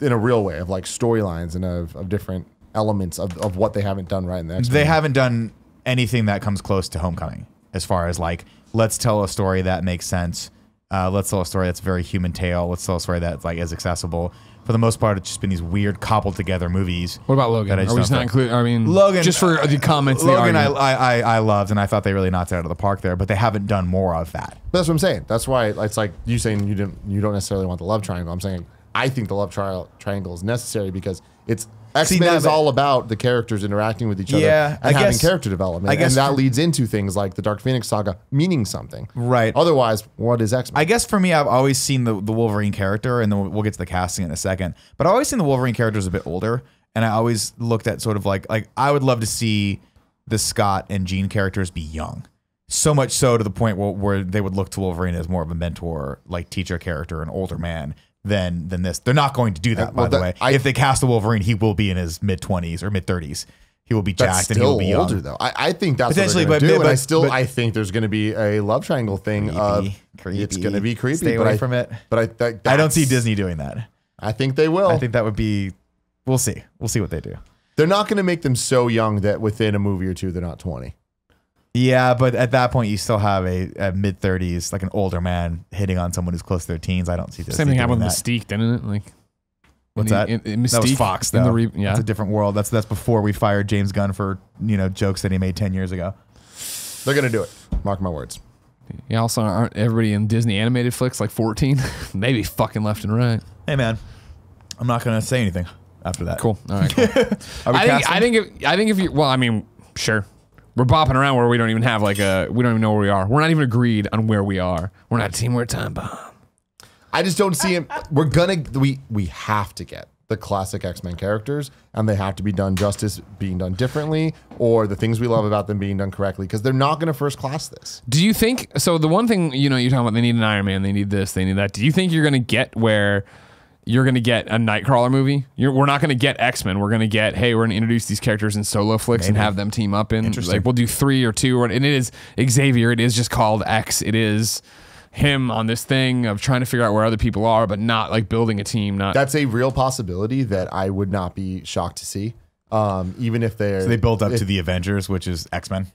in a real way of like storylines and of different elements of what they haven't done right in the X-Men. They haven't done anything that comes close to Homecoming, as far as like, let's tell a story that makes sense. Let's tell a story that's very human tale. Let's tell a story that's like as accessible. For the most part, it's just been these weird cobbled together movies. What about Logan? Are we just not including? I mean, Logan, just for the comments. Logan, I loved, and I thought they really knocked it out of the park there. But they haven't done more of that. But that's what I'm saying. That's why it's like you saying you don't necessarily want the love triangle. I'm saying I think the love triangle is necessary because it's. X-Men is all about the characters interacting with each other and having character development. And that leads into things like the Dark Phoenix saga meaning something. Right. Otherwise, what is X-Men? I guess for me, I've always seen the Wolverine character, and then we'll get to the casting in a second, but I've always seen the Wolverine character as a bit older, and I always looked at sort of like I would love to see the Scott and Jean characters be young. So much so to the point where they would look to Wolverine as more of a mentor, like teacher character, an older man. Than this. They're not going to do that, by the way. If they cast a Wolverine, he will be in his mid-20s or mid-30s. He will be jacked and he will be young. Older, though. I think that's potentially, what they're going to do. I think there's going to be a love triangle thing. Creepy. It's going to be creepy. Stay away from it. But I don't see Disney doing that. I think they will. I think that would be. We'll see. We'll see what they do. They're not going to make them so young that within a movie or two they're not 20. Yeah, but at that point, you still have a mid-30s, like an older man hitting on someone who's close to their teens. I don't see this. Same thing happened with Mystique, didn't it? Like, what's that? Mystique, that was Fox, though. Yeah, it's a different world. That's before we fired James Gunn for jokes that he made 10 years ago. They're gonna do it. Mark my words. Yeah. Also, aren't everybody in Disney animated flicks like 14? They be fucking left and right. Hey, man, I'm not gonna say anything after that. Cool. All right. Cool. I think if you, well, I mean, sure. We're bopping around where we don't even have we don't even know where we are. We're not even agreed on where we are. We're not a team, we're a time bomb. I just don't see him. We have to get the classic X-Men characters, and they have to be done justice, being done differently, or the things we love about them being done correctly, because they're not going to first class this. Do you think so? The one thing you're talking about, they need an Iron Man, they need this, they need that. Do you think you're going to get where you're going to get a Nightcrawler movie? We're not going to get X-Men. We're going to get, hey, we're going to introduce these characters in solo flicks and have them team up in. Like we'll do 3 or 2, and it is Xavier. It is just called X. It is him on this thing of trying to figure out where other people are, but not like building a team. That's a real possibility that I would not be shocked to see. Even if they're... So they build up to the Avengers, which is X-Men.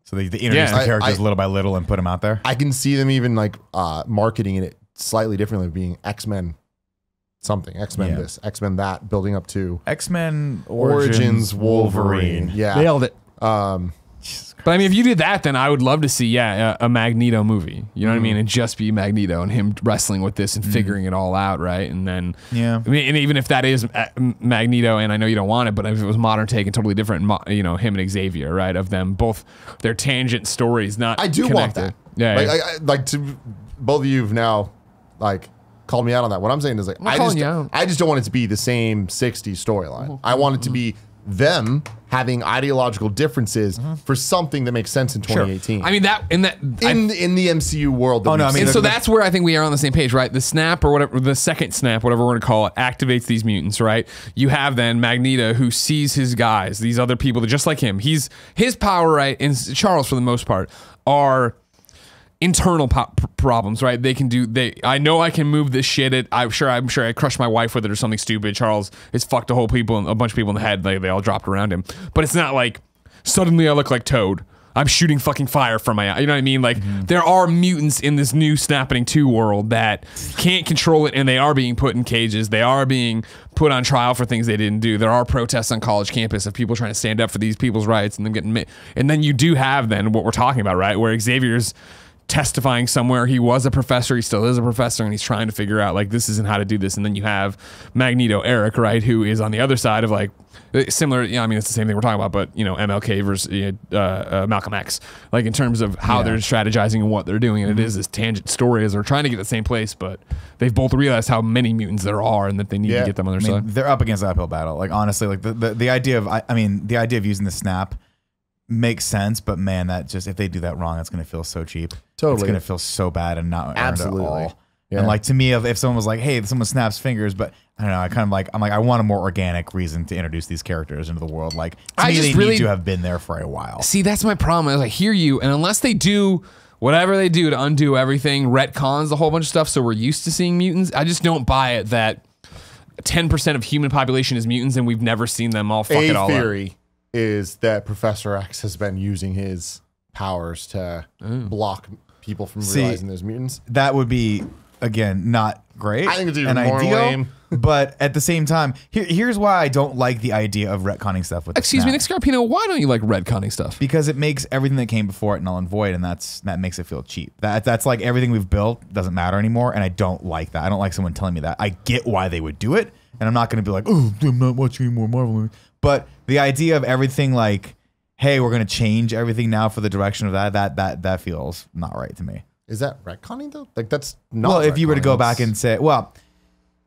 So they introduce the characters little by little and put them out there. I can see them even like marketing it slightly differently, being X-Men something, X-Men this, X-Men that, building up to X-Men Origins Wolverine. Yeah. Nailed it. But I mean, if you did that, then I would love to see, a Magneto movie. You know what I mean? And just be Magneto and him wrestling with this and figuring it all out, right? And then, I mean, and even if that is Magneto, and I know you don't want it, but if it was modern take and totally different, him and Xavier, right? Of them both, their tangent stories, not I do want that. Yeah. Like to both of you have now, like, called me out on that. What I'm saying is, like, I just don't want it to be the same 60s storyline. I want it to be them having ideological differences for something that makes sense in 2018. I mean in the MCU world. So that's where I think we are on the same page, right? The snap or whatever, the second snap, whatever we're going to call it, activates these mutants, right? You have then Magneto who sees his guys, these other people that just like him. His power, right? And Charles, for the most part, are internal problems, right? I know I can move this shit. I'm sure I crushed my wife with it or something stupid. Charles has fucked a bunch of people in the head. They all dropped around him. But it's not like suddenly I look like Toad. I'm shooting fucking fire from my eye. You know what I mean? Like there are mutants in this new Snapping 2 world that can't control it, and they are being put in cages. They are being put on trial for things they didn't do. There are protests on college campus of people trying to stand up for these people's rights and them getting and then you do have then what we're talking about, right? Where Xavier's testifying somewhere. He was a professor. He still is a professor, and he's trying to figure out like this isn't how to do this. And then you have Magneto Eric, right, who is on the other side of like similar. I mean, it's the same thing we're talking about, but MLK versus Malcolm X, like in terms of how they're strategizing and what they're doing. And it is this tangent story as they're trying to get the same place, but they've both realized how many mutants there are and that they need to get them on their side. They're up against an uphill battle. Like honestly, like the idea of the idea of using the snap makes sense, but man, that just if they do that wrong, it's gonna feel so cheap. Totally, it's gonna feel so bad and not absolutely earned at all. Yeah. And like to me, if someone was like, "Hey, someone snaps fingers," but I don't know, I want a more organic reason to introduce these characters into the world. Like to me, they need to have been there for a while. See, that's my problem. I hear you, and unless they do whatever they do to undo everything, retcons a whole bunch of stuff, so we're used to seeing mutants. I just don't buy it that 10% of human population is mutants, and we've never seen them all fuck it all up. Theory is that Professor X has been using his powers to block people from realizing there's mutants. That would be, again, not great. I think it's even more lame. But at the same time, here's why I don't like the idea of retconning stuff with Excuse me, Nick Scarpino, why don't you like retconning stuff? Because it makes everything that came before it null and void, and that makes it feel cheap. That's like everything we've built doesn't matter anymore, and I don't like that. I don't like someone telling me that. I get why they would do it, and I'm not going to be like, oh, I'm not watching any more Marvel movies. But the idea of everything like, hey, we're going to change everything now for the direction of that feels not right to me. Is that retconning though? Like that's not. Well, if you were to go back and say, well,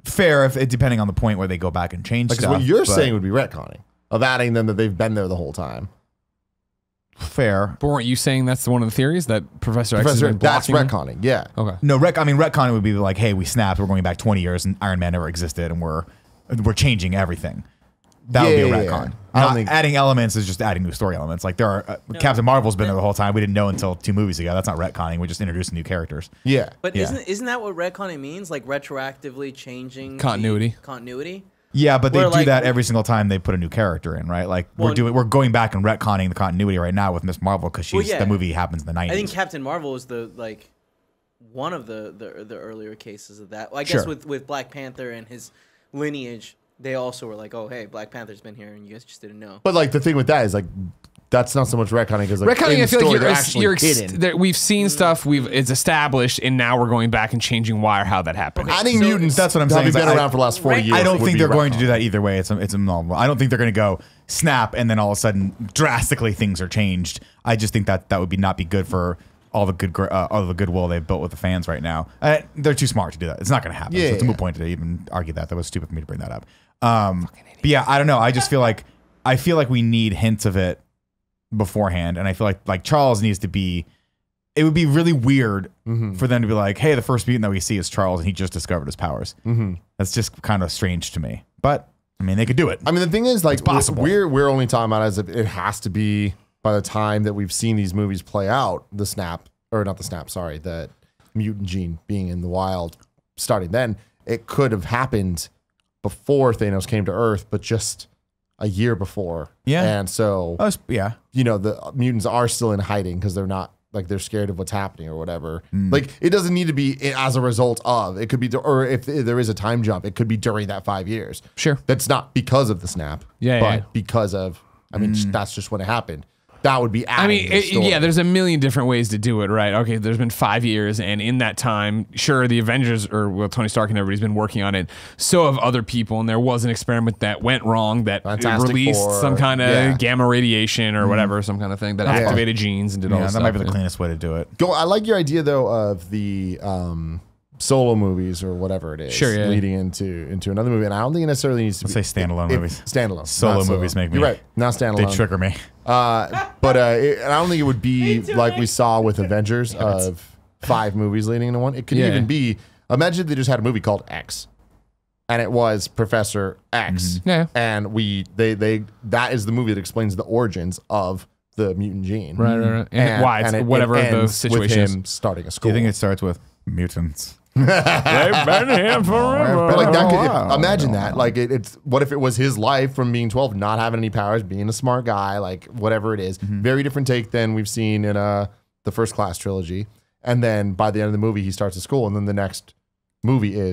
fair, depending on the point where they go back and change stuff. What you're saying would be retconning of adding them that they've been there the whole time. Fair. But weren't you saying that's one of the theories that Professor X has been blocking? That's retconning. Yeah. Okay. No, retconning would be like, hey, we snapped. We're going back 20 years, and Iron Man never existed, and we're changing everything. That would be a retcon. I don't think adding elements is just adding new story elements. Like there are Captain Marvel's been there the whole time. We didn't know until 2 movies ago. That's not retconning. We just introduced new characters. Yeah. But isn't that what retconning means? Like retroactively changing continuity. Yeah, but they do that every single time they put a new character in, right? Like we're going back and retconning the continuity right now with Miss Marvel because the movie happens in the 90s. I think Captain Marvel is one of the earlier cases of that. Well, I guess with Black Panther and his lineage, they also were like, oh, hey, Black Panther's been here, and you guys just didn't know. But like the thing with that is like that's not so much retconning because like retconning, I feel story, like you're hidden. We've seen stuff, it's established, and now we're going back and changing why or how that happened. Okay. Adding mutants, that's what I'm saying. They've been around for the last 40 years. I don't think they're going to do that either way. It's a normal. I don't think they're going to go snap and then all of a sudden drastically things are changed. I just think that would not be good for all the goodwill they've built with the fans right now. They're too smart to do that. It's not going to happen. Yeah, So it's a moot point to even argue that. That was stupid for me to bring that up. But yeah, I don't know. I just feel like we need hints of it beforehand, and I feel like Charles needs to be. It would be really weird for them to be like, "Hey, the first mutant that we see is Charles, and he just discovered his powers." That's just kind of strange to me. But I mean, they could do it. I mean, the thing is, like, It's possible. we're only talking about it as if it has to be by the time that we've seen these movies play out. The mutant gene being in the wild, starting then, it could have happened before Thanos came to Earth, but just a year before. Yeah, and so you know, the mutants are still in hiding because they're not. Like they're scared of what's happening or whatever. Like it doesn't need to be as a result of. It could be, or if there is a time jump, it could be during that 5 years. Sure, that's not because of the snap. But because of, I mean, that's just when it happened. That would be. I mean, there's a million different ways to do it, right? Okay, there's been 5 years, and in that time, sure, the Avengers Tony Stark and everybody's been working on it. So have other people, and there was an experiment that went wrong that released some kind of gamma radiation or whatever, some kind of thing that activated genes and did all this stuff. That might be the cleanest way to do it. I like your idea though of the solo movies or whatever it is, leading into another movie, and I don't think it necessarily needs to be. Let's say standalone movies. Standalone. Solo movies make me. You're right. Not standalone. They trigger me. And I don't think it would be like we saw with Avengers of 5 movies leading into one. It could even be. Imagine if they just had a movie called X, and it was Professor X. Yeah. And that is the movie that explains the origins of the mutant gene. Right. And why? It's whatever the situation with him is. starting a school. Do you think it starts with mutants? They've been here forever. But like that could, imagine that. Like it's what if it was his life from being 12, not having any powers, being a smart guy, like whatever it is. Very different take than we've seen in the First Class trilogy. And then by the end of the movie, he starts a school, and then the next movie, at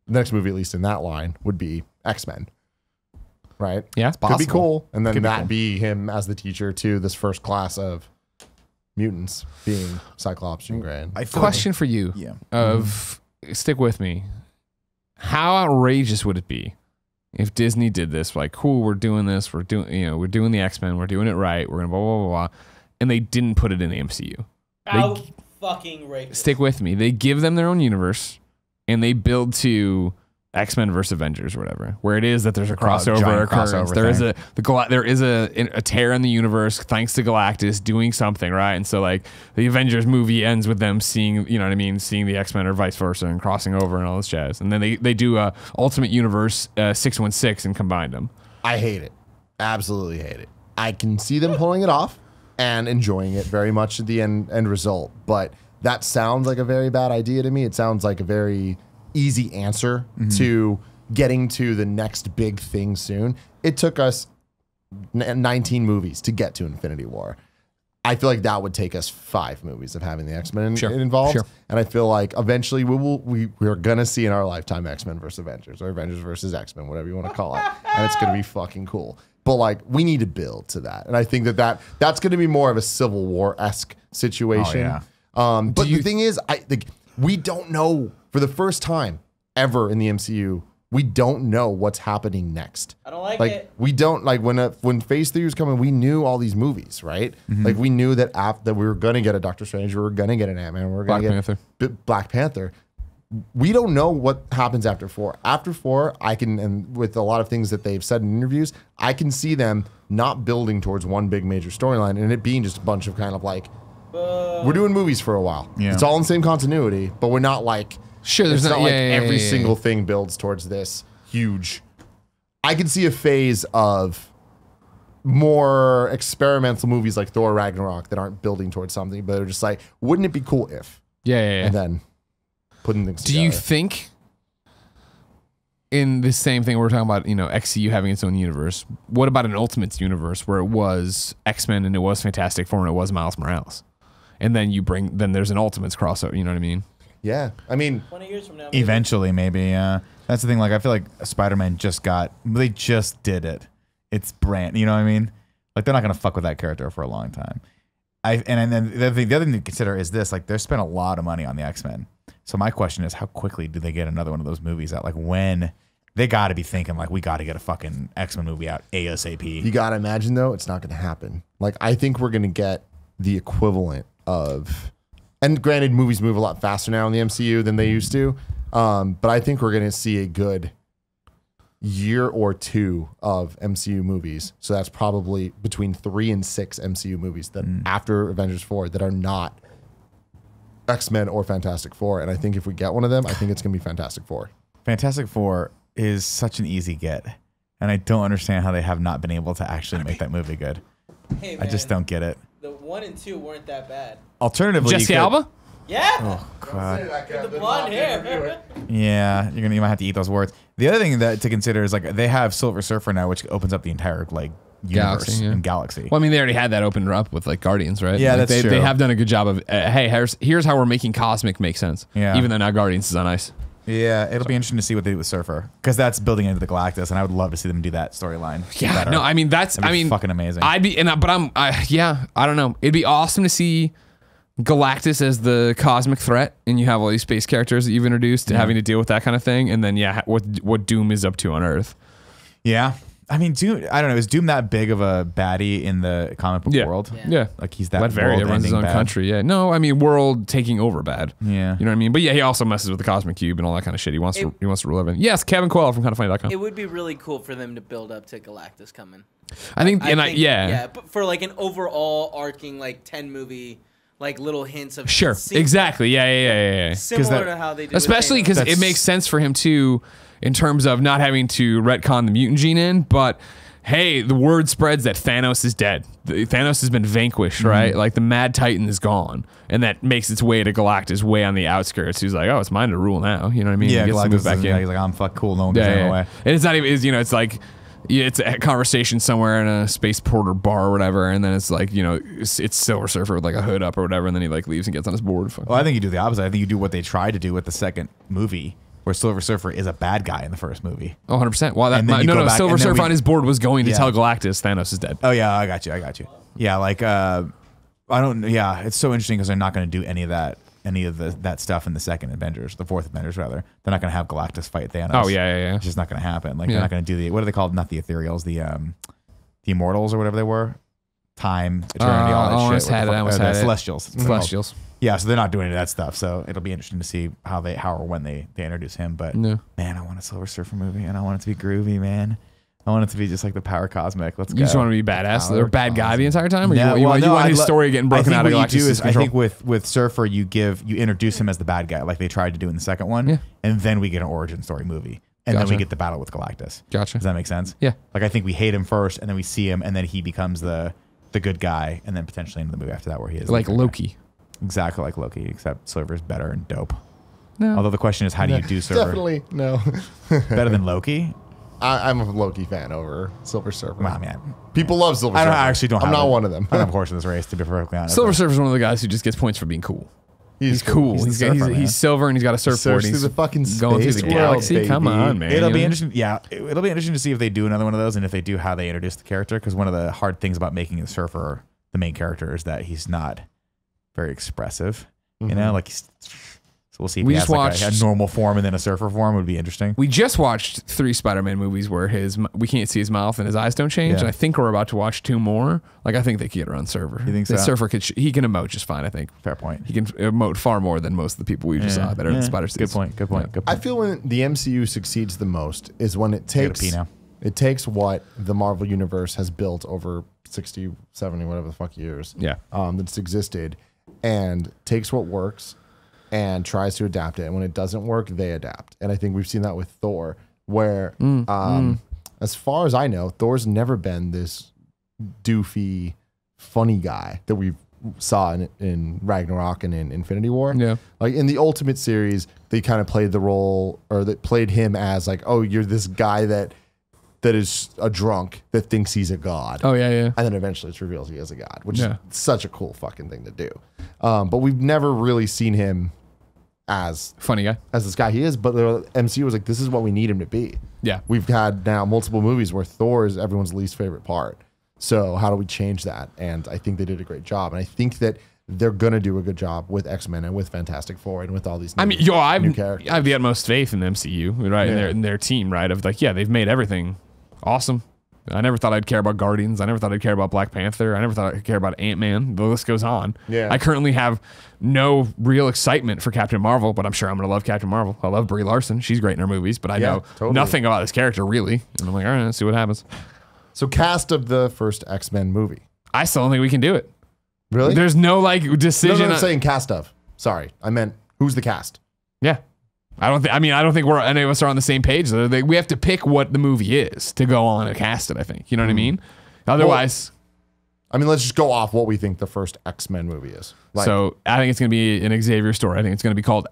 least in that line, would be X-Men. Right? Yeah, it's possible. Could be cool. And then be him as the teacher to this first class of mutants, being Cyclops and Grey. Question for you. Stick with me. How outrageous would it be if Disney did this? Like, cool, we're doing this. We're doing the X-Men. We're doing it right. We're gonna blah blah blah blah, and they didn't put it in the MCU. How fucking racist. Stick with me. They give them their own universe, and they build to X-Men versus Avengers or whatever, where it is that there's a crossover occurrence. There is a tear in the universe thanks to Galactus doing something, right? And so like the Avengers movie ends with them seeing, seeing the X-Men or vice versa and crossing over and all this jazz. And then they do a Ultimate Universe 616 and combine them. I hate it. Absolutely hate it. I can see them pulling it off and enjoying it very much at the end result, but that sounds like a very bad idea to me. It sounds like a very easy answer to getting to the next big thing soon. It took us 19 movies to get to Infinity War. I feel like that would take us 5 movies of having the X-Men involved. Sure. And I feel like eventually we're gonna see in our lifetime X-Men versus Avengers or Avengers versus X-Men, whatever you want to call it. And it's gonna be fucking cool. But like we need to build to that. And I think that's gonna be more of a Civil War-esque situation. Oh, yeah. But the thing is, we don't know. For the first time ever in the MCU, we don't know what's happening next. I don't like it. We don't when Phase 3 was coming. We knew all these movies, right? Like we knew that that we were gonna get a Doctor Strange, we were gonna get an Ant-Man, we were gonna get Black Panther. We don't know what happens after 4. After 4, and with a lot of things that they've said in interviews, I can see them not building towards one big major storyline and it being just a bunch of kind of like we're doing movies for a while. Yeah. It's all in the same continuity, but we're not like. Sure, there's not like every single thing builds towards this huge. I can see a phase of more experimental movies like Thor Ragnarok that aren't building towards something, but are just like, wouldn't it be cool if? Yeah. And then putting things together. Do you think in the same thing we're talking about, XCU having its own universe, what about an Ultimates universe where it was X-Men and it was Fantastic Four and it was Miles Morales? And then then there's an Ultimates crossover, you know what I mean? Yeah, I mean, 20 years from now, eventually, maybe. That's the thing. Like, I feel like Spider-Man they just did it. It's brand. You know what I mean? Like, they're not gonna fuck with that character for a long time. And then the other thing to consider is this: like, they spent a lot of money on the X-Men. So my question is, how quickly do they get another one of those movies out? Like, when they got to be thinking, like, we got to get a fucking X-Men movie out ASAP. You got to imagine though, it's not gonna happen. Like, I think we're gonna get the equivalent of And granted, movies move a lot faster now in the MCU than they used to. But I think we're going to see a good year or two of MCU movies. So that's probably between 3 and 6 MCU movies that after Avengers 4 that are not X-Men or Fantastic Four. And I think if we get one of them, I think it's going to be Fantastic Four. Fantastic Four is such an easy get. And I don't understand how they have not been able to actually make that movie good. Hey, I just don't get it. The 1 and 2 weren't that bad. Alternatively, Jesse Alba? Yeah. Oh God. With the blonde hair. Yeah, you might have to eat those words. The other thing that to consider is like they have Silver Surfer now, which opens up the entire like universe and galaxy. Well, I mean, they already had that opened up with like Guardians, right? Yeah, like, that's true. They have done a good job of hey, here's how we're making Cosmic make sense. Yeah. Even though now Guardians is on ice. Yeah, it'll be interesting to see what they do with Surfer because that's building into the Galactus, and I would love to see them do that storyline. Yeah, better. no, I mean That'd be fucking amazing. I don't know. It'd be awesome to see Galactus as the cosmic threat, and you have all these space characters that you've introduced, having to deal with that kind of thing, and then what Doom is up to on Earth. Yeah. I mean, Doom. I don't know. Is Doom that big of a baddie in the comic book world? Yeah, like he's that. That very runs his own country. Yeah, no, I mean world taking over bad. Yeah, you know what I mean. But yeah, he also messes with the cosmic cube and all that kind of shit. He wants to rule everything. Yes, Kevin Coelho from KindaFunny.com. It would be really cool for them to build up to Galactus coming. I think, yeah, but for like an overall arcing like 10 movie. Like little hints of exactly, yeah. Similar to how they do, especially because it makes sense for him too, in terms of not having to retcon the mutant gene in, but. Hey, the word spreads that Thanos is dead. Thanos has been vanquished, right? Like the Mad Titan is gone, and that makes its way to Galactus, way on the outskirts. He's like, "Oh, it's mine to rule now." You know what I mean? Yeah, he gets to move back in. He's like, "I'm fuck cool, no one gets away." And it's not even, it's like, it's a conversation somewhere in a spaceport or bar or whatever, and then it's like, it's Silver Surfer with like a hood up or whatever, and then he like leaves and gets on his board. Well, I think you do the opposite. I think you do what they tried to do with the second movie. Where Silver Surfer is a bad guy in the first movie. Oh, 100%. Well, Silver Surfer on his board was going to tell Galactus Thanos is dead. Oh, yeah, I got you. Yeah, like, it's so interesting because they're not going to do any of that stuff in the second Avengers, the fourth Avengers, rather. They're not going to have Galactus fight Thanos. Oh, yeah. It's just not going to happen. Like, they're not going to do what are they called? Not the Ethereals, the Immortals or whatever they were. Time, eternity, all that shit. I almost had it. Celestials. Yeah, so they're not doing any of that stuff. So it'll be interesting to see how or when they introduce him. But man, I want a Silver Surfer movie, and I want it to be groovy, man. I want it to be just like the Power Cosmic. Let's go. You just want to be badass or bad guy the entire time, or you want his story getting broken out of Galactus? I think with Surfer, you introduce him as the bad guy, like they tried to do in the second one, and then we get an origin story movie, and then we get the battle with Galactus. Gotcha. Does that make sense? Yeah. Like I think we hate him first, and then we see him, and then he becomes the good guy, and then potentially into the movie after that where he is like Loki. Exactly like Loki, except Silver's better and dope. No. Although the question is, how do you do Silver? Definitely no. Better than Loki? I'm a Loki fan over Silver Surfer. Wow, man. People love Silver Surfer. I actually don't. I'm not one of them. I don't have a horse in this race, to be perfectly honest. Silver Surfer's one of the guys who just gets points for being cool. He's cool. He's silver and he's got a surfboard. He's through the fucking going through the galaxy. Baby. Come on, man. It'll be interesting. Yeah, it'll be interesting to see if they do another one of those, and if they do, how they introduce the character. Because one of the hard things about making a surfer the main character is that he's not very expressive. You know, like so we'll see if he has like a normal form and then a surfer form would be interesting. We just watched 3 Spider-Man movies where we can't see his mouth and his eyes don't change, and I think we're about to watch 2 more. Like I think they could get around Surfer. You think so? The Surfer he can emote just fine. I think. Fair point. He can emote far more than most of the people we just saw that are in the spider suits. Good point. I feel when the MCU succeeds the most is when it takes what the Marvel Universe has built over 60, 70, whatever the fuck years. Yeah. That's existed. And takes what works and tries to adapt it. And when it doesn't work, they adapt. And I think we've seen that with Thor, where as far as I know, Thor's never been this doofy, funny guy that we saw in Ragnarok and in Infinity War. Yeah. Like in the Ultimate series, they kind of played the role, or that played him as like, oh, you're this guy that is a drunk that thinks he's a god. Oh, yeah. And then eventually it's revealed he is a god, which is such a cool fucking thing to do. But we've never really seen him as funny guy, as this guy he is. But the MCU was like, this is what we need him to be. Yeah. We've had now multiple movies where Thor is everyone's least favorite part. So how do we change that? And I think they did a great job. And I think that they're going to do a good job with X-Men and with Fantastic Four and with all these new characters. I have the utmost faith in the MCU, right? In their team, right? Of like, they've made everything awesome. I never thought I'd care about Guardians. I never thought I'd care about Black Panther. I never thought I'd care about Ant-Man. The list goes on. Yeah. I currently have no real excitement for Captain Marvel, but I'm sure I'm going to love Captain Marvel. I love Brie Larson. She's great in her movies, but I know nothing about this character, really. And I'm like, all right, let's see what happens. So cast of the first X-Men movie. I still don't think we can do it. Really? There's no like decision. No, I'm saying cast of. Sorry. I meant who's the cast? Yeah. I don't think any of us are on the same page. We have to pick what the movie is to go on and cast it, I think. You know what I mean? Otherwise... let's just go off what we think the first X-Men movie is. So I think it's going to be an Xavier story. I think it's going to be called...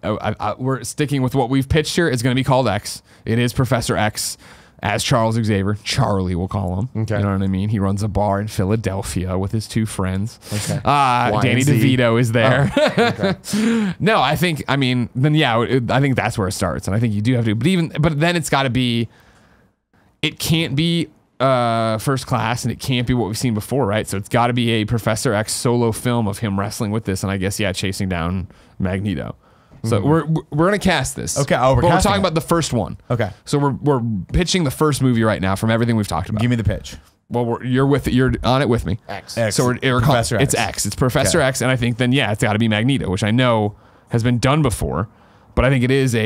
we're sticking with what we've pitched here. It's going to be called X. It is Professor X as Charles Xavier. Charlie, we'll call him. Okay. You know what I mean? He runs a bar in Philadelphia with his two friends. Okay. Danny DeVito is there. Oh, okay. No, I think that's where it starts. And I think you do have to... But then it's got to be... It can't be... First Class, and it can't be what we've seen before, right? So it's got to be a Professor X solo film of him wrestling with this, and I guess chasing down Magneto. So we're gonna cast this. Okay, we're talking about the first one. Okay, so we're pitching the first movie right now from everything we've talked about. Give me the pitch. Well, you're you're on it with me. X. So we're Professor X. It's X. It's Professor X, and I think then it's got to be Magneto, which I know has been done before, but I think it is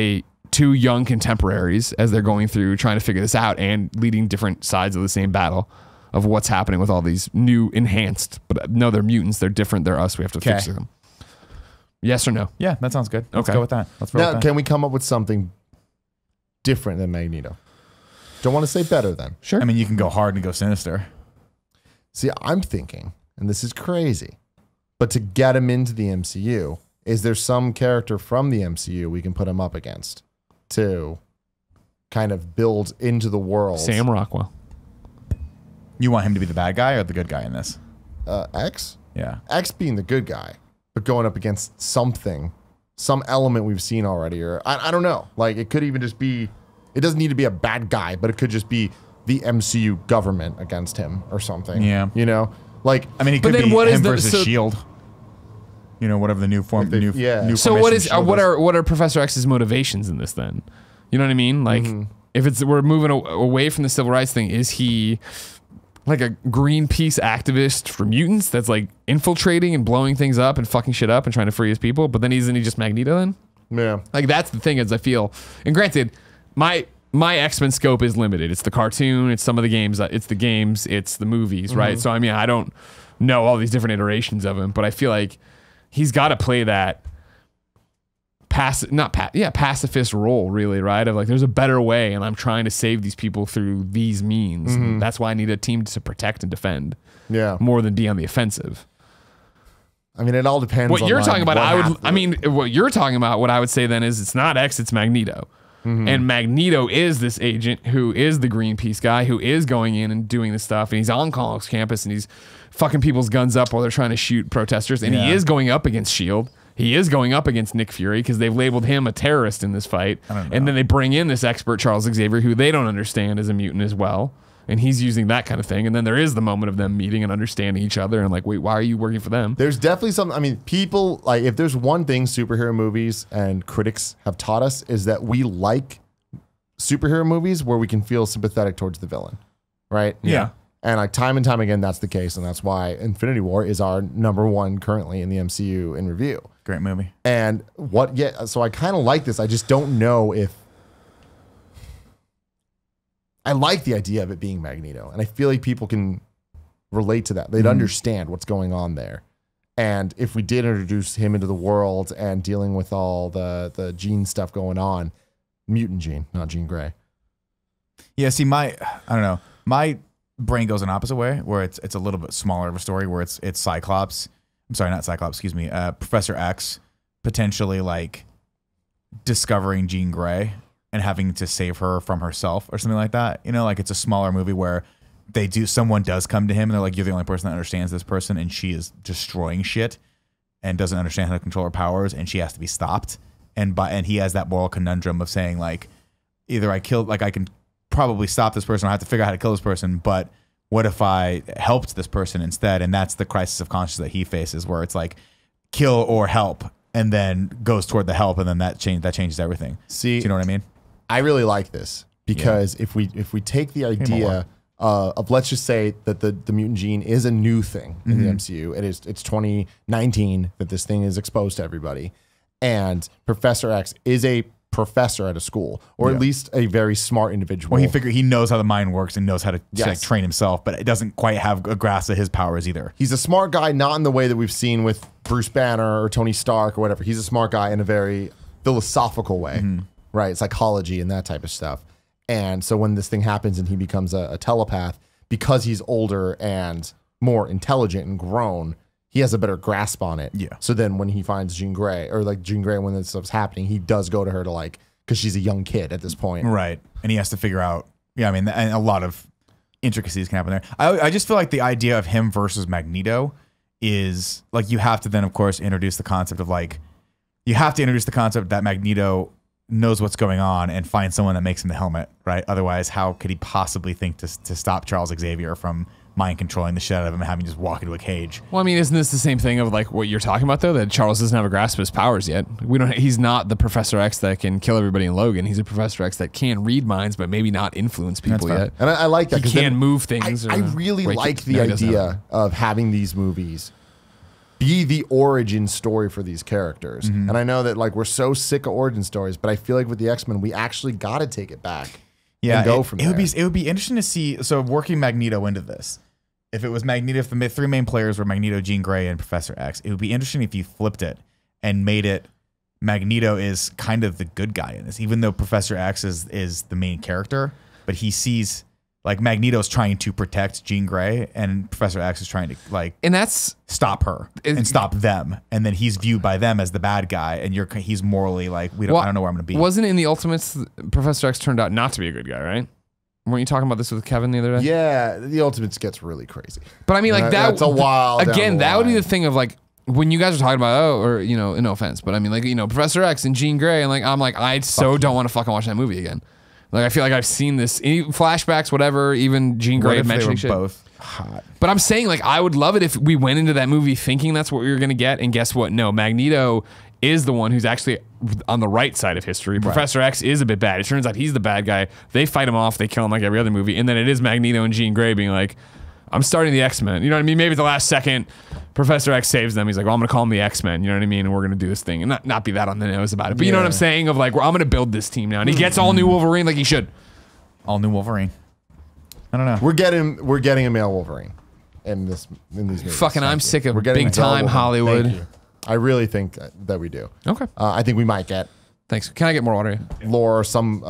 two young contemporaries as they're going through trying to figure this out and leading different sides of the same battle of what's happening with all these new enhanced, but no, they're mutants. They're different. They're us. We have to fix them. Yes or no? Yeah, that sounds good. Let's okay. go with that. Let's roll with that. Can we come up with something different than Magneto? Don't want to say better then. Sure. I mean, you can go hard and go sinister. See, I'm thinking, and this is crazy, but to get him into the MCU, is there some character from the MCU we can put him up against to kind of build into the world? Sam Rockwell. You want him to be the bad guy or the good guy in this? X? Yeah. X being the good guy, but going up against some element we've seen already, or I don't know. Like, it could even just be, it doesn't need to be a bad guy, but it could just be the MCU government against him or something. Yeah. You know? Like, I mean, it could be him versus S.H.I.E.L.D. You know, whatever the new form, new so what are Professor X's motivations in this then? You know what I mean? Like, if we're moving away from the civil rights thing, is he like a Greenpeace activist for mutants that's like infiltrating and blowing things up and fucking shit up and trying to free his people? But then isn't he just Magneto then? Yeah. Like, that's the thing, is I feel, and granted, my X-Men scope is limited. It's the cartoon, it's some of the games, it's the movies, right? So I mean, I don't know all these different iterations of him, but I feel like he's got to play that pacifist role, really, right? Of like, there's a better way, and I'm trying to save these people through these means. And that's why I need a team to protect and defend. Yeah. More than be on the offensive. I mean, it all depends. What you're talking about, what you're talking about, what I would say then is it's not X, it's Magneto. And Magneto is this agent who is the Greenpeace guy who is going in and doing this stuff, and he's on college campus and he's fucking people's guns up while they're trying to shoot protesters, and he is going up against S.H.I.E.L.D. He is going up against Nick Fury because they've labeled him a terrorist in this fight. And then they bring in this expert Charles Xavier who they don't understand is a mutant as well. And he's using that kind of thing. And then there is the moment of them meeting and understanding each other and like, wait, why are you working for them? There's definitely something. I mean, people, like, if there's one thing superhero movies and critics have taught us, is that we like superhero movies where we can feel sympathetic towards the villain, right? Yeah. And like time and time again, that's the case. And that's why Infinity War is our #1 currently in the MCU in review. Great movie. And so I kind of like this. I just don't know if I like the idea of it being Magneto. And I feel like people can relate to that. They'd understand what's going on there. And if we did introduce him into the world and dealing with all the gene stuff going on, mutant Gene, not Jean Grey. Yeah, see, I don't know. My brain goes an opposite way, where it's a little bit smaller of a story, where it's Cyclops. I'm sorry, not Cyclops, excuse me. Professor X potentially like discovering Jean Grey and having to save her from herself or something like that. You know, like it's a smaller movie where someone does come to him and they're like, you're the only person that understands this person, and she is destroying shit and doesn't understand how to control her powers, and she has to be stopped. And he has that moral conundrum of saying, like, either I can probably stop this person, or I have to figure out how to kill this person, but what if I helped this person instead? And that's the crisis of conscience that he faces, where it's like kill or help, and then goes toward the help, and then that changes everything. See, do you know what I mean? I really like this because if we take the idea of let's just say that the mutant gene is a new thing in the MCU. It's 2019 that this thing is exposed to everybody, and Professor X is a professor at a school, or at least a very smart individual. Well, he knows how the mind works and knows how to like, train himself, but it doesn't quite have a grasp of his powers either. He's a smart guy, not in the way that we've seen with Bruce Banner or Tony Stark or whatever. He's a smart guy in a very philosophical way, right? Psychology and that type of stuff. And so when this thing happens and he becomes a telepath, because he's older and more intelligent and grown, he has a better grasp on it. Yeah. So then when he finds Jean Grey, or like Jean Grey, when this stuff's happening, he does go to her to like, because she's a young kid at this point. Right. And he has to figure out, I mean, and a lot of intricacies can happen there. I just feel like the idea of him versus Magneto is like, you have to then, of course, introduce the concept of like, you have to introduce the concept that Magneto knows what's going on and find someone that makes him the helmet, right? Otherwise, how could he possibly think to stop Charles Xavier from mind controlling the shit out of him and having him just walk into a cage? Well, I mean, isn't this the same thing of like what you're talking about though? That Charles doesn't have a grasp of his powers yet. He's not the Professor X that can kill everybody in Logan. He's a Professor X that can read minds, but maybe not influence people yet. And I like that. He can move things. I really like the idea of having these movies be the origin story for these characters. And I know that like we're so sick of origin stories, but I feel like with the X-Men, we actually got to take it back. Yeah, and go from there. It would be interesting to see. So working Magneto into this, if it was Magneto, if the three main players were Magneto, Jean Grey, and Professor X, it would be interesting if you flipped it and made it Magneto is kind of the good guy in this, even though Professor X is the main character, but he sees like Magneto's trying to protect Jean Grey and Professor X is trying to like stop her and stop them, and then he's viewed by them as the bad guy, and he's morally like I don't know where I'm gonna be. Wasn't it in the Ultimates Professor X turned out not to be a good guy, right? Weren't you talking about this with Kevin the other day? Yeah, the Ultimates gets really crazy. But I mean, like that's a while. Again, that would be the thing of like when you guys are talking about no offense, but I mean like Professor X and Jean Grey, and like I'm like I don't want to fucking watch that movie again. Like I feel like I've seen this flashbacks, whatever. Even Jean Grey mentioning shit. Both hot. But I'm saying like I would love it if we went into that movie thinking that's what we were gonna get, and guess what? No, Magneto is the one who's actually on the right side of history. Right. Professor X is a bit bad. It turns out he's the bad guy. They fight him off. They kill him like every other movie, and then it is Magneto and Jean Grey being like, "I'm starting the X-Men." You know what I mean? Maybe at the last second, Professor X saves them. He's like, "Well, I'm gonna call them the X-Men." You know what I mean? And we're gonna do this thing, and not be that on the nose about it. But you know what I'm saying? Of like, well, I'm gonna build this team now, and he gets all new Wolverine like he should. All new Wolverine. I don't know. We're getting a male Wolverine in these movies. Fucking, I'm sick of big time Hollywood. I really think that we do. Okay. I think we might get. Thanks. Can I get more water? Lore or some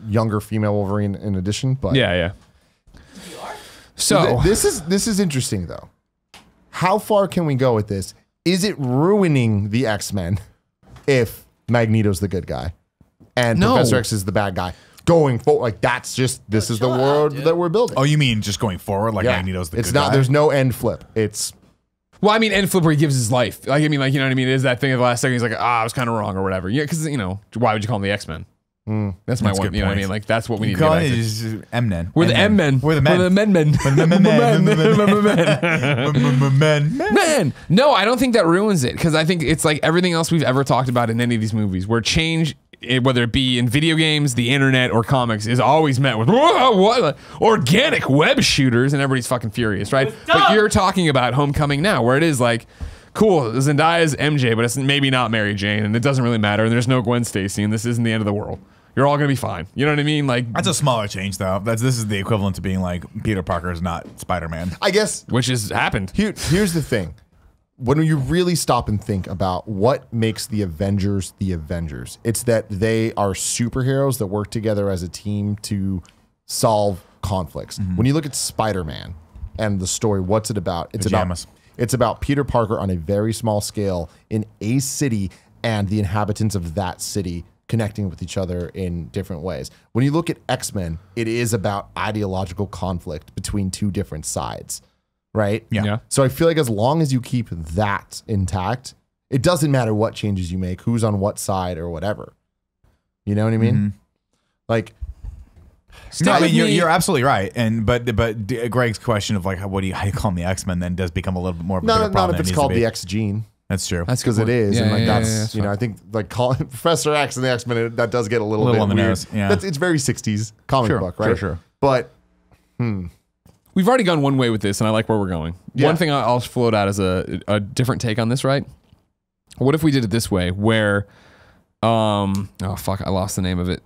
younger female Wolverine in addition, but yeah. So this is interesting though. How far can we go with this? Is it ruining the X-Men if Magneto's the good guy and Professor X is the bad guy? Going forward, like that's just this is the world that we're building. Oh, you mean just going forward, like Magneto's the good guy? There's no end flip. Well, I mean, end flip where he gives his life. Like, I mean, like, you know what I mean? It is that thing at the last second. He's like, I was kind of wrong or whatever. Yeah, because, why would you call them the X-Men? That's my one. You know what I mean? Like, that's what we need to get back to. M-Men. We're the M-Men. We're the men. We're the men. Man. No, I don't think that ruins it, because I think it's like everything else we've ever talked about in any of these movies, where change, whether it be in video games, the internet, or comics, is always met with what? Organic web shooters, and everybody's fucking furious, right? But you're talking about Homecoming now, where it is like, cool, Zendaya's MJ, but it's maybe not Mary Jane, and it doesn't really matter, and there's no Gwen Stacy, and this isn't the end of the world. You're all gonna be fine. You know what I mean? Like, that's a smaller change, though. This is the equivalent to being like Peter Parker is not Spider-Man. I guess, which has happened. Here's the thing: when you really stop and think about what makes the Avengers, it's that they are superheroes that work together as a team to solve conflicts. When you look at Spider-Man and the story, what's it about? It's about Peter Parker on a very small scale in a city and the inhabitants of that city connecting with each other in different ways. When you look at X-Men, it is about ideological conflict between two different sides, right? Yeah. So I feel like as long as you keep that intact, it doesn't matter what changes you make, who's on what side or whatever. You know what I mean? Like, no, I mean you're absolutely right, but Greg's question of like how do you call them the X-Men then does become a little bit more of a bigger problem. Not if it's called the X gene. That's true. That's because it is, and like that's I think like calling Professor X and the X-Men, that does get a little bit on the weird. nose. Yeah, it's very 60s comic book, right? Sure. But we've already gone one way with this, and I like where we're going. Yeah. One thing I'll float out as a different take on this, right? What if we did it this way, where, oh fuck, I lost the name of it.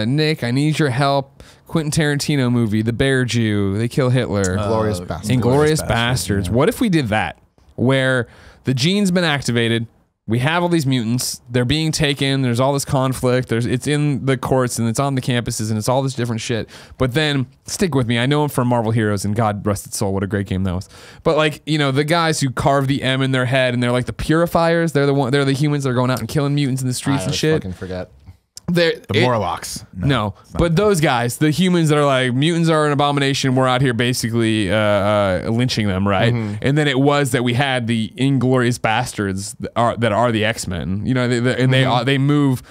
Nick, I need your help. Quentin Tarantino movie, The Bear Jew. They kill Hitler. Glorious Bastards. Inglorious Bastards. Yeah. What if we did that, where the gene's been activated? We have all these mutants. They're being taken. There's all this conflict. It's in the courts and it's on the campuses and it's all this different shit. But then, stick with me. I know him from Marvel Heroes and God rest its soul. What a great game that was. But like, you know, the guys who carve the M in their head and they're like the purifiers. They're the humans that are going out and killing mutants in the streets and shit. Fucking forget. The Morlocks. No, but those guys, the humans that are like, mutants are an abomination. We're out here basically lynching them, right? And then it was that we had the Inglorious Bastards that are the X-Men. You know, they move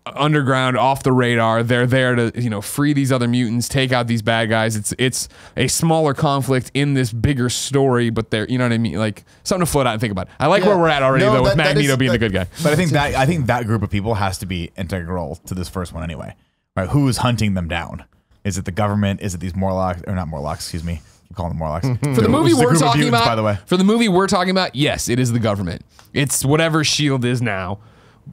underground, off the radar. They're there to, you know, free these other mutants, take out these bad guys. It's a smaller conflict in this bigger story, but they're, you know what I mean? Like something to float out and think about. I like where we're at already though, with Magneto being the good guy. But I think that group of people has to be integral to this first one anyway. Right? Who's hunting them down? Is it the government? Is it these Morlocks or not Morlocks? Excuse me. I'm calling them Morlocks. For the movie we're talking about, by the way. For the movie we're talking about, yes, it is the government. It's whatever S.H.I.E.L.D. is now.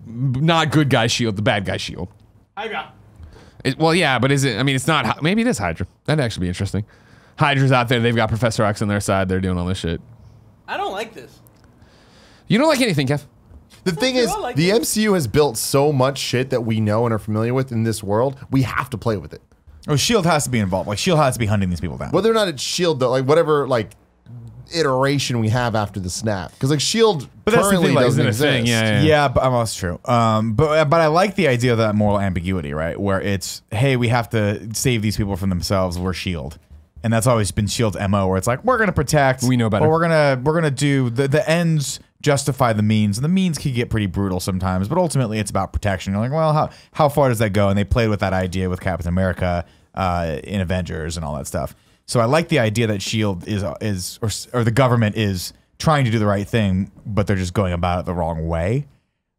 Not good guy S.H.I.E.L.D., the bad guy S.H.I.E.L.D. Hydra. Well, yeah, but is it? I mean, it's not. Maybe it is Hydra. That'd actually be interesting. Hydra's out there. They've got Professor X on their side. They're doing all this shit. I don't like this. You don't like anything, Kev? The thing is, the MCU has built so much shit that we know and are familiar with in this world. We have to play with it. Oh, S.H.I.E.L.D. has to be involved. Like S.H.I.E.L.D. has to be hunting these people down. Whether or not it's S.H.I.E.L.D., though, like whatever, like iteration we have after the snap, because like S.H.I.E.L.D. But that's the currently thing, like, doesn't isn't it a exist. thing? Yeah, but that's true. But I like the idea of that moral ambiguity, right? Where it's, hey, we have to save these people from themselves. We're S.H.I.E.L.D. And that's always been S.H.I.E.L.D.'s MO, where it's like, we're gonna protect. We know better. But we're gonna do the ends justify the means, and the means can get pretty brutal sometimes. But ultimately, it's about protection. You're like, well, how far does that go? And they played with that idea with Captain America in Avengers and all that stuff. So I like the idea that S.H.I.E.L.D. is or the government is trying to do the right thing, but they're just going about it the wrong way.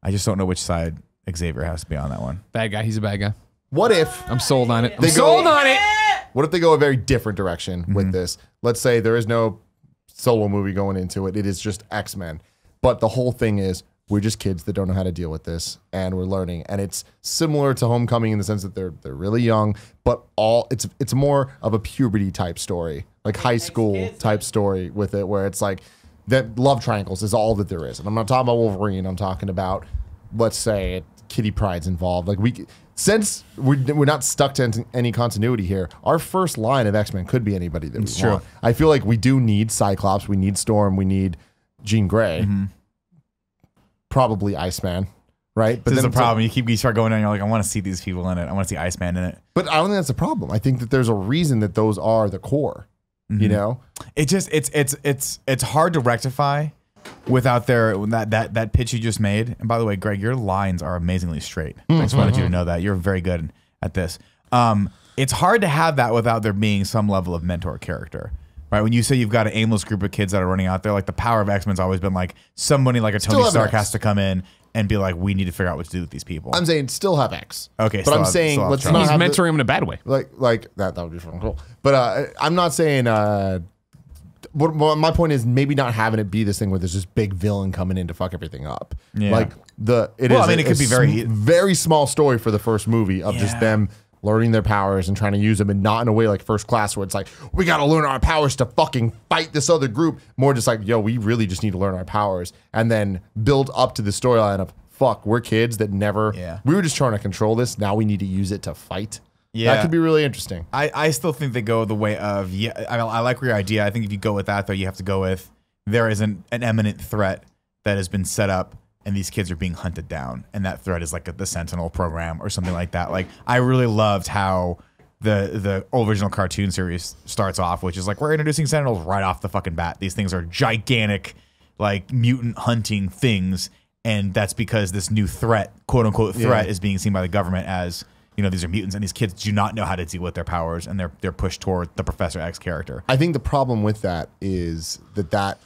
I just don't know which side Xavier has to be on that one. Bad guy. He's a bad guy. What if I'm sold on it. They I'm sold on it. What if they go a very different direction with this? Let's say there is no solo movie going into it. It is just X-Men. But the whole thing is we're just kids that don't know how to deal with this, and we're learning. And it's similar to Homecoming in the sense that they're really young, but it's more of a puberty type story, like high school type story with it, where it's like that love triangles is all that there is. And I'm not talking about Wolverine. I'm talking about, let's say, Kitty Pryde's involved. Like since we're not stuck to any continuity here, our first line of X-Men could be anybody that we want. I feel like we do need Cyclops, we need Storm, we need Jean Grey, probably Iceman, right? But This then is a problem. You start going down. You're like, I want to see these people in it. I want to see Iceman in it. But I don't think that's a problem. I think that there's a reason that those are the core. You know, it's hard to rectify without that pitch you just made. And by the way, Greg, your lines are amazingly straight. I just wanted you to know that you're very good at this. It's hard to have that without there being some level of mentor character. Right, when you say you've got an aimless group of kids that are running out there, like the power of X-Men's always been like somebody like a Tony Stark has to come in and be like, we need to figure out what to do with these people. I'm saying still have X. Okay, but I'm saying let's not He's have mentoring him in a bad way. Like that would be fucking cool. But I'm not saying. What my point is maybe not having it be this thing where there's this big villain coming in to fuck everything up. Yeah. Like it could be very small story for the first movie of just them learning their powers and trying to use them, and not in a way like First Class where it's like, we got to learn our powers to fucking fight this other group. More just like, yo, we really just need to learn our powers, and then build up to the storyline of, fuck, we're kids that never, we were just trying to control this. Now we need to use it to fight. Yeah. That could be really interesting. I still think they go the way of, I like your idea. I think if you go with that, though, you have to go with, there is an imminent threat that has been set up, and these kids are being hunted down, and that threat is like the Sentinel program or something like that. Like, I really loved how the original cartoon series starts off, which is like, we're introducing Sentinels right off the fucking bat. These things are gigantic, like mutant hunting things, and that's because this new threat, quote unquote threat, is being seen by the government as, you know, these are mutants, and these kids do not know how to deal with their powers, and they're pushed toward the Professor X character. I think the problem with that is that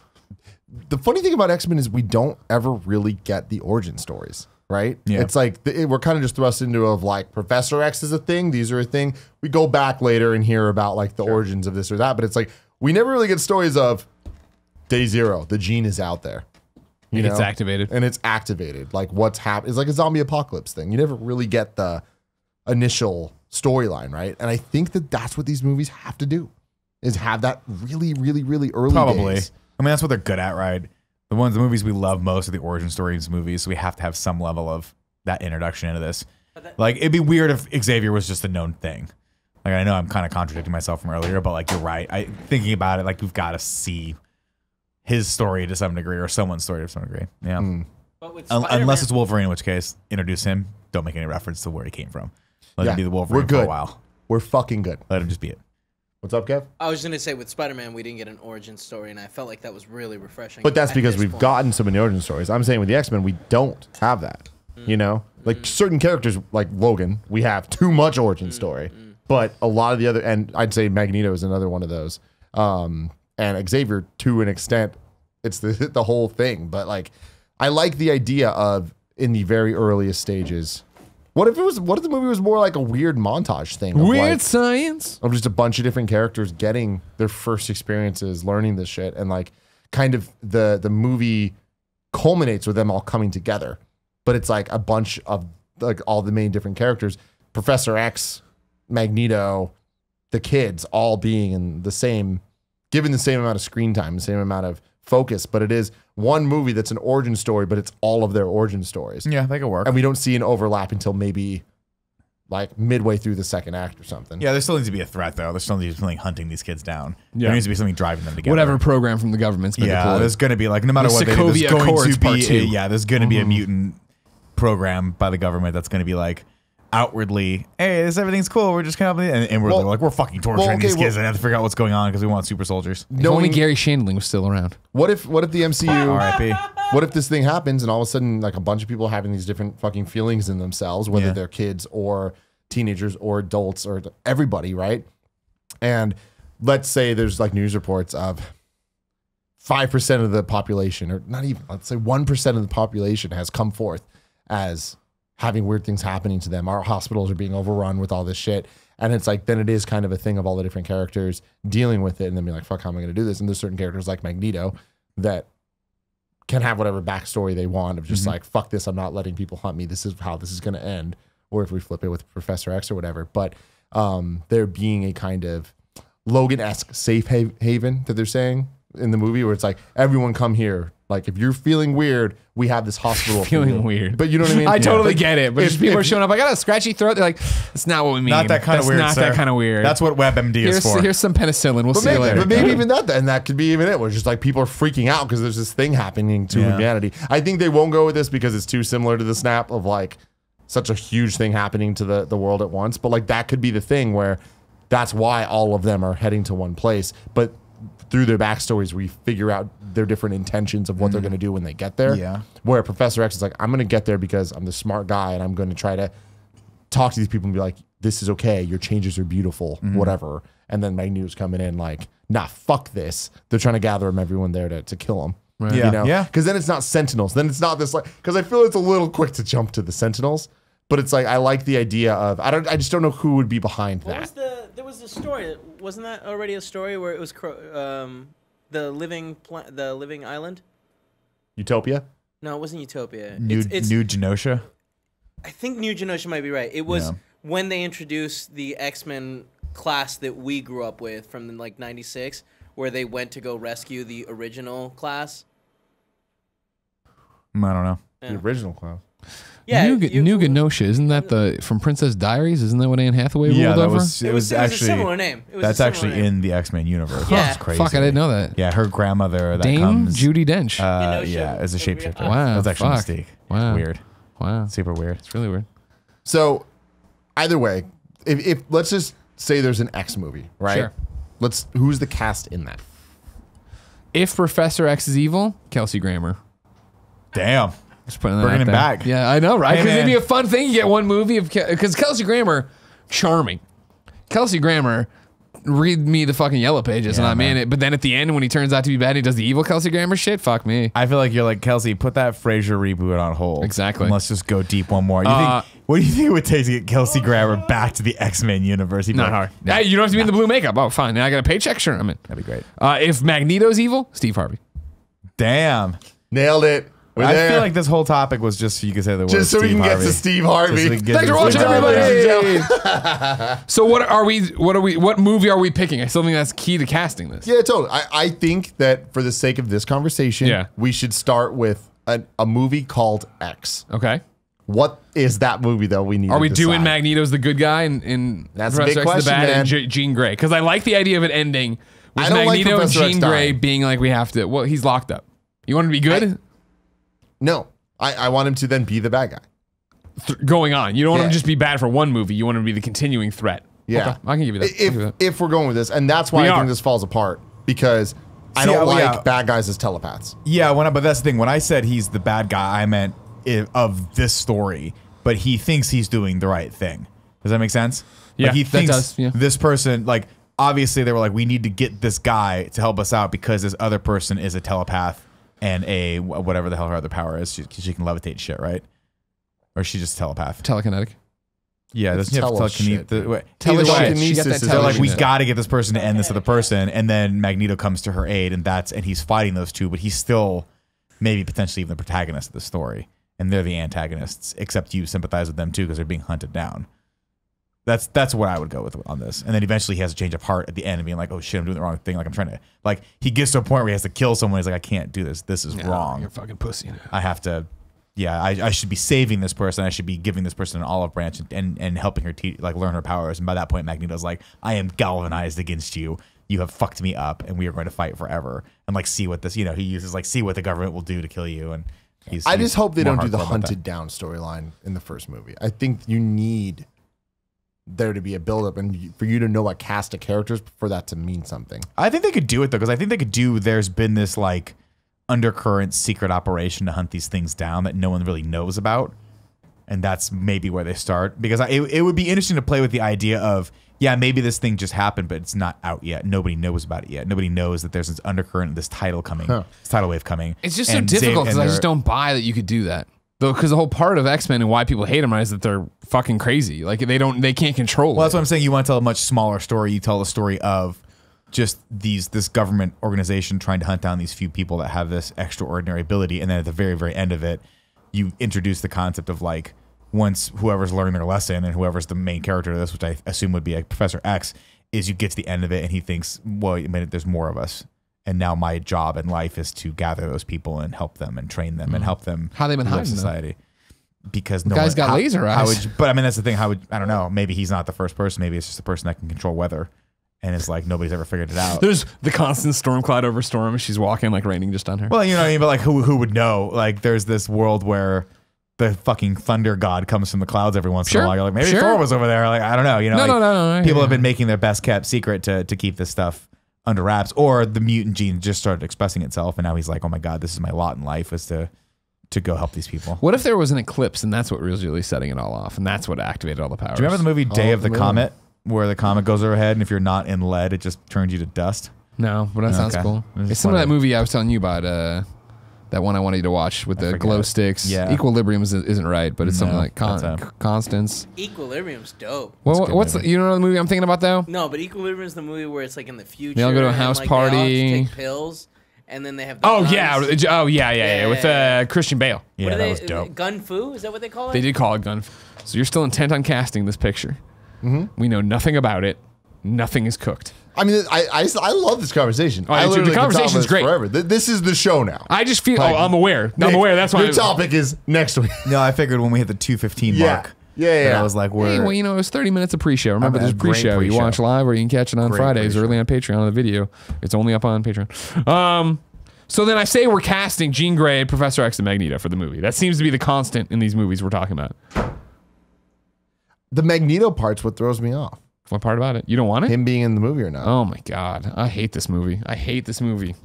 the funny thing about X-Men is we don't ever really get the origin stories, right? Yeah. It's like we're kind of just thrust into of like Professor X is a thing, these are a thing. We go back later and hear about like the origins of this or that, but it's like we never really get stories of day 0. The gene is out there. It's activated. And it's activated. Like what's happened. It's like a zombie apocalypse thing. You never really get the initial storyline, right? And I think that that's what these movies have to do, is have that really, really, really early Probably. days. I mean, that's what they're good at, right? The movies we love most are the origin stories movies. So we have to have some level of that introduction into this. Like, it'd be weird if Xavier was just a known thing. Like, I know I'm kind of contradicting myself from earlier, but like, you're right. Thinking about it, like, we've got to see his story to some degree, or someone's story to some degree. Yeah. But with Unless it's Wolverine, in which case, introduce him. Don't make any reference to where he came from. Let him be the Wolverine we're good. for a while. We're fucking good. Let him just be it. What's up, Kev? I was gonna say with Spider-Man we didn't get an origin story, and I felt like that was really refreshing. But that's at because this we've point. gotten so many origin stories. I'm saying with the X-Men, we don't have that. You know? Like certain characters, like Logan, we have too much origin story. But a lot of the other, and I'd say Magneto is another one of those. And Xavier, to an extent, it's the whole thing. But like, I like the idea of, in the very earliest stages, what if the movie was more like a weird montage thing? Of Weird like, science. of just a bunch of different characters getting their first experiences, learning this shit, and like kind of the movie culminates with them all coming together. But it's like a bunch of like all the main different characters, Professor X, Magneto, the kids all being in the same, given the same amount of screen time, the same amount of focus. But it is one movie that's an origin story, but it's all of their origin stories. Yeah, that could work. And we don't see an overlap until maybe like midway through the second act or something. Yeah, there still needs to be a threat, though. There still needs to be something hunting these kids down. Yeah. There needs to be something driving them together. Whatever program from the government's been Yeah, deployed. there's going to be, like, no matter The what they do, there's Sokovia going Accords to Part be, 2. there's going to be a mutant program by the government that's going to be like, outwardly, hey, everything's cool. We're just kind of, and inwardly, like, we're fucking torturing these kids and have to figure out what's going on because we want super soldiers. If only Gary Shandling was still around. What if the MCU? R.I.P. What if this thing happens and all of a sudden, like a bunch of people having these different fucking feelings in themselves, whether they're kids or teenagers or adults or everybody, right? And let's say there's like news reports of 5% of the population, or not even, let's say 1% of the population has come forth as having weird things happening to them. Our hospitals are being overrun with all this shit. And it's like, then it is kind of a thing of all the different characters dealing with it and then being like, fuck, how am I going to do this? And there's certain characters like Magneto that can have whatever backstory they want of just like, fuck this, I'm not letting people hunt me. This is how this is going to end. Or if we flip it with Professor X or whatever. But there being a kind of Logan-esque safe haven that they're saying in the movie where it's like, everyone come here. Like, if you're feeling weird, we have this hospital. Feeling weird. But you know what I mean? I totally Like, get it. But just people are showing up. I got a scratchy throat. They're like, that's not what we mean. Not that kind of weird, Not sir. that kind of weird. That's what WebMD is for. Here's some penicillin. We'll see you later. But maybe even that, and that could be even it, where it's just like people are freaking out because there's this thing happening to humanity. I think they won't go with this because it's too similar to the snap of like such a huge thing happening to the world at once. But like that could be the thing where that's why all of them are heading to one place. But through their backstories, we figure out their different intentions of what they're going to do when they get there. Yeah. Where Professor X is like, I'm going to get there because I'm the smart guy and I'm going to try to talk to these people and be like, this is okay. Your changes are beautiful, whatever. And then Magneto's coming in like, nah, fuck this. They're trying to gather everyone there to kill him. Yeah. You know? Yeah. Because then it's not Sentinels. Then it's not this like, because I feel it's a little quick to jump to the Sentinels. But it's like, I like the idea of, I just don't know who would be behind that. There was a story. Wasn't that already a story where it was the living island? Utopia? No, it wasn't Utopia. New Genosha. I think New Genosha might be right. It was when they introduced the X-Men class that we grew up with from like '96, where they went to go rescue the original class. I don't know. The original class. Yeah, New Genosha, isn't that from Princess Diaries? Isn't that what Anne Hathaway ruled over? It was actually a similar name. That's actually in the X-Men universe. Yeah. That's crazy. Fuck, I didn't know that. Yeah, her grandmother that Dame comes Judi Dench. yeah, as a shapeshifter. Wow, That's actually fuck. a mistake. Wow. Weird. Wow. Super weird. It's really weird. So, either way, if let's just say there's an X movie, right? Sure. Who's the cast in that? If Professor X is evil, Kelsey Grammer. Damn. Just putting that Bringing out him there. back. Yeah, I know, right? Hey, Because it'd man. be a fun thing. You get one movie of because Kelsey Grammer, charming. Kelsey Grammer, read me the fucking Yellow Pages and I'm in it. But then at the end, when he turns out to be bad, he does the evil Kelsey Grammer shit. Fuck me. I feel like you're like, Kelsey, put that Frasier reboot on hold. Exactly. And let's just go deep one more. What do you think it would take to get Kelsey Grammer back to the X-Men universe? Not hard. Hey, you don't have to be in the blue makeup. Oh, fine. Now I got a paycheck. Sure, I'm in. That'd be great. If Magneto's evil, Steve Harvey. Damn. Nailed it. I feel like this whole topic was just so you could say the word just so we Steve can Harvey. get to Steve Harvey. Thanks for watching, everybody. So what movie are we picking? I still think that's key to casting this. Yeah, totally. I think that for the sake of this conversation, we should start with a movie called X. Okay. What is that movie though? We need. Are we doing Magneto's the good guy and that's a big question, man. and Jean Grey? Because I like the idea of it ending with Magneto and Jean Grey being like, we have to. Well, he's locked up. You want him to be good? No, I want him to then be the bad guy. Going on. You don't want him to just be bad for one movie. You want him to be the continuing threat. Yeah. Okay, I can give you that. If we're going with this, and that's why I think this falls apart, because I don't like bad guys as telepaths. Yeah, but that's the thing. When I said he's the bad guy, I meant of this story, but he thinks he's doing the right thing. Does that make sense? Yeah, like he thinks that does, this person, like, obviously they were like, we need to get this guy to help us out because this other person is a telepath and a whatever the hell her other power is. She can levitate shit, right? Or is she just a telepath? Telekinetic. Yeah, doesn't you have telekinesis? Telekinesis. They're like, we got to get this person to end this other person, and then Magneto comes to her aid, and he's fighting those two, but he's still maybe potentially even the protagonist of the story, and they're the antagonists. Except you sympathize with them too because they're being hunted down. That's what I would go with on this. And then eventually he has a change of heart at the end and being like, oh shit, I'm doing the wrong thing. Like I'm trying to, like, he gets to a point where he has to kill someone. He's like, I can't do this. This is wrong. You're a fucking pussy. I have to, I should be saving this person. I should be giving this person an olive branch and helping her learn her powers. And by that point, Magneto's like, I am galvanized against you. You have fucked me up and we are going to fight forever. And like, see what this, he uses like, see what the government will do to kill you. And I just hope they don't do the hunted down storyline in the first movie. I think you need there to be a buildup and for you to know a cast of characters for that to mean something. I think they could do it though, because I think they could do. There's been this like undercurrent secret operation to hunt these things down that no one really knows about, and that's maybe where they start. Because it would be interesting to play with the idea of maybe this thing just happened, but it's not out yet. Nobody knows about it yet. Nobody knows that there's this undercurrent, this tidal coming, this tidal wave coming. It's just so difficult because I just don't buy that you could do that. Because the whole part of X-Men and why people hate them is that they're fucking crazy. Like they can't control it. Well, that's what I'm saying. You want to tell a much smaller story. You tell the story of just this government organization trying to hunt down these few people that have this extraordinary ability, and then at the very, very end of it, you introduce the concept of like once whoever's learned their lesson and whoever's the main character of this, which I assume would be like Professor X, is you get to the end of it and he thinks, well, wait a minute, there's more of us. And now my job in life is to gather those people and help them and train them and help them. How they been hiding society? Because the guy's got laser eyes. But I mean, that's the thing. I don't know. Maybe he's not the first person. Maybe it's just the person that can control weather. And it's like nobody's ever figured it out. There's the constant storm cloud over storm, and she's walking like raining just on her. Well, you know what I mean. But like, who would know? Like, there's this world where the fucking thunder god comes from the clouds every once in a while. You're like, maybe Thor was over there. Like, I don't know. You know, no. People have been making their best kept secret to keep this stuff under wraps, or the mutant gene just started expressing itself, and now he's like, "Oh my god, this is my lot in life, is to go help these people." What if there was an eclipse, and that's what was really setting it all off, and that's what activated all the powers? Do you remember the movie Day of the Comet, where the comet goes overhead, and if you're not in lead, it just turns you to dust? No, but that sounds cool. It's similar to that movie I was telling you about. That one I wanted you to watch with the glow sticks. Yeah. Equilibrium isn't right, but it's something like Constance. Equilibrium's dope. Well, what's you know the movie I'm thinking about though? No, but Equilibrium's the movie where it's like in the future. They all go to a house party. They all take pills, and then they have. The guns. Yeah, with Christian Bale. Yeah, that was dope. Gun Fu, is that what they call it? They did call it Gun Fu. So you're still intent on casting this picture. Mm-hmm. We know nothing about it. Nothing is cooked. I mean, I love this conversation. The conversation's great. Forever. This is the show now. I just feel. I'm aware. I'm aware. That's why. Your topic is next week. No, I figured when we hit the 2:15 mark. Yeah. I was like, hey, well, you know, it was 30 minutes of pre-show. Remember, there's pre-show. You watch live, or you can catch it on Fridays early on Patreon on the video. It's only up on Patreon. So then I say we're casting Jean Grey, Professor X, and Magneto for the movie. That seems to be the constant in these movies we're talking about. The Magneto part's what throws me off. What part about it? You don't want it? Him being in the movie or not? Oh my god, I hate this movie. I hate this movie.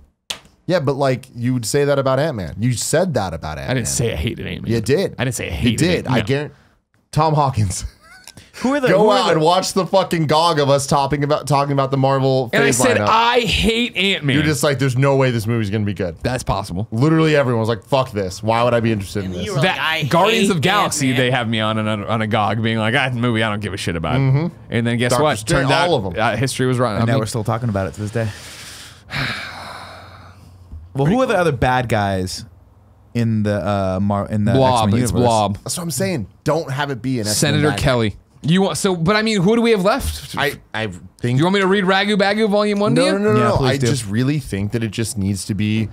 Yeah, but like you would say that about Ant-Man. You said that about Ant-Man. I didn't say I hated Ant-Man. You did. I didn't say I hated it. You did. I guarantee. Tom Hawkins. Who are the Go out and watch the fucking GOG of us talking about the Marvel And I phase said, lineup. I hate Ant-Man. You're just like, there's no way this movie's gonna be good. That's possible. Literally everyone was like, fuck this. Why would I be interested in And this? you were like, I Guardians hate of Galaxy, Ant-Man. they have me on a GOG being like, that movie I don't give a shit about. And then guess Doctor what? Strange, Turned out all of them. history was right. And now we're still talking about it to this day. Well, who are the other bad guys in the Blob. X-Men It's universe? Blob. That's what I'm saying. Don't have it be an X-Men Senator bad guy. Kelly. You want but I mean, who do we have left? I think. You want me to read Ragu Bagu Volume 1 to you? No. Yeah, please I do. just really think that it just needs to be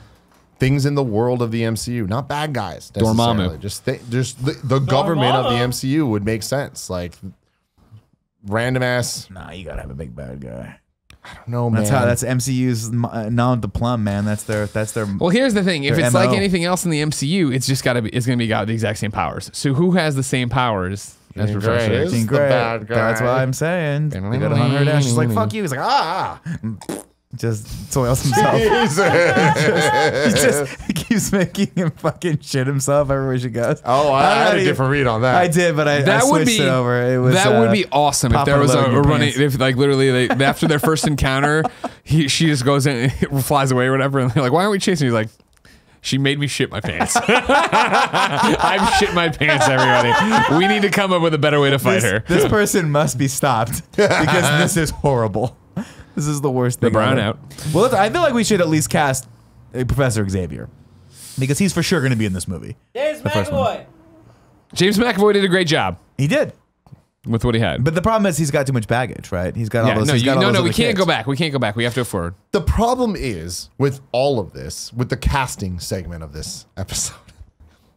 things in the world of the MCU, not bad guys. Dormammu. necessarily. Just the government of the MCU would make sense. Like random ass. Nah, you gotta have a big bad guy. No man. That's MCU's nom de plume, man. That's their. Well, here's the thing. If Their it's like MO. anything else in the MCU, it's just gonna be got the exact same powers. So who has the same powers as Jean Professor Grey X? is Jean the Grey. bad guy. That's why I'm saying. They gotta hunt her down. She's like, "Fuck you." He's like, "Ah." Just soils himself. he just keeps making him fucking shit himself everywhere she goes. Oh, I had a don't different read on that. I did, but I switched it over. It was that would be awesome if popping there was a load in a your running, pants. if like literally they, after their first encounter, she just goes in, flies away or whatever, and they're like, "Why aren't we chasing?" He's like, "She made me shit my pants. I've shit my pants, everybody. We need to come up with a better way to fight her." This person must be stopped because this is horrible. This is the worst thing. The brown ever. out. Well, I feel like we should at least cast Professor Xavier because he's for sure going to be in this movie. James The first one. McAvoy. James McAvoy did a great job He did, with what he had. but the problem is he's got too much baggage, right? He's got all yeah, those. no, he's got all those we other can't kids. go back. We can't go back. We have to go forward. The problem is with all of this, with the casting segment of this episode,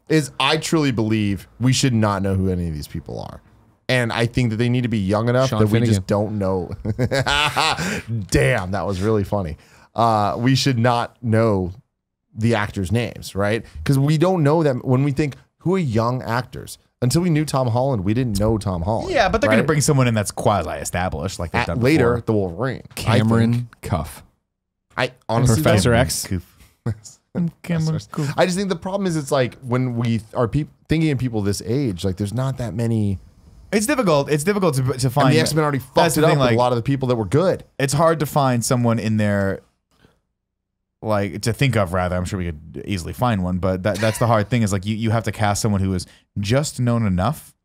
is I truly believe we should not know who any of these people are. And I think that they need to be young enough Sean that we Finnegan. just don't know. Damn, that was really funny. We should not know the actors' names, right? Because we don't know them when we think, who are young actors? Until we knew Tom Holland, we didn't know Tom Holland. Yeah, but they're going right? to bring someone in that's quasi-established, like they've done later before. the Wolverine. Cameron Cuff. I honestly Professor don't- X. Cameron Cool. I just think the problem is it's like when we are thinking of people this age, like there's not that many. It's difficult. It's difficult to find. And the X-Men already That's fucked the it up thing, with like, a lot of the people that were good. It's hard to find someone in there, like to think of. Rather, I'm sure we could easily find one, but that's the hard thing. Is like you have to cast someone who is just known enough,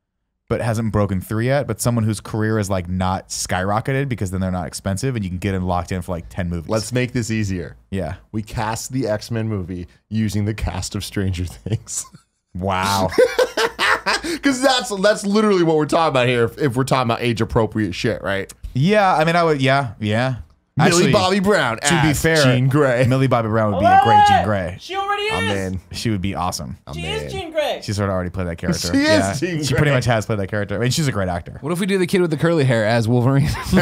but hasn't broken through yet. But someone whose career is like not skyrocketed because then they're not expensive, and you can get them locked in for like 10 movies. Let's make this easier. Yeah. We cast the X-Men movie using the cast of Stranger Things. Wow. Because that's literally what we're talking about here. If we're talking about age appropriate shit, right? Yeah. I mean, I would. Yeah. Yeah. Millie Actually, Bobby Brown. To be as fair, Jean Grey. Millie Bobby Brown would be a great Jean Grey. She already is. I'm in. She would be awesome. She is Jean Grey. She sort of already played that character. She is yeah. Jean She pretty Grey. much has played that character. I mean, she's a great actor. What if we do the kid with the curly hair as Wolverine? So,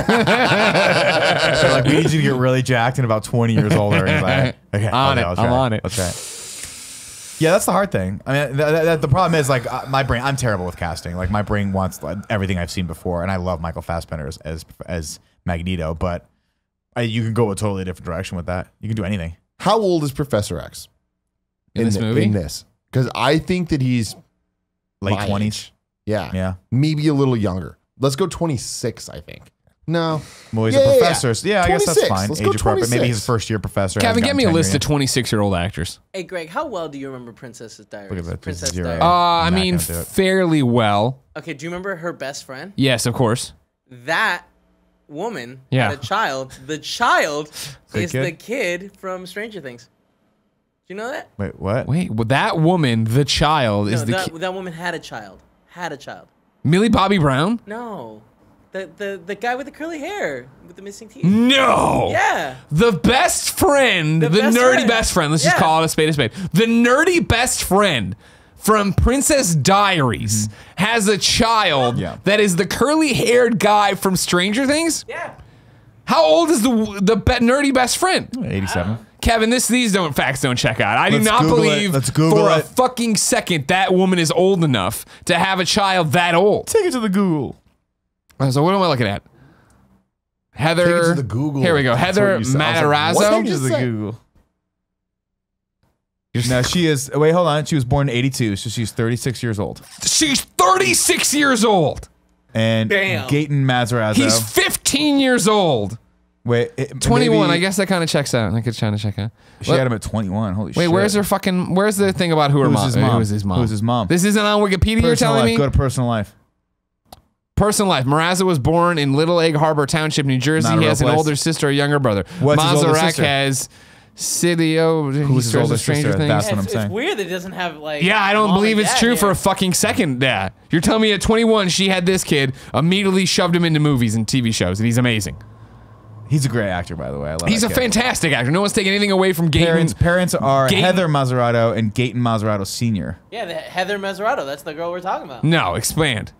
like, we need you to get really jacked and about 20 years older. And he's like, okay, On it. I'll try. I'm on it. I'll try. Yeah, that's the hard thing. I mean, the problem is like my brain. I'm terrible with casting. Like my brain wants like, everything I've seen before, and I love Michael Fassbender as Magneto, but you can go a totally different direction with that. You can do anything. How old is Professor X In this movie? In this, because I think that he's Late my 20s. age. Yeah, Yeah. maybe a little younger. Let's go 26. I think. No, Well, he's Yeah, a yeah, professor. So yeah, I guess that's 26. fine. Let's go Age appropriate. Maybe 26. he's a first year professor. Kevin, hasn't get me a gotten list of tenure 26-year-old actors. Hey, Greg, how well do you remember Princess's Diaries? Look at that. Princess Zero. Diaries. I Not mean, gonna do it. fairly well. Okay, do you remember her best friend? Yes, of course. That woman Yeah. had a child. The child The is kid? the kid from Stranger Things. Do you know that? Wait, what? Wait, well, that woman, the child, is No, the that woman had a child. Had a child. Millie Bobby Brown? No. The guy with the curly hair with the missing teeth. No. Yeah. The best friend, the best nerdy friend. best friend. Let's just Yeah. call it a spade a spade. The nerdy best friend from Princess Diaries has a child Yeah. that is the curly-haired guy from Stranger Things. Yeah. How old is the nerdy best friend? 87. Kevin, these facts don't check out. I do Let's not Google it. believe Let's Google for a it. fucking second that woman is old enough to have a child that old. Take it to the Google. So what am I looking at? Heather. Take it to the Google. Here we go. That's Heather what you said. I was like, Matarazzo. what did Take you it to the say? Google. No, she is. Wait, hold on. She was born in 82, so she's 36 years old. She's 36 years old. And Bam. Gaten Matarazzo. He's 15 years old. Wait, 21. maybe I guess that kind of checks out. I could try to check out. she had him at 21. Holy shit. Wait, where's her fucking? Where's the thing about who her Who's mom? his mom? Who's his mom? Who's his mom? This isn't on Wikipedia. You're Personal telling life. me? Go to personal life. Personal life. Marazzo was born in Little Egg Harbor Township, New Jersey. Not a He real has an place. older sister, a younger brother. What's his older Mazarak sister? has Sidio. Who's his older Stranger sister? Things. That's what I'm It's saying. weird that it doesn't have like. Yeah, I don't mom believe and it's dad true here. for a fucking second. Yeah, you're telling me at 21 she had this kid, immediately shoved him into movies and TV shows, and he's amazing. He's a great actor, by the way. I love He's that a kid. fantastic actor. No one's taking anything away from Gaten. Parents are Gaten- Heather Mazzarato and Gaten Mazzarato Sr. Yeah, Heather Mazzarato. That's the girl we're talking about. No, expand.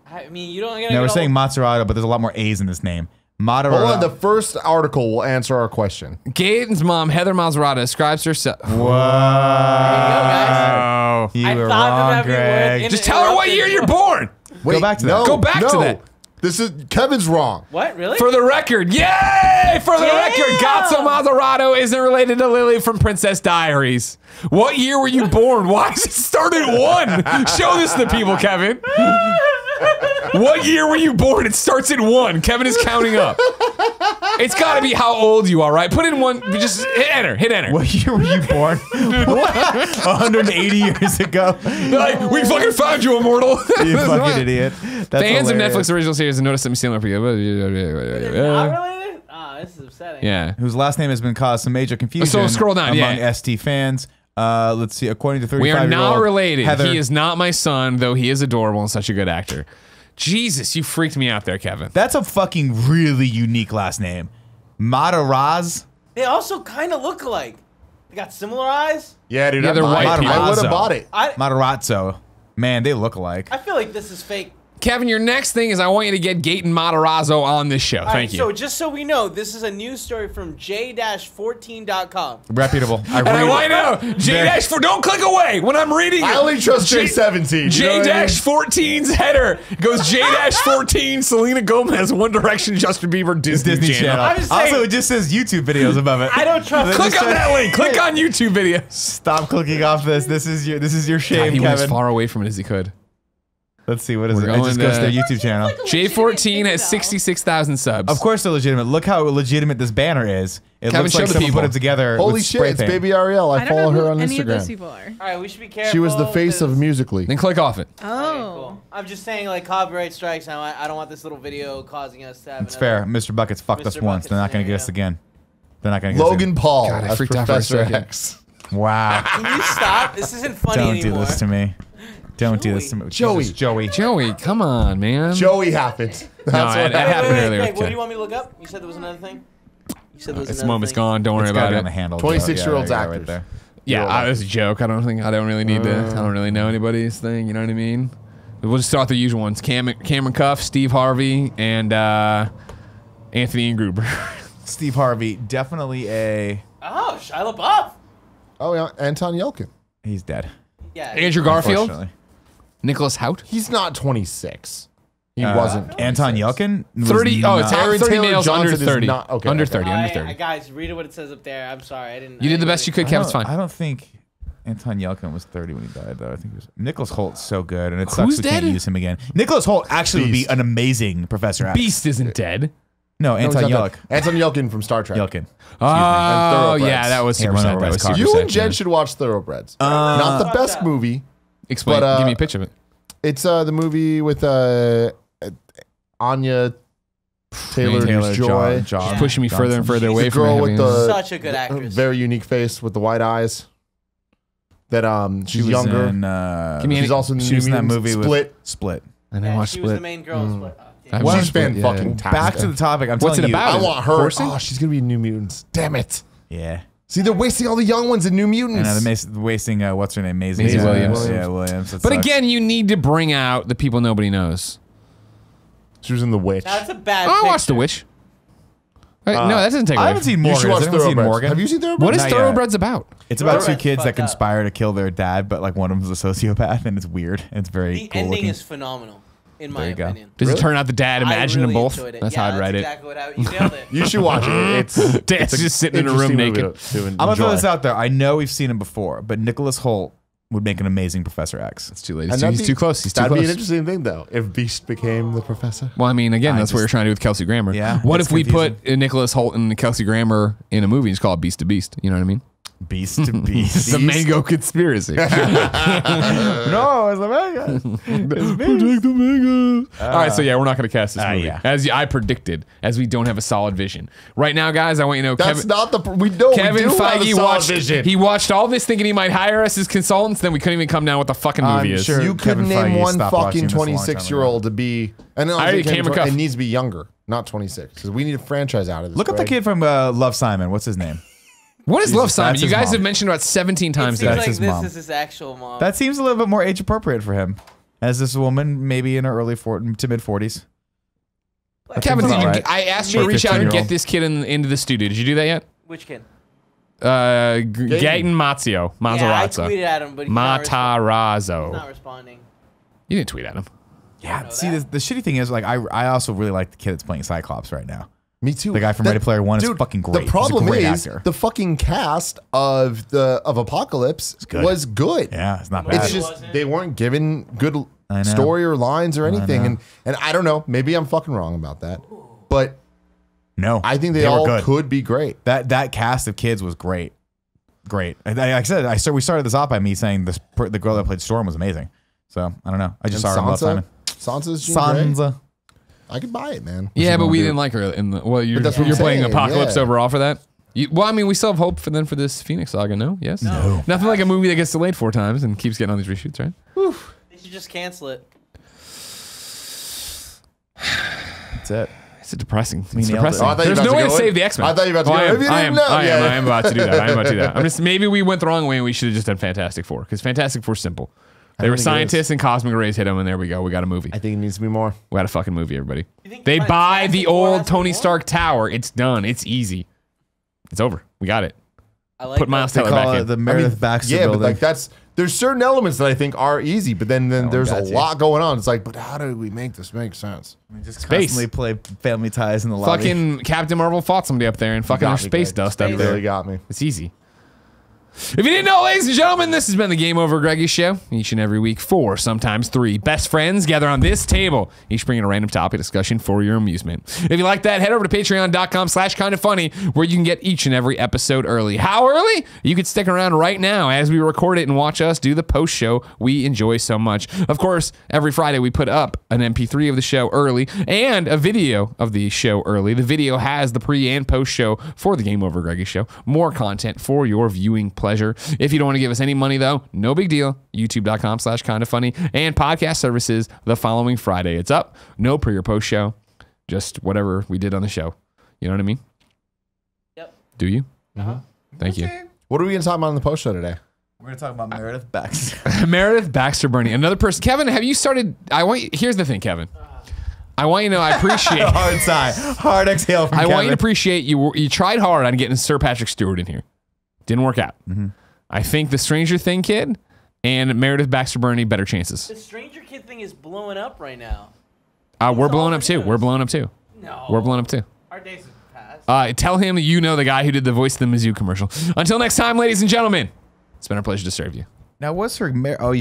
I mean, you don't. Gotta Now we're get saying all- Mazzarato, but there's a lot more A's in this name. Hold on, Mazzarato. the first article will answer our question. Gaten's mom, Heather Mazzarato, describes herself. There you go, guys. Oh. You I were thought wrong, that'd be Greg. worth- Just tell her what year you're born. Wait, back to no, that. Go back to no. that. This is Kevin's wrong. What? Really? For the record, yay! For the record, Gatso Mazzarato isn't related to Lily from Princess Diaries. What year were you born? Why does it start at 1? Show this to people, Kevin. What year were you born? It starts at 1. Kevin is counting up. It's got to be how old you are, right? Put in 1. Just hit enter. Hit enter. What year were you born? What? 180 years ago. They're like, we fucking found you, immortal. You fucking idiot. That's Fans of hilarious. Netflix original series have noticed something similar for you. Not related? Ah, this is upsetting. Yeah. Whose last name has been caused some major confusion So scroll down, among yeah. ST fans. Let's see. According to 35 We are not related. Heather, He is not my son, though he is adorable and such a good actor. Jesus, you freaked me out there, Kevin. That's a fucking really unique last name. Mataraz. They also kind of look alike. They got similar eyes. Yeah, dude, Yeah, they're white I people. would have bought it. Matarazzo. Man, they look alike. I feel like this is fake. Kevin, your next thing is I want you to get Gaten Matarazzo on this show. All right, Thank you. So just so we know, this is a news story from j-14.com. Reputable. And I want you to know, J-4, don't click away when I'm reading it. I only trust J17. you know what I mean? J-14's header goes J-14, Selena Gomez, One Direction, Justin Bieber, Disney, Channel. I'm just saying- Also, it just says YouTube videos above it. I don't trust. Click on that link. Click on YouTube videos. Stop clicking off this. This is your God, shame, he went as Kevin. far away from it as he could. Let's see, what is We're it? It just going goes to their to- YouTube channel. J-14 has 66,000 subs. Of course they're legitimate. Look how legitimate this banner is. It Kevin, looks show like the someone people. put it together. Holy with shit, spray it's paint. Baby Ariel. I don't follow know her who on any of those Instagram. people are. All right, we should be careful. She was the face of because- Musically. Then click off it. Oh. I'm just saying, like, copyright strikes. I don't want this little video causing us to have. It's fair. Mr. Buckets fucked us Mr. once. They're not going to get Buckets, us there you again. They're not going to get Logan Paul God, I as freaked out for a Professor second. X. us again. Wow. Can you stop? This isn't funny Don't anymore. do this to me. Don't do this to me. Joey. Jesus, Joey. Joey, come on, man. Joey happened. That's No, what it happened. happened earlier. Greg, what Okay. do you want me to look up? You said there was another thing. You said there was This another moment's thing. gone. Don't worry It's got about it on the it. handle. 26-year-olds Yeah, actors. right there. Yeah, it's a joke. I don't really need to. I don't really know anybody's thing. You know what I mean? We'll just start the usual ones: Cameron Cuff, Steve Harvey, and Anthony Gruber. Steve Harvey, definitely a... Oh, Shia LaBeouf. Oh, yeah, Anton Yelkin. He's dead. Yeah. Andrew Garfield, Unfortunately. Nicholas Hout. He's not 26. He wasn't. Anton Yelkin? was 30. Oh, it's not- Aaron 30 Taylor males Johnson under is 30. not- okay, Under okay. 30. Under Alright, 30. guys, read what it says up there. I'm sorry, I didn't. You did the best you could, Kev. It's fine. I don't think Anton Yelkin was 30 when he died, though. I think it was Nicholas Holt's so good, and it sucks Who's we can't dead? use him again. Nicholas Holt actually would be Beast. an amazing Professor X. Beast isn't dead. No, No, he's Anton not Yelkin. dead. Anton Yelkin from Star Trek. Yelkin. Oh, Thoroughbreds. yeah, that was Yeah, super run sad. over That his was car. super You sad. and Jen yeah. should watch Thoroughbreds. Not the best up. movie. Explain. but, Give me a pitch of it. It's the movie with Anya Taylor-Joy. John, Pushing me further and further She's away the from girl having- with the Such a good actress. very unique face with the white eyes. That She she's was younger. in, Give me She's any- also in the she was in that New movie Mutants. with Split. I never Yeah, watched she was the Split. main girl. Split. Oh, damn. I've She's watched Split, fan yeah. fucking Back to the topic. I'm What's telling it you. about? I want her. Horsing? Oh, she's gonna be in New Mutants. Damn it! Yeah. See, they're wasting all the young ones in New Mutants. And they're wasting, what's her name? Maisie Maisie Williams. Yeah, Williams. That But sucks. again, you need to bring out the people nobody knows. She was in The Witch. That's a bad. Oh, I watched picture. The Witch. Wait, no, that doesn't take I away. haven't seen You Morgan. should Has watch anyone seen Thoroughbreds. Morgan? Have you seen Thoroughbreds? What is Not yet. Thoroughbreds about? It's about two Thoroughbreds kids that fucked up. conspire to kill their dad, but like one of them's a sociopath, and it's weird. And it's very The cool ending looking. is phenomenal, in my There you go. opinion. Does it turn out the dad imagined I them really both? enjoyed it. That's yeah, how I'd write exactly what you nailed it. You should watch it. It's Dad's just sitting in a room interesting movie naked. to I'm gonna throw enjoy. this out there. I know we've seen him before, but Nicholas Holt would make an amazing Professor X. It's too late. And He's too close. He's too That'd close. be an interesting thing, though, if Beast became the Professor. Well, I mean, again, that's what you're trying to do with Kelsey Grammer. Yeah, What it's if we confusing. put Nicholas Hoult and Kelsey Grammer in a movie and just call it Beast to Beast? You know what I mean? Beast to beast. The mango conspiracy. No, it's the mega. Predict the mango. All right, so yeah, we're not going to cast this movie. yeah. As I predicted, as we don't have a solid vision. Right now, guys, I want you to know That's Kevin, not the. We don't. Kevin we do have a Feige solid watched. vision. He watched all this thinking he might hire us as consultants. Then we couldn't even come down with what the fucking movie is. sure. You Kevin couldn't name Feige one stopped watching fucking this a long time 26-year-old to be. And I already came across- it needs to be younger, not 26, because we need a franchise out of this. Look up the Greg. kid from Love, Simon. What's his name? What is Jesus, Love, Simon? that's You his guys mom. have mentioned about 17 It times seems today. like his this mom. is his actual mom. That seems a little bit more age appropriate for him. As this woman, maybe in her early to mid 40s. Kevin, That's did you, about right. I asked you to reach out and 15-year-old. get this kid into the studio. Did you do that yet? Which kid? Gaten Mazzio. Yeah, I Mazzarazzo. tweeted at him, but he's not Matarazzo. responding. You didn't tweet at him. Yeah. See, the shitty thing is, like, I also really like the kid that's playing Cyclops right now. Me too. The guy from Ready Player One is fucking great. The problem He's a great is actor. the fucking cast of Apocalypse good. was good. Yeah, it's not bad. It's just they weren't given good I know. story or lines or anything, know. and I don't know. Maybe I'm fucking wrong about that, but no, I think they were all good. could be great. That cast of kids was great. Great. Like I said, we started this off by me saying the girl that played Storm was amazing. So I don't know. I just And saw her in Love, Simon. Sansa's Jean Grey. Sansa. I could buy it, man. Yeah, but wanna we do? didn't like her in the. Well, you're that's what I'm playing saying, Apocalypse yeah. overall for that. Well, I mean, we still have hope for this Phoenix Saga. No, yes, no. Nothing like a movie that gets delayed 4 times and keeps getting all these reshoots, right? They should just cancel it. That's it. It's depressing. It's nailed it. depressing. Oh, I thought you There's were no about way to to go save in. the X-Men. I thought you were about to Oh, go in. If you I didn't am. know, I yeah. am about to do that. I am about to do that. I'm just maybe we went the wrong way and we should have just done Fantastic Four because Fantastic Four's simple. They were think it scientists and cosmic rays hit them, and there we go. We got a movie. I think it needs to be more. We got a fucking movie, everybody. think They buy Fantastic the Four old has to be Tony more? Stark tower. It's done. It's easy. It's over. We got it. I like Put Miles They Teller call back it in. the Meredith Baxter Yeah, building. but like there's certain elements that I think are easy, but then there's a got you. lot going on. It's like, but how do we make this make sense? just Space. constantly play Family Ties in the lobby. Fucking Captain Marvel fought somebody up there and fucking got there's me, space Greg. dust up You there. really got me. It's easy. If you didn't know, ladies and gentlemen, this has been the Game Over Greggy Show. Each and every week, 4, sometimes 3 best friends gather on this table, each bringing a random topic discussion for your amusement. If you like that, head over to patreon.com/kindafunny, where you can get each and every episode early. How early? You could stick around right now as we record it and watch us do the post show we enjoy so much. Of course, every Friday we put up an MP3 of the show early and a video of the show early. The video has the pre and post show for the Game Over Greggy Show. More content for your viewing pleasure. If you don't want to give us any money, though, no big deal. YouTube.com/kindafunny and podcast services the following Friday. It's up. No pre or post show. Just whatever we did on the show. You know what I mean? Yep. Do you? Thank you. What are we going to talk about on the post show today? We're gonna talk about Meredith Baxter. Meredith Baxter Burney. Another person. Kevin, have you started? Here's the thing, Kevin. I want you to know I appreciate. Hard sigh. Hard exhale from I Kevin. want you to appreciate you tried hard on getting Sir Patrick Stewart in here. Didn't work out. I think the Stranger Thing kid and Meredith Baxter Burney better chances. The Stranger Kid thing is blowing up right now. We're blowing up too. We're blowing up too. No. We're blowing up too. Our days have passed. Tell him you know the guy who did the voice of the Mizzou commercial. Until next time, ladies and gentlemen, it's been our pleasure to serve you. Now, what's her?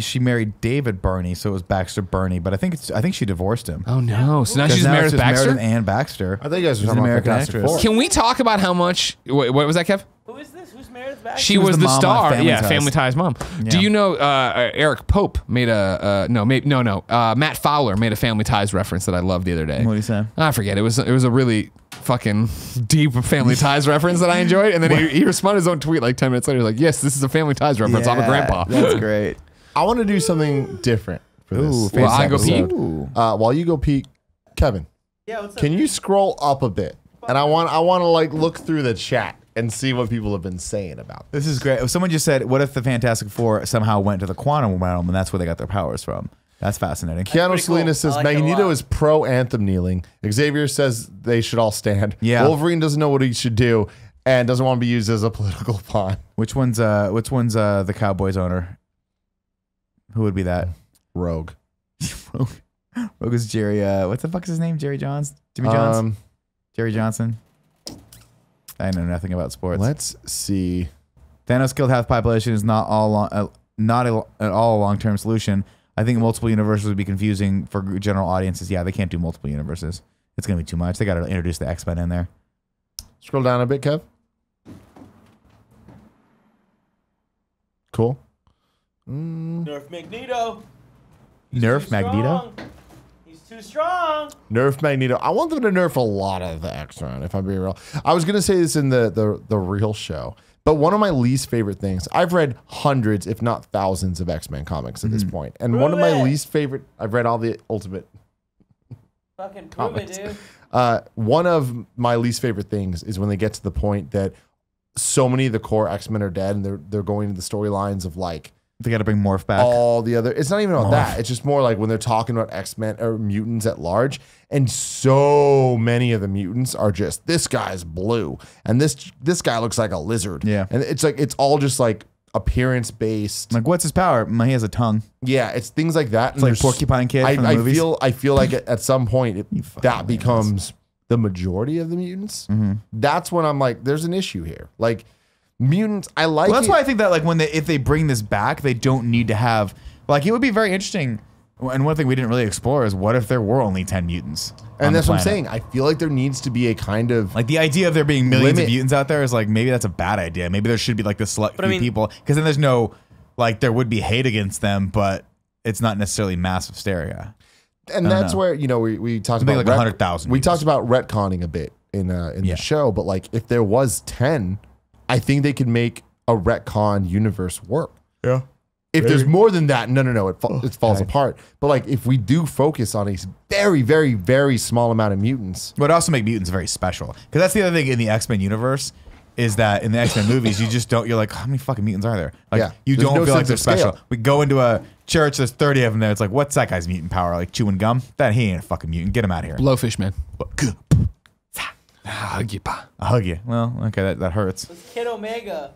She married David Burney, so it was Baxter Burney. But I think she divorced him. Oh no! So now she's Now Meredith it's just Baxter. Meredith and Baxter. I think you guys were She's an talking about American Fantastic actress. Four. Can we talk about how much? What was that, Kev? Who is this? Who's Meredith Baxter? She was the the mom on star. Family Yeah, Ties. Family Ties mom. Do Yeah. you know Eric Pope made a Matt Fowler made a Family Ties reference that I loved the other day. What do you say? I forget. It was a really fucking deep Family Ties reference that I enjoyed, and then he responded to his own tweet like 10 minutes later. He was like, "Yes, this is a Family Ties reference. I'm a grandpa." That's great. I want to do something different for this. Ooh, this Well, I go episode. pee? Ooh. While you go pee, Kevin, Yeah, what's up? can you scroll up a bit? And I want to like look through the chat and see what people have been saying about this. This is great. Someone just said, "What if the Fantastic Four somehow went to the quantum realm and that's where they got their powers from?" That's fascinating. Keanu pretty cool. Salinas says I like it a Magneto lot. is pro anthem kneeling. Xavier says they should all stand. Yeah. Wolverine doesn't know what he should do and doesn't want to be used as a political pawn. Which one's the Cowboys owner? Who would be that? Rogue. Rogue is Jerry. What the fuck is his name? Jerry Johns? Jimmy Johns? Jerry Johnson? I know nothing about sports. Let's see. Thanos killed half the population is not all not at all a long-term solution. I think multiple universes would be confusing for general audiences. Yeah, they can't do multiple universes. It's going to be too much. They got to introduce the X-Men in there. Scroll down a bit, Kev. Cool. Nerf Magneto. Nerf Magneto? He's too strong. Nerf Magneto. I want them to nerf a lot of the X-Men, if I'm being real. I was going to say this in the real show, but one of my least favorite things, I've read hundreds, if not thousands, of X-Men comics at this point. And one of my least favorite, I've read all the Ultimate Fucking prove it, dude. one of my least favorite things is when they get to the point that so many of the core X-Men are dead and they're going to the storylines of like, they got to bring Morph back. all the other, it's not even about that. It's just more like when they're talking about X-Men or mutants at large, and so many of the mutants are just, this guy's blue and this guy looks like a lizard. Yeah. And it's like, it's all just like appearance based. Like, what's his power? He has a tongue. Yeah, it's things like that. It's like Porcupine Kid from the movies. I feel like at some point that becomes the majority of the mutants. That's when I'm like, there's an issue here. Like, mutants, I like. Well, that's why I think that like if they bring this back, they don't need to have like, it would be very interesting. And one thing we didn't really explore is what if there were only 10 mutants? And that's what I'm saying. I feel like there needs to be a kind of like the idea of there being millions of mutants out there is like, maybe that's a bad idea. Maybe there should be like this select few people, because then there's no like, there would be hate against them, but it's not necessarily mass hysteria. And that's where, you know, we talked about like 100,000. We talked about retconning a bit in the show, but like if there was 10, I think they could make a retcon universe work. Yeah. If there's more than that, no, it falls apart. But like if we do focus on a very, very, very small amount of mutants, but also make mutants very special. Because that's the other thing in the X-Men universe is that in the X-Men movies, you just don't. You're like, how many fucking mutants are there? Like you don't feel like they're special. We go into a church, there's 30 of them there. It's like, what's that guy's mutant power? Like chewing gum? That he ain't a fucking mutant. Get him out of here. Blowfish man. Hug you, pa. I'll hug you. Well, okay, that hurts. It's Kid Omega.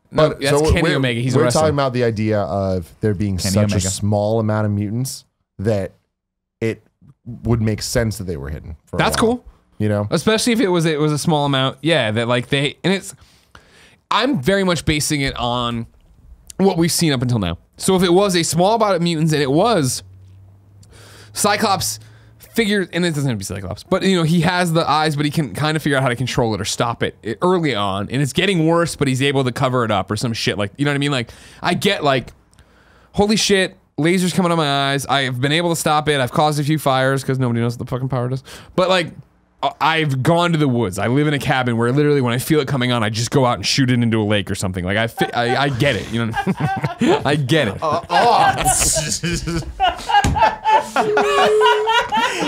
No, that's Kenny Omega. He's we're talking about the idea of there being such a small amount of mutants that it would make sense that they were hidden. For that's a while, cool. You know, especially if it was a small amount. Yeah, that like I'm very much basing it on what we've seen up until now. So if it was a small amount of mutants and it was Cyclops figured, and it doesn't have to be Cyclops, but you know, he has the eyes, but he can kind of figure out how to control it or stop it early on, and it's getting worse, but he's able to cover it up or some shit, like, you know what I mean? Like, I get like, holy shit, lasers coming on my eyes, I've been able to stop it, I've caused a few fires because nobody knows what the fucking power does, but like, I've gone to the woods. I live in a cabin where literally when I feel it coming on, I just go out and shoot it into a lake or something. Like I get it, you know. I get it.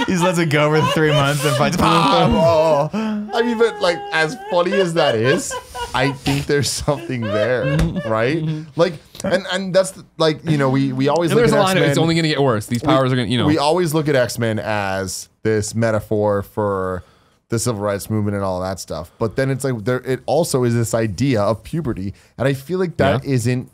He just lets it go for 3 months and finds. I mean, but like, as funny as that is, I think there's something there, right? Like, and that's like, you know, we always look there's at a line of X-Men, it's only going to get worse. These powers are going to, you know. We always look at X-Men as this metaphor for the civil rights movement and all of that stuff. But then it's like it also is this idea of puberty, and I feel like that isn't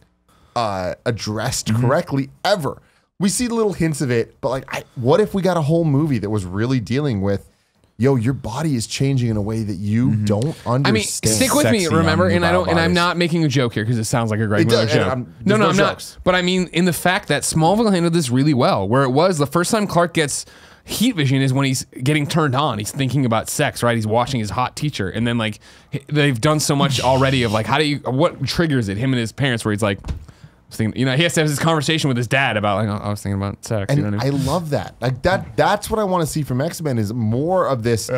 addressed correctly ever. We see little hints of it, but like, what if we got a whole movie that was really dealing with, yo, your body is changing in a way that you don't understand. I mean, stick with me, remember, and I'm not making a joke here because it sounds like a Greg Miller joke. No, I'm not. But I mean, in the fact that Smallville handled this really well, where it was the first time Clark gets heat vision is when he's getting turned on. He's thinking about sex, right? He's watching his hot teacher, and then like they've done so much already of like, what triggers it? Him and his parents, where he's like, thinking, you know, he has to have this conversation with his dad about like, I was thinking about sex. And you know what I mean? I love that. Like that's what I want to see from X-Men is more of this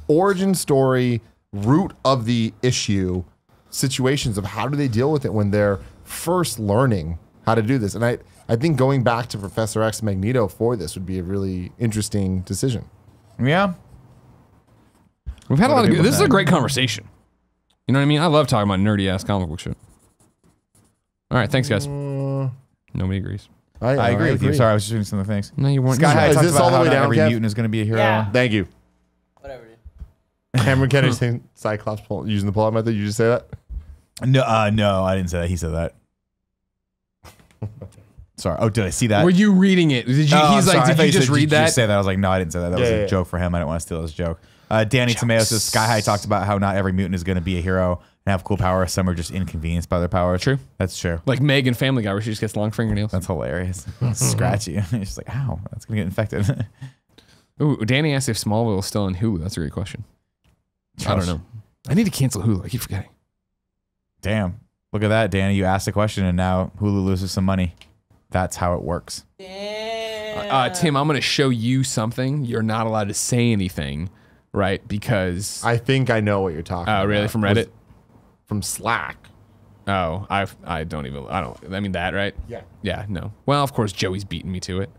origin story, root of the issue, situations of how do they deal with it when they're first learning how to do this. And I think going back to Professor X Magneto for this would be a really interesting decision. Yeah. We've had a lot of good, this is a great conversation. You know what I mean? I love talking about nerdy ass comic book shit. All right, thanks guys. Nobody agrees. I agree with you. Sorry, I was just doing some other things. No, you weren't. Sky High talked about how every Kev? mutant is going to be a hero. Yeah. Thank you. Whatever, dude. Cameron Kennedy saying Cyclops using the pull-out method. You just say that? No, no, I didn't say that. He said that. Sorry. Oh, did I see that? Were you reading it? Did you? He's like, did you just read that? Did you say that? I was like, no, I didn't say that. That was a joke for him. I didn't want to steal his joke. Danny Tomeo says Sky High talked about how not every mutant is going to be a hero, and have cool powers. Some are just inconvenienced by their powers. True. That's true. Like Meg in Family Guy, where she just gets long fingernails. That's hilarious. Scratchy. It's just like, ow, that's gonna get infected. Ooh, Danny asked if Smallville is still on Hulu. That's a great question. I don't know. I need to cancel Hulu. I keep forgetting. Damn. Look at that, Danny. You asked a question and now Hulu loses some money. That's how it works. Tim, I'm going to show you something. You're not allowed to say anything, right? Because I think I know what you're talking about. Oh, really? From Reddit? From Slack. Oh, I mean that, right? Yeah. Yeah, no. Well, of course, Joey's beating me to it.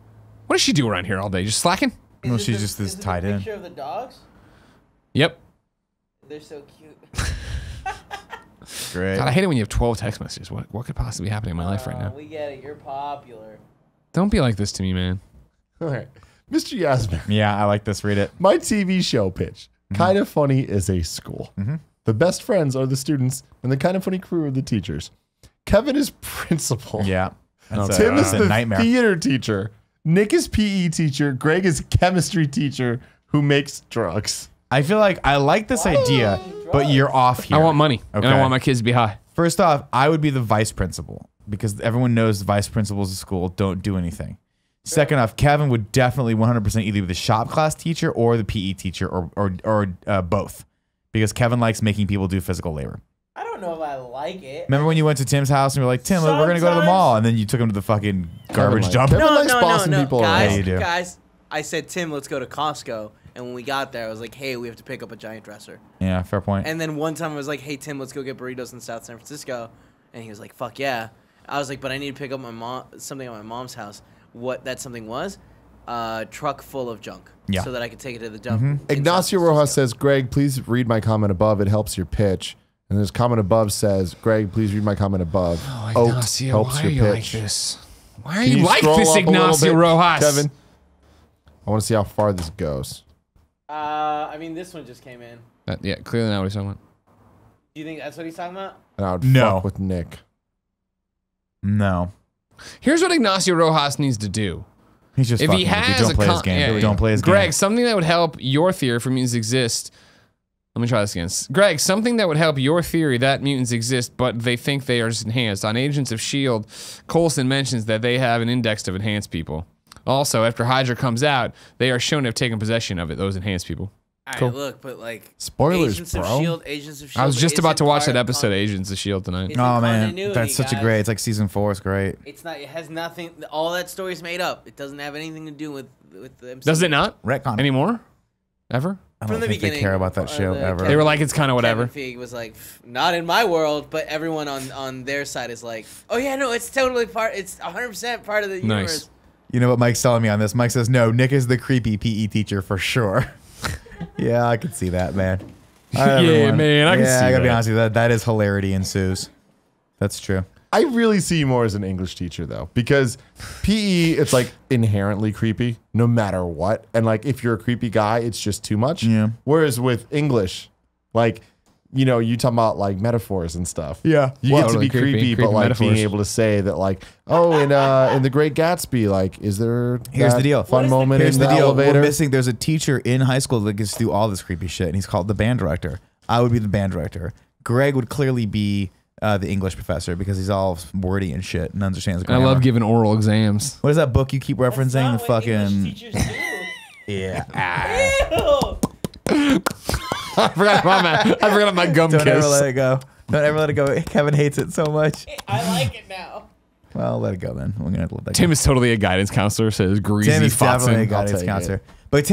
What does she do around here all day? Just slacking? Well, she just is tied in. Picture of the dogs? Yep. They're so cute. Great. God, I hate it when you have 12 text messages. What could possibly be happening in my life right now? We get it. You're popular. Don't be like this to me, man. All right. Mr. Yasmin. Yeah, I like this. Read it. My TV show pitch. Kind of Funny is a school. The best friends are the students, and the Kind of Funny crew are the teachers. Kevin is principal. Yeah. Tim is the nightmare. theater teacher. Nick is PE teacher. Greg is chemistry teacher who makes drugs. I feel like I like this idea, but you're off here. I want money, and I want my kids to be high. First off, I would be the vice principal because everyone knows the vice principals of school don't do anything. Second off, Kevin would definitely 100% either be the shop class teacher or the PE teacher or both because Kevin likes making people do physical labor. I don't know if I like it. Remember when you went to Tim's house and you were like, Tim, we're going to go to the mall, and then you took him to the fucking garbage dump? Kevin likes bossing people around. Yeah, you do. Guys, I said, Tim, let's go to Costco. And when we got there, I was like, hey, we have to pick up a giant dresser. Yeah, fair point. And then one time I was like, hey, Tim, let's go get burritos in South San Francisco. And he was like, fuck yeah. I was like, but I need to pick up something at my mom's house. What that something was? Truck full of junk. Yeah. So that I could take it to the dump. Ignacio Rojas says, Greg, please read my comment above. It helps your pitch. And his comment above says, Greg, please read my comment above. Oh, Ignacio, helps why your are you pitch. like this? Why are you like this, Ignacio Rojas? Kevin, I want to see how far this goes. I mean, this one just came in. Yeah, clearly not what he's talking about. Do you think that's what he's talking about? And I would No. fuck with Nick. No. Here's what Ignacio Rojas needs to do. He's just If he fucking with you. has Don't play his game. yeah, Don't play his game. Greg, something that would help your theory for mutants exist. Let me try this again. Greg, something that would help your theory that mutants exist, but they think they are just enhanced. On Agents of S.H.I.E.L.D., Coulson mentions that they have an index of enhanced people. Also, after Hydra comes out, they are shown to have taken possession of it, those enhanced people. All right, look, but like Spoilers, Agents bro. Of S.H.I.E.L.D., Agents of S.H.I.E.L.D. I was just about to watch that isn't episode of Agents of S.H.I.E.L.D. tonight. It's Oh, in man. continuity, That's such a guys. great. It's like season 4 is great. It's not. It has nothing. All that story's made up. It doesn't have anything to do with the MCU. Does it not? Retcon. Anymore? Ever? I From don't the think they beginning, care about that show ever. They were like, it's kind of whatever. Kevin Feige was like, not in my world, but everyone on their side is like, oh yeah, no, it's totally part. It's 100% part of the universe. You know what Mike's telling me on this? Mike says, no, Nick is the creepy PE teacher for sure. Yeah, I can see that, man. All right, Yeah, everyone. man, I can see I gotta be that. honest with you. That is hilarity ensues. That's true. I really see you more as an English teacher though, because PE it's like inherently creepy no matter what, and like if you're a creepy guy, it's just too much. Yeah. Whereas with English, like you know, you talk about like metaphors and stuff. Yeah. You get to Totally be creepy, but creepy like metaphors. being able to say that like, oh, in The Great Gatsby, like, is there Here's that the deal. fun moment Here's in the the deal. elevator? We're missing. There's a teacher in high school that gets to do all this creepy shit, and he's called the band director. I would be the band director. Greg would clearly be the English professor because he's all wordy and shit and understands I grammar. love giving oral exams. What is that book you keep referencing? Not The what English fucking teachers do. yeah. Ew. I forgot my gum Don't ever kiss. let it go. Don't ever let it go. Kevin hates it so much. I like it now. Well, let it go then. We're gonna have to let that Tim go. is totally a guidance counselor, says Greasy Tim is definitely a Fotson. guidance take counselor. But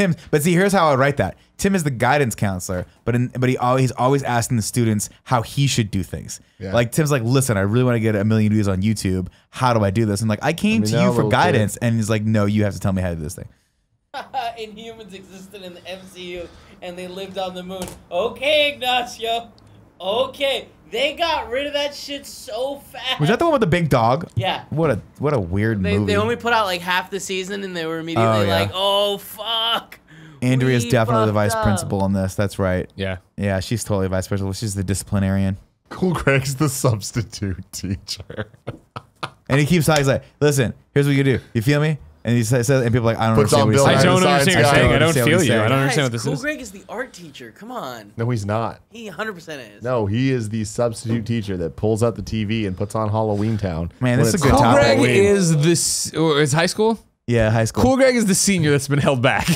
see, here's how I would write that. Tim is the guidance counselor, but he's always asking the students how he should do things. Yeah. Like Tim's like, listen, I really want to get 1 million views on YouTube. How do I do this? And like, I came Let me to know, you for little guidance, and he's like, no, you have to tell me how to do this thing. Inhumans existed in the MCU and they lived on the moon. Okay, Ignacio. Okay. They got rid of that shit so fast. Was that the one with the big dog? Yeah. What a weird movie. They only put out like half the season, and they were immediately Oh, yeah. like, oh fuck. Andrea's We definitely the fucked vice up. principal in this. That's right. Yeah. Yeah, she's totally vice principal. She's the disciplinarian. Cool Greg's the substitute teacher. And he keeps talking. He's like, listen, here's what you do. You feel me? And he says, and people are like, I don't Puts understand on what he's Bill saying. Nye. I don't understand what you're saying. I don't feel you. I don't understand what this Cool is. Greg is the art teacher. Come on. No, he's not. He 100% is. No, he is the substitute teacher that pulls out the TV and puts on Halloween Town. Man, when this is it's a good Cool topic. Greg Halloween. is this. Is high school? Yeah, high school. Cool Greg is the senior that's been held back.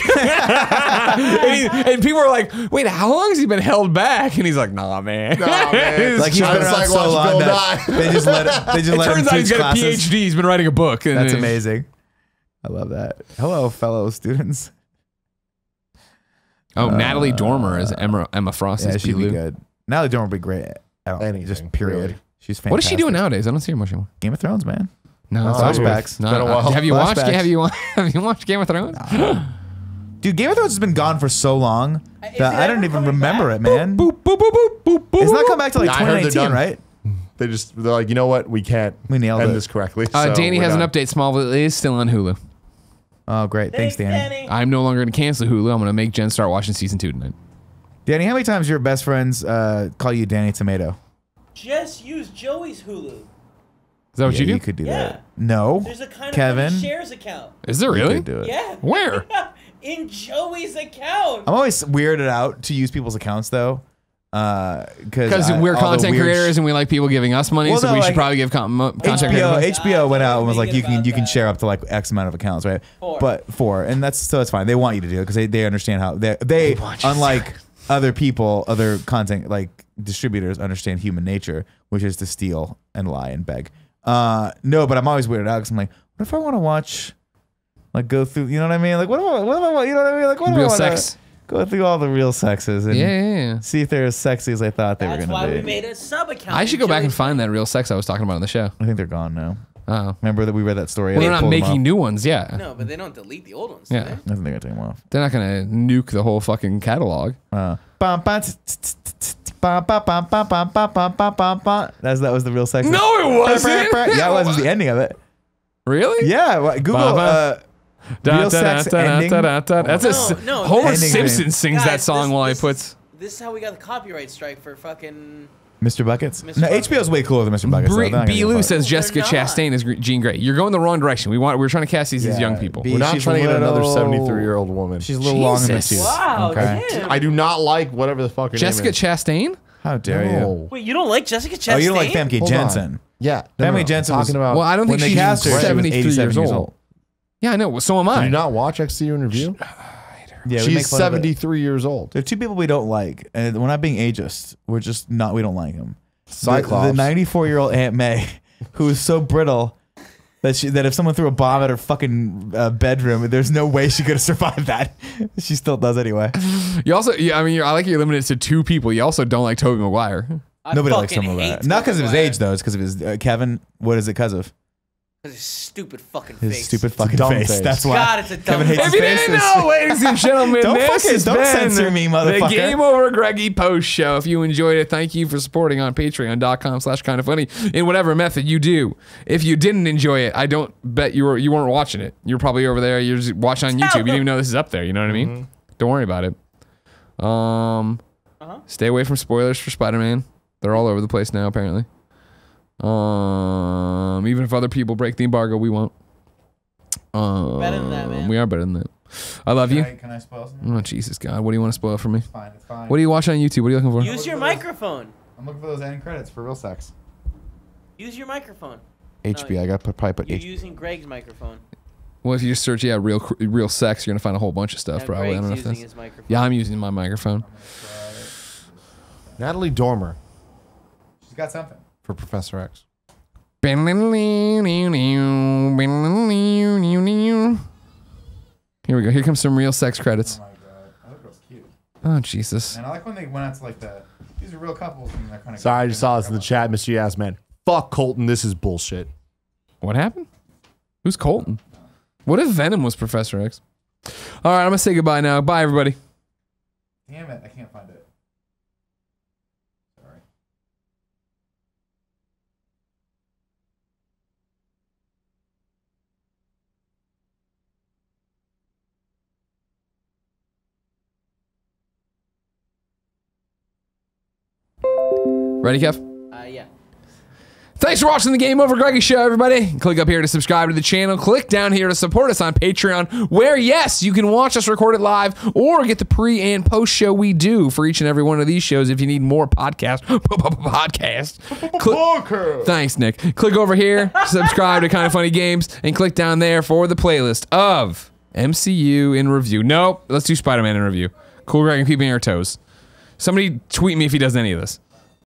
and people are like, wait, how long has he been held back? And he's like, nah, man. Nah, man. Like he's been around so long that they just let him. They just It let him turns out he's teach got a classes. PhD. He's been writing a book. And That's amazing. I love that. Hello, fellow students. Oh, Natalie Dormer is Emma Frost. Yeah, as she'd be Belu. good. Natalie Dormer would be great. Anything, Just period. really. She's fantastic. What is she doing nowadays? I don't see her much anymore. Game of Thrones, man. No, Oh, it's flashbacks. No, Been a while. Have you watched? Flashbacks. Have you watched Game of Thrones? Dude, Game of Thrones has been gone for so long Is that it I don't ever even coming remember back? it, man. Boop, boop, boop, boop, boop, boop, It's not boop. come back to like I heard they're 2019, done. right? They're like, you know what? We can't We nailed end it. this correctly. Danny so has we're an done. update. Smallville is still on Hulu. Oh, great. Thanks, Danny. I'm no longer going to cancel Hulu. I'm going to make Jen start watching season 2 tonight. Danny, how many times your best friends call you Danny Tomato? Just use Joey's Hulu. Is that what Yeah, you do? You could do Yeah. that. No. There's a kind Kevin. of funny shares account. Is there You really? could do it. Yeah. Where? In Joey's account. I'm always weirded out to use people's accounts though, Because we're content creators and we like people giving us money, Well, so no, we should like, probably give content creators HBO money. HBO went out and was like, Thinking you about can that. share up to like X amount of accounts, right? 4. But 4, and that's so it's fine. They want you to do it because they understand how they want you to unlike other people, other content like distributors understand human nature, which is to steal and lie and beg. No, but I'm always weirded out because I'm like, what if I want to watch, like, go through, you know what I mean? Like, what do I want? You know what I mean? Like, what do I Real want sex. go through all the real sexes and Yeah. see if they're as sexy as I thought they That's were why going we to be. made a sub account. I should go back and find that real sex I was talking about on the show. I think they're gone now. Oh. Remember that we read that story? Well, they're They not pulled them making off. new ones, yeah. No, but they don't delete the old ones. Yeah. I think they're gonna take them off. They're not going to nuke the whole fucking catalog. That was the real sex. No, it wasn't. Yeah, it was the ending of it. Really? Yeah, Google real sex ending. That's No, Homer ending Simpson name. sings that song while he puts. This is how we got the copyright strike for fucking. Mr. Buckets. Mr. No, Buckets. HBO's way cooler than Mr. Buckets. though. They're not gonna B. give a Lou fuck. says Jessica not. Chastain is Jean Grey. You're going the wrong direction. We're trying to cast these as Yeah, young people. B- We're not she's trying to a get another little- 73-year-old woman. She's a little long in the Jesus. tooth. Wow, Okay. damn. I do not like whatever the fuck her Jessica name is. Chastain? How dare you? No. Wait, you don't like Jessica Chastain? Oh, you don't like Famke Hold on. Jensen? Yeah. Famke Jensen I'm was talking about. Well, I don't when think they she's cast her, she was 73 87 years old. Yeah, I know. So am Do I. you not watch XCU in Review? Yeah, we make She's fun of it. 73 years old. There are 2 people we don't like, and we're not being ageist. We're just not. We don't like them. Cyclops. The 94-year-old Aunt May, who is so brittle that if someone threw a bomb at her fucking bedroom, there's no way she could have survived that. She still does anyway. You also, I mean, I like you're limited to 2 people. You also don't like Tobey Maguire. Nobody likes fucking some of hate that. Not because of his Tobey age, though. It's because of his Kevin. What is it because of? His stupid fucking His face. stupid fucking dumb face. face. That's why. God, it's a dumb Kevin hates If his you face. didn't know, ladies and gentlemen, Don't this fucking- has don't been censor me, the motherfucker. Game Over Greggy post show. If you enjoyed it, thank you for supporting on patreon.com/kindafunny in whatever method you do. If you didn't enjoy it, I don't bet you weren't watching it. You're probably over there. You're just watching on YouTube. You didn't even know this is up there. You know what I mean? Don't worry about it. Stay away from spoilers for Spider-Man. They're all over the place now, apparently. Even if other people break the embargo, we won't. Better than that, man. We are better than that. I love you. Can I spoil something? Oh, Jesus, God. What do you want to spoil for me? Fine, it's fine. What do you watch on YouTube? What are you looking for? Use your microphone. I'm looking for those end credits for real sex. Use your microphone. HB. I got probably put You're HB. using Greg's microphone. Well, if you just search, real sex, you're going to find a whole bunch of stuff, Now probably. I don't know Greg's if using that's... his microphone. Yeah, I'm using my microphone. Natalie Dormer She's got something. for Professor X. Here we go. Here comes some real sex credits. Oh my god. That girl's cute. Oh, Jesus. And I like when they went out to like the. These are real couples and they're kind of. Sorry, I just saw this in the chat, Mr. Yasman. Fuck Colton, this is bullshit. What happened? Who's Colton? What if Venom was Professor X? All right, I'm going to say goodbye now. Bye, everybody. Damn it! I can't find it. Sorry. Ready, Kev? Yeah. Thanks for watching the Game Over Greggy show, everybody. Click up here to subscribe to the channel. Click down here to support us on Patreon, where, yes, you can watch us record it live or get the pre and post show we do for each and every one of these shows if you need more podcasts. Thanks, Nick. Click over here, subscribe to Kind of Funny Games, and click down there for the playlist of MCU in review. Nope, let's do Spider-Man in review. Cool Greg and keep me on your toes. Somebody tweet me if he does any of this.